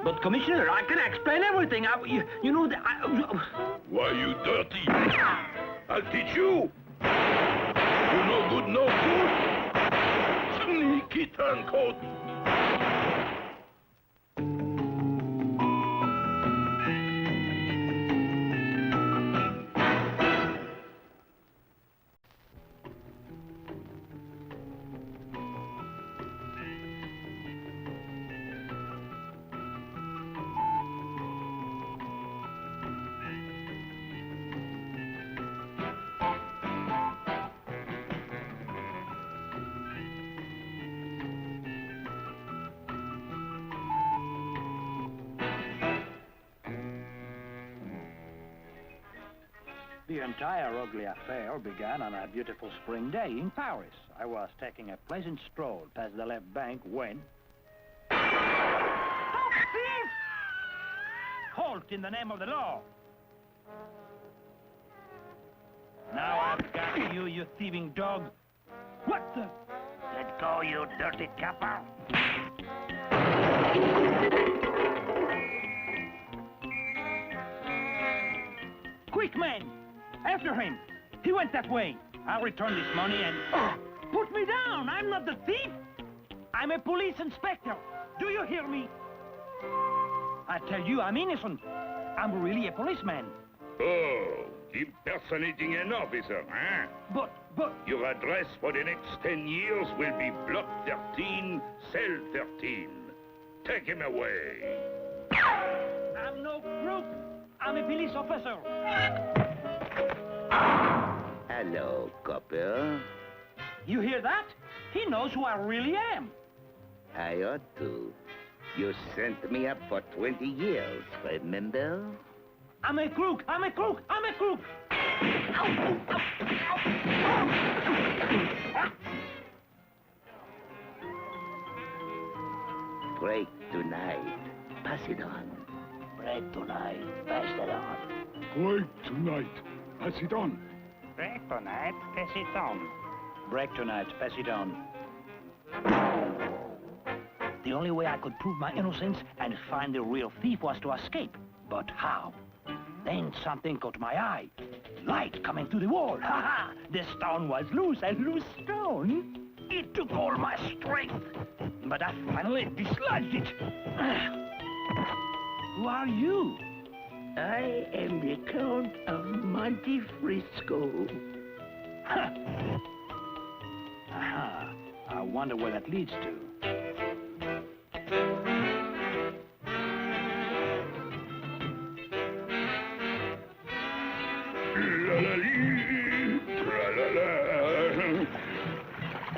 But Commissioner, I can explain everything. You know that. Why, you dirty? I'll teach you. You no good, no good. Sneaky turncoat. The entire ugly affair began on a beautiful spring day in Paris. I was taking a pleasant stroll past the left bank when... Stop, thief! Halt in the name of the law! Now I've got the thieving dog. What the? Let go, you dirty capper. Quick, man! After him! He went that way. I'll return this money and... Put me down! I'm not the thief! I'm a police inspector. Do you hear me? I tell you, I'm innocent. I'm really a policeman. Oh, impersonating an officer, huh? But... Your address for the next 10 years will be Block 13, Cell 13. Take him away. I'm no crook. I'm a police officer. Hello, copper. You hear that? He knows who I really am. I ought to. You sent me up for 20 years, remember? I'm a crook! I'm a crook! I'm a crook! Break tonight. Pass it on. Break tonight. Pass it on. Break tonight. Pass it on. Break tonight. Pass it on. Break tonight. Pass it on. The only way I could prove my innocence and find the real thief was to escape. But how? Then something caught my eye. Light coming through the wall. Ha ha! The stone was loose, and loose stone. It took all my strength. But I finally dislodged it. Who are you? I am the Count of Monte Frisco. Aha. I wonder where that leads to.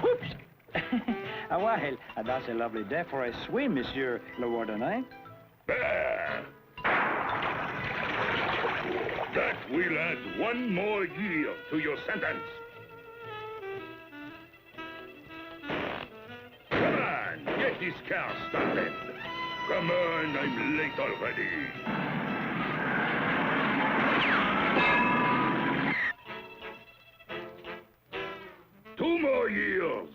Oops! Well, that's a lovely day for a swim, Monsieur Le Warden, eh? That will add 1 more year to your sentence. Come on, get this car started. Come on, I'm late already. Two more years.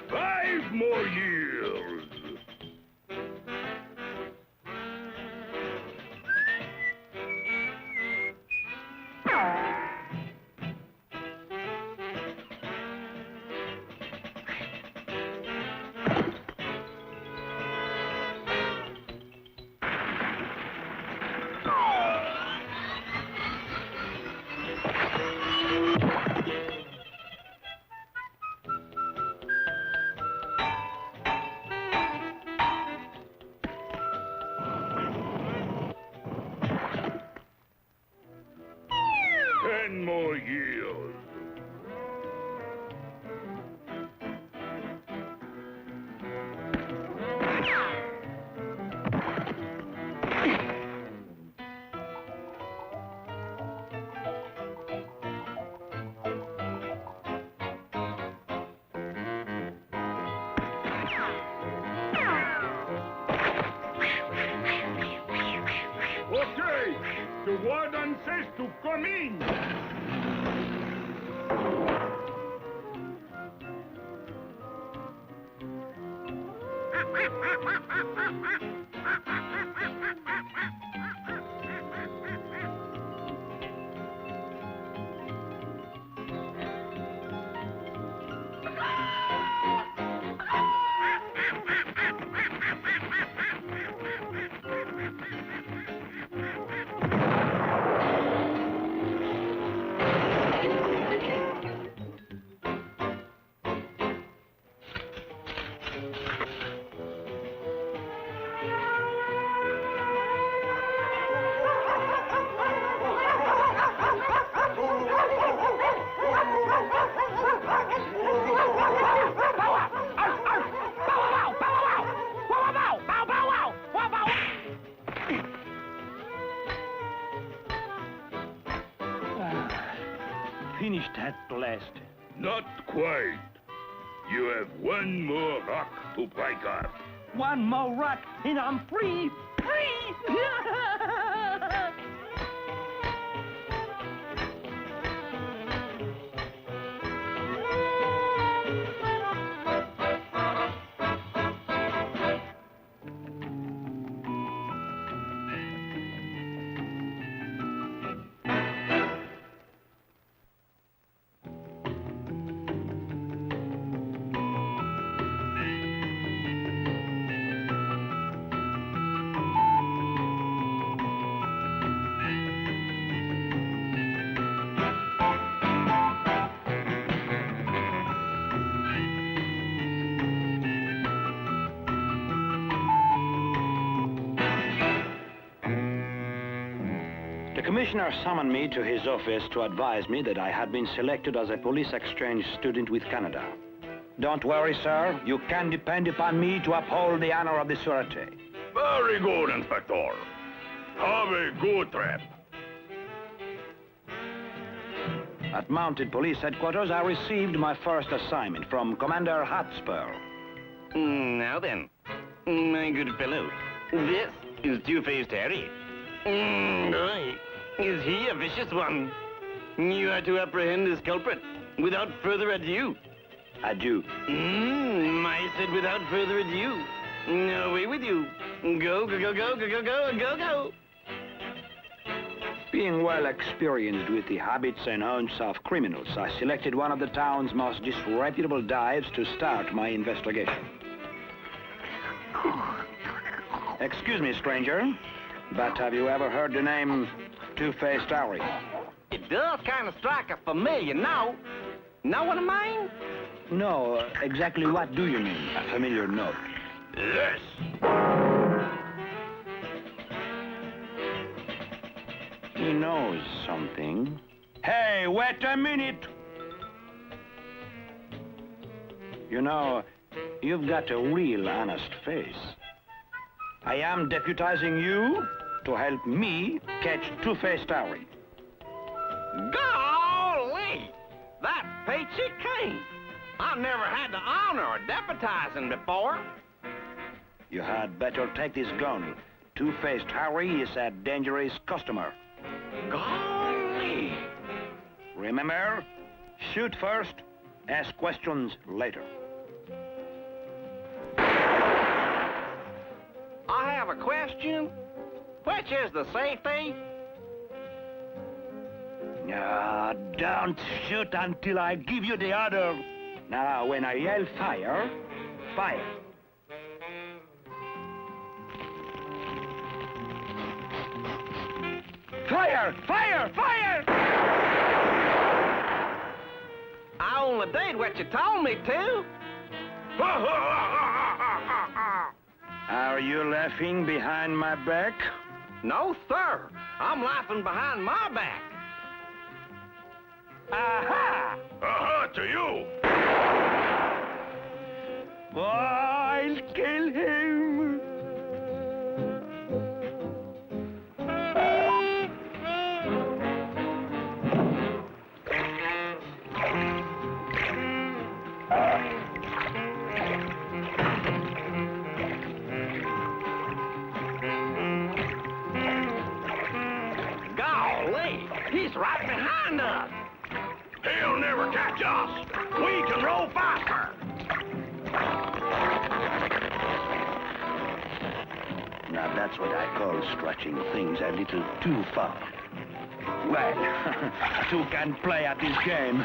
Five more years. More years. Okay, the warden says to come in. Finished at last. Not quite. You have one more rock to break off. One more rock, and I'm free! Free! The commissioner summoned me to his office to advise me that I had been selected as a police exchange student with Canada. Don't worry, sir. You can depend upon me to uphold the honor of the Sûreté. Very good, Inspector. Have a good trip. At Mounted Police Headquarters, I received my first assignment from Commander Hotspur. Now then, my good fellow, this is Two-Faced Harry. Boy, is he a vicious one? You are to apprehend this culprit without further ado. Adieu. I said without further ado. Away with you. Go, go, go, go, go, go, go, go, go. Being well experienced with the habits and haunts of criminals, I selected one of the town's most disreputable dives to start my investigation. Excuse me, stranger, but have you ever heard the name Two-Faced Harry? It does kind of strike a familiar now. Know what I mean? No, exactly what do you mean, a familiar note? Yes. He knows something. Hey, wait a minute! You know, you've got a real honest face. I am deputizing you to help me catch Two-Faced Harry. Golly! That peachy keen. I've never had the honor of deputizing before. You had better take this gun. Two-Faced Harry is a dangerous customer. Golly! Remember, shoot first, ask questions later. I have a question. Which is the safety? Don't shoot until I give you the order. Now, when I yell fire, fire. Fire! Fire! Fire! I only did what you told me to. Are you laughing behind my back? No, sir. I'm laughing behind my back. Aha! Aha to you! I'll kill him! Golly, he's right behind us. He'll never catch us. We can roll faster. Now that's what I call stretching things a little too far. Well, two can play at this game.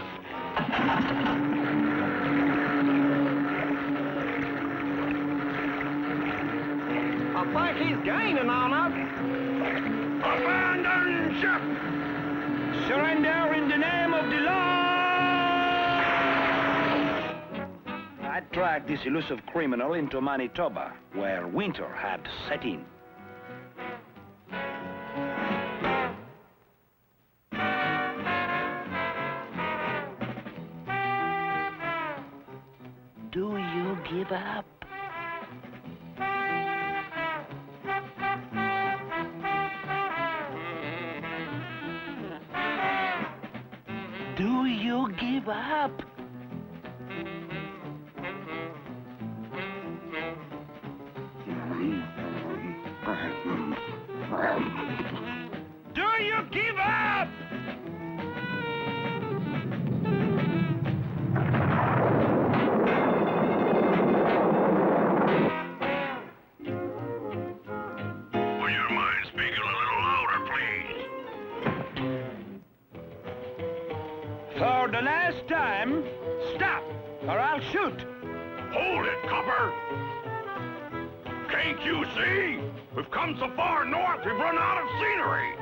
I think he's gaining on us. Abandon ship! Surrender in the name of the law! I tracked this elusive criminal into Manitoba, where winter had set in. Do you give up? Do you give up? Do you give up? Will you mind speaking a little louder, please? For the last time, stop, or I'll shoot. Hold it, copper! Can't you see? We've come so far north, we've run out of scenery.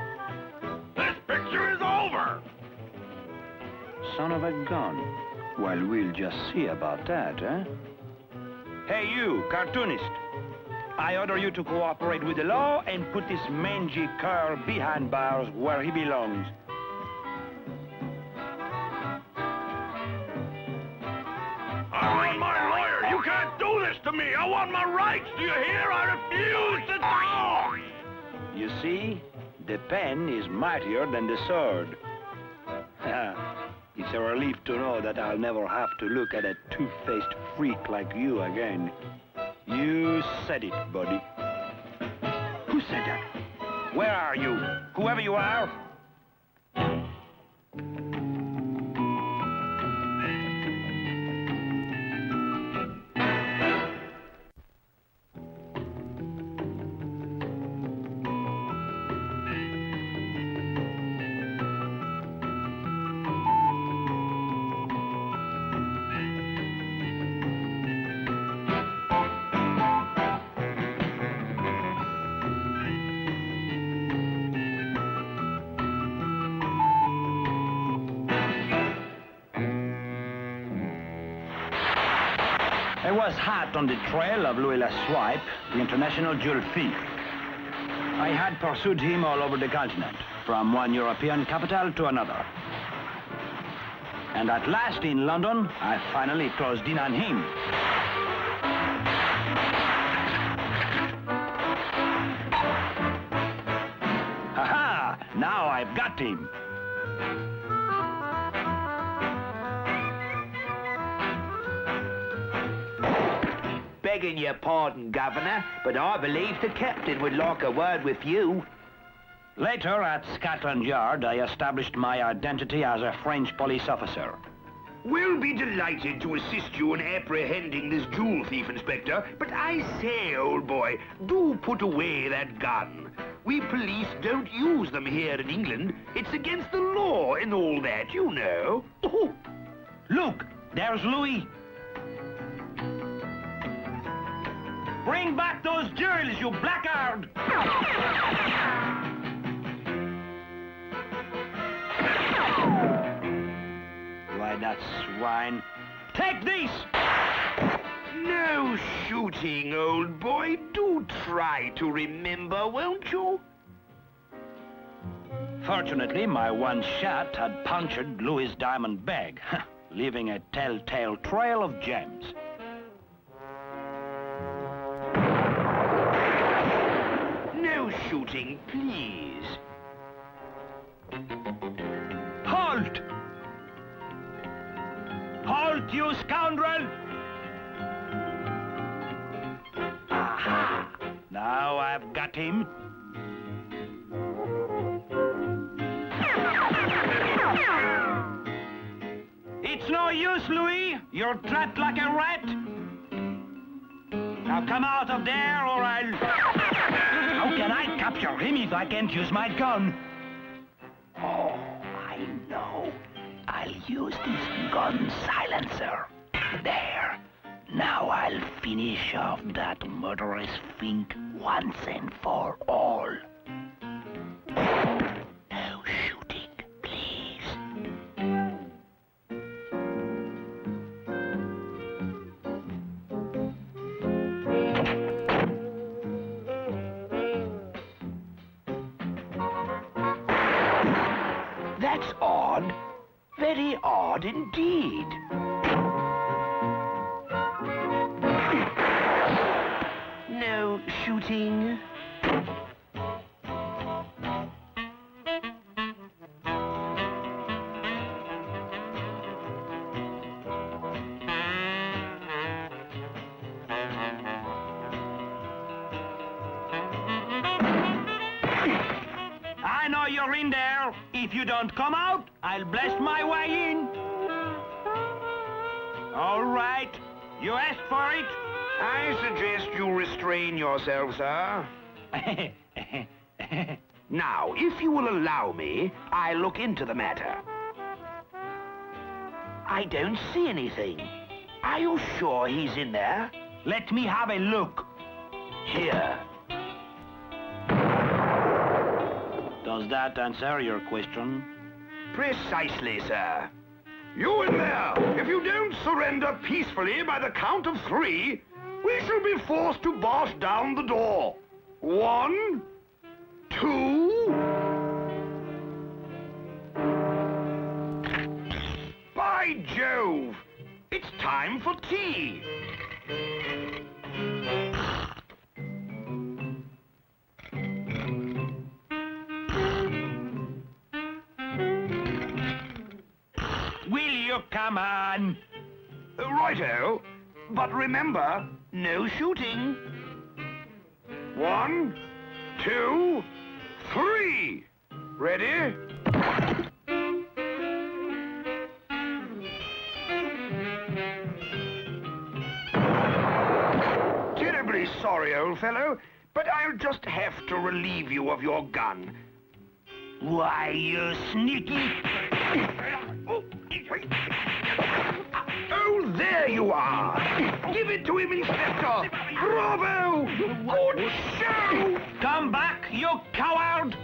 This picture is over. Son of a gun. Well, we'll just see about that, eh? Hey, you, cartoonist. I order you to cooperate with the law and put this mangy cur behind bars where he belongs. I want my lawyer. You can't do this to me. I want my rights. Do you hear? I refuse to talk. You see, the pen is mightier than the sword. It's a relief to know that I'll never have to look at a two-faced freak like you again. You said it, buddy. Who said that? Where are you? Whoever you are? I was hot on the trail of Louis Laswipe, the international jewel thief. I had pursued him all over the continent, from one European capital to another. And at last in London, I finally closed in on him. Ha-ha! Now I've got him. Begging your pardon, Governor, but I believe the captain would like a word with you. Later, at Scotland Yard, I established my identity as a French police officer. We'll be delighted to assist you in apprehending this jewel thief, Inspector. But I say, old boy, do put away that gun. We police don't use them here in England. It's against the law and all that, you know. Oh. Look, there's Louis. Bring back those jewels, you blackguard! Why, that swine. Take this! No shooting, old boy. Do try to remember, won't you? Fortunately, my one shot had punctured Louis' diamond bag, leaving a telltale trail of gems. No shooting, please. Halt! Halt, you scoundrel! Aha! Now I've got him. It's no use, Louis. You're trapped like a rat. Now come out of there or I'll... How can I capture him if I can't use my gun? Oh, I know. I'll use this gun silencer. There. Now I'll finish off that murderous fink once and for all. No shooting, please. That's odd. Very odd indeed. No shooting. I know you're in there. If you don't come out, I'll blast my way in. All right. You asked for it. I suggest you restrain yourself, sir. Now, if you will allow me, I'll look into the matter. I don't see anything. Are you sure he's in there? Let me have a look. Here. Does that answer your question? Precisely, sir. You in there! If you don't surrender peacefully by the count of 3, we shall be forced to bash down the door. 1, 2... By Jove! It's time for tea! Will you come on? Righto. But remember, no shooting. 1, 2, 3. Ready? Terribly sorry, old fellow, but I'll just have to relieve you of your gun. Why, you sneaky... Oh, there you are! Give it to him, Inspector! Bravo! Good show! Come back, you coward!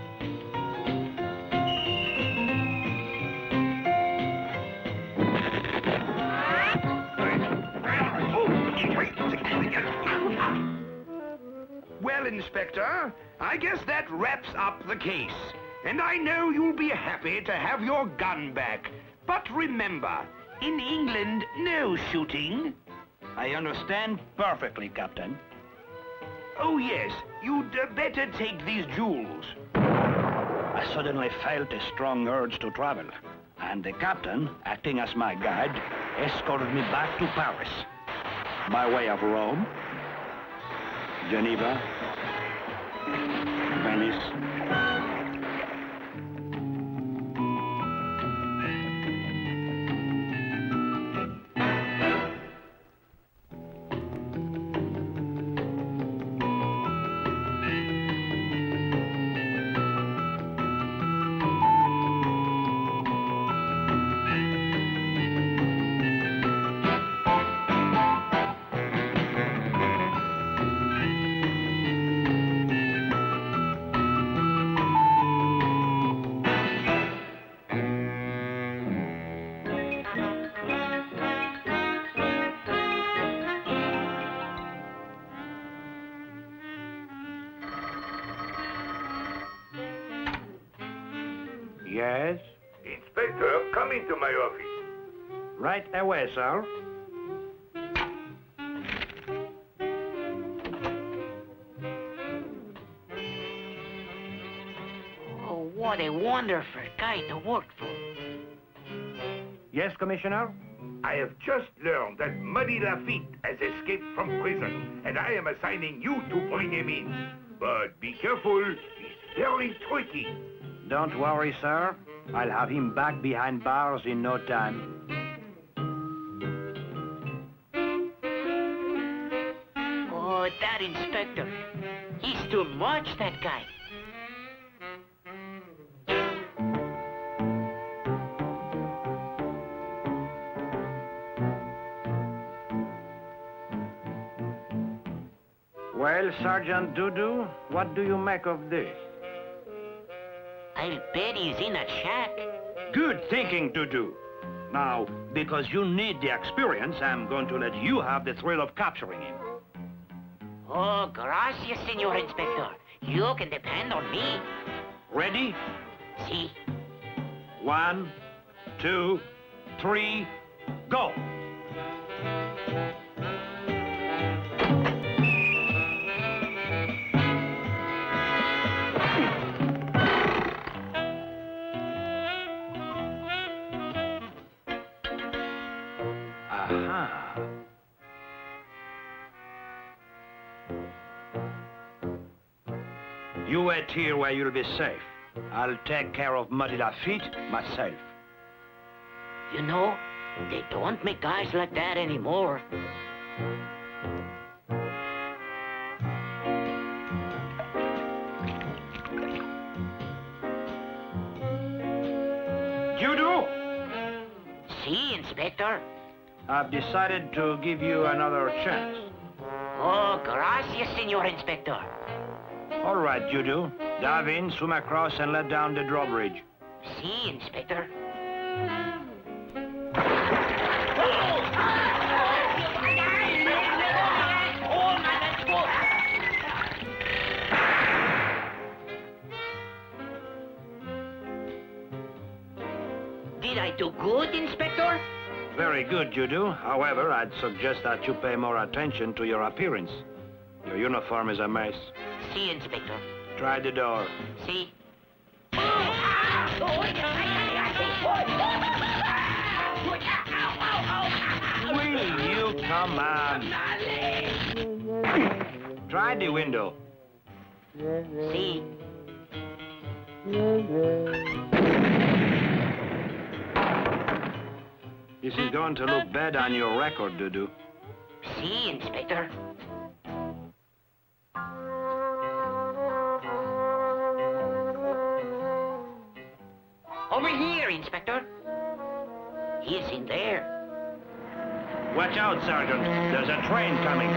Well, Inspector, I guess that wraps up the case. And I know you'll be happy to have your gun back. But remember, in England, no shooting. I understand perfectly, Captain. Oh, yes, you'd better take these jewels. I suddenly felt a strong urge to travel, and the captain, acting as my guide, escorted me back to Paris. By way of Rome, Geneva, Venice. Yes? Inspector, come into my office. Right away, sir. Oh, what a wonderful guy to work for. Yes, Commissioner? I have just learned that Muddy Lafitte has escaped from prison, and I am assigning you to bring him in. But be careful, he's fairly tricky. Don't worry, sir. I'll have him back behind bars in no time. Oh, that inspector. He's too much, that guy. Well, Sergeant Dudu, what do you make of this? I'll bet he's in a shack. Good thinking, Dudu. Now, because you need the experience, I'm going to let you have the thrill of capturing him. Oh, gracias, Senor Inspector. You can depend on me. Ready? Si. 1, 2, 3, go! Aha. You wait here where you'll be safe. I'll take care of Muddy Lafitte myself. You know, they don't make guys like that anymore. Judo! See, Inspector? I've decided to give you another chance. Oh, gracias, Senor Inspector. All right, Judo. Dive in, swim across, and let down the drawbridge. See, Inspector? Did I do good, Inspector? Very good, Judo. However, I'd suggest that you pay more attention to your appearance. Your uniform is a mess. See, Inspector? Try the door. See? Will you come on? Try the window. See? This is going to look bad on your record, Dudu. See, Inspector? Over here, Inspector. He's in there. Watch out, Sergeant. There's a train coming.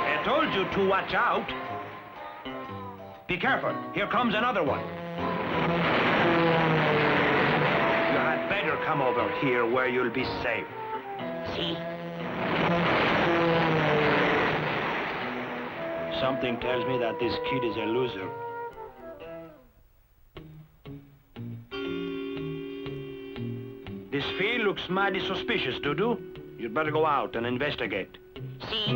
I told you to watch out. Be careful. Here comes another one. You had better come over here where you'll be safe. See? Something tells me that this kid is a loser. This field looks mighty suspicious, Dudu. You'd better go out and investigate. See?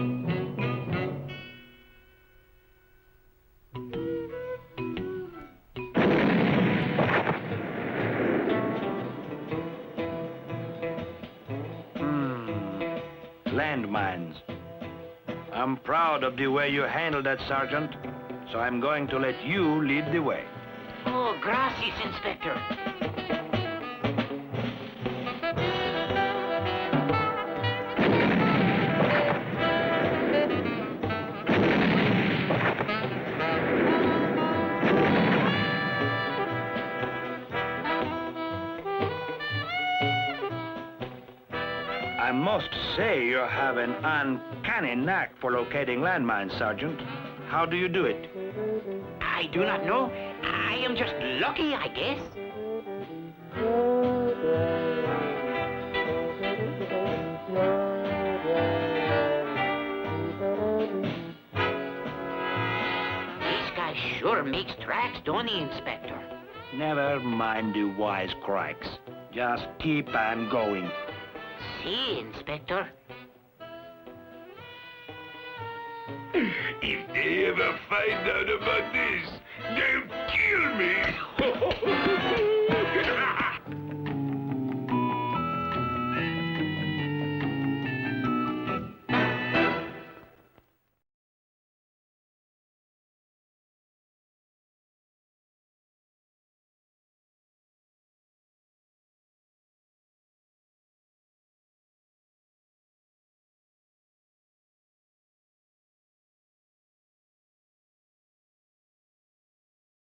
Landmines. I'm proud of the way you handled that, Sergeant. So I'm going to let you lead the way. Oh, gracias, Inspector. I must say you have an uncanny knack for locating landmines, Sergeant. How do you do it? I do not know. I am just lucky, I guess. This guy sure makes tracks, don't he, Inspector? Never mind the wisecracks. Just keep on going. See, Inspector? If they ever find out about this, they'll kill me.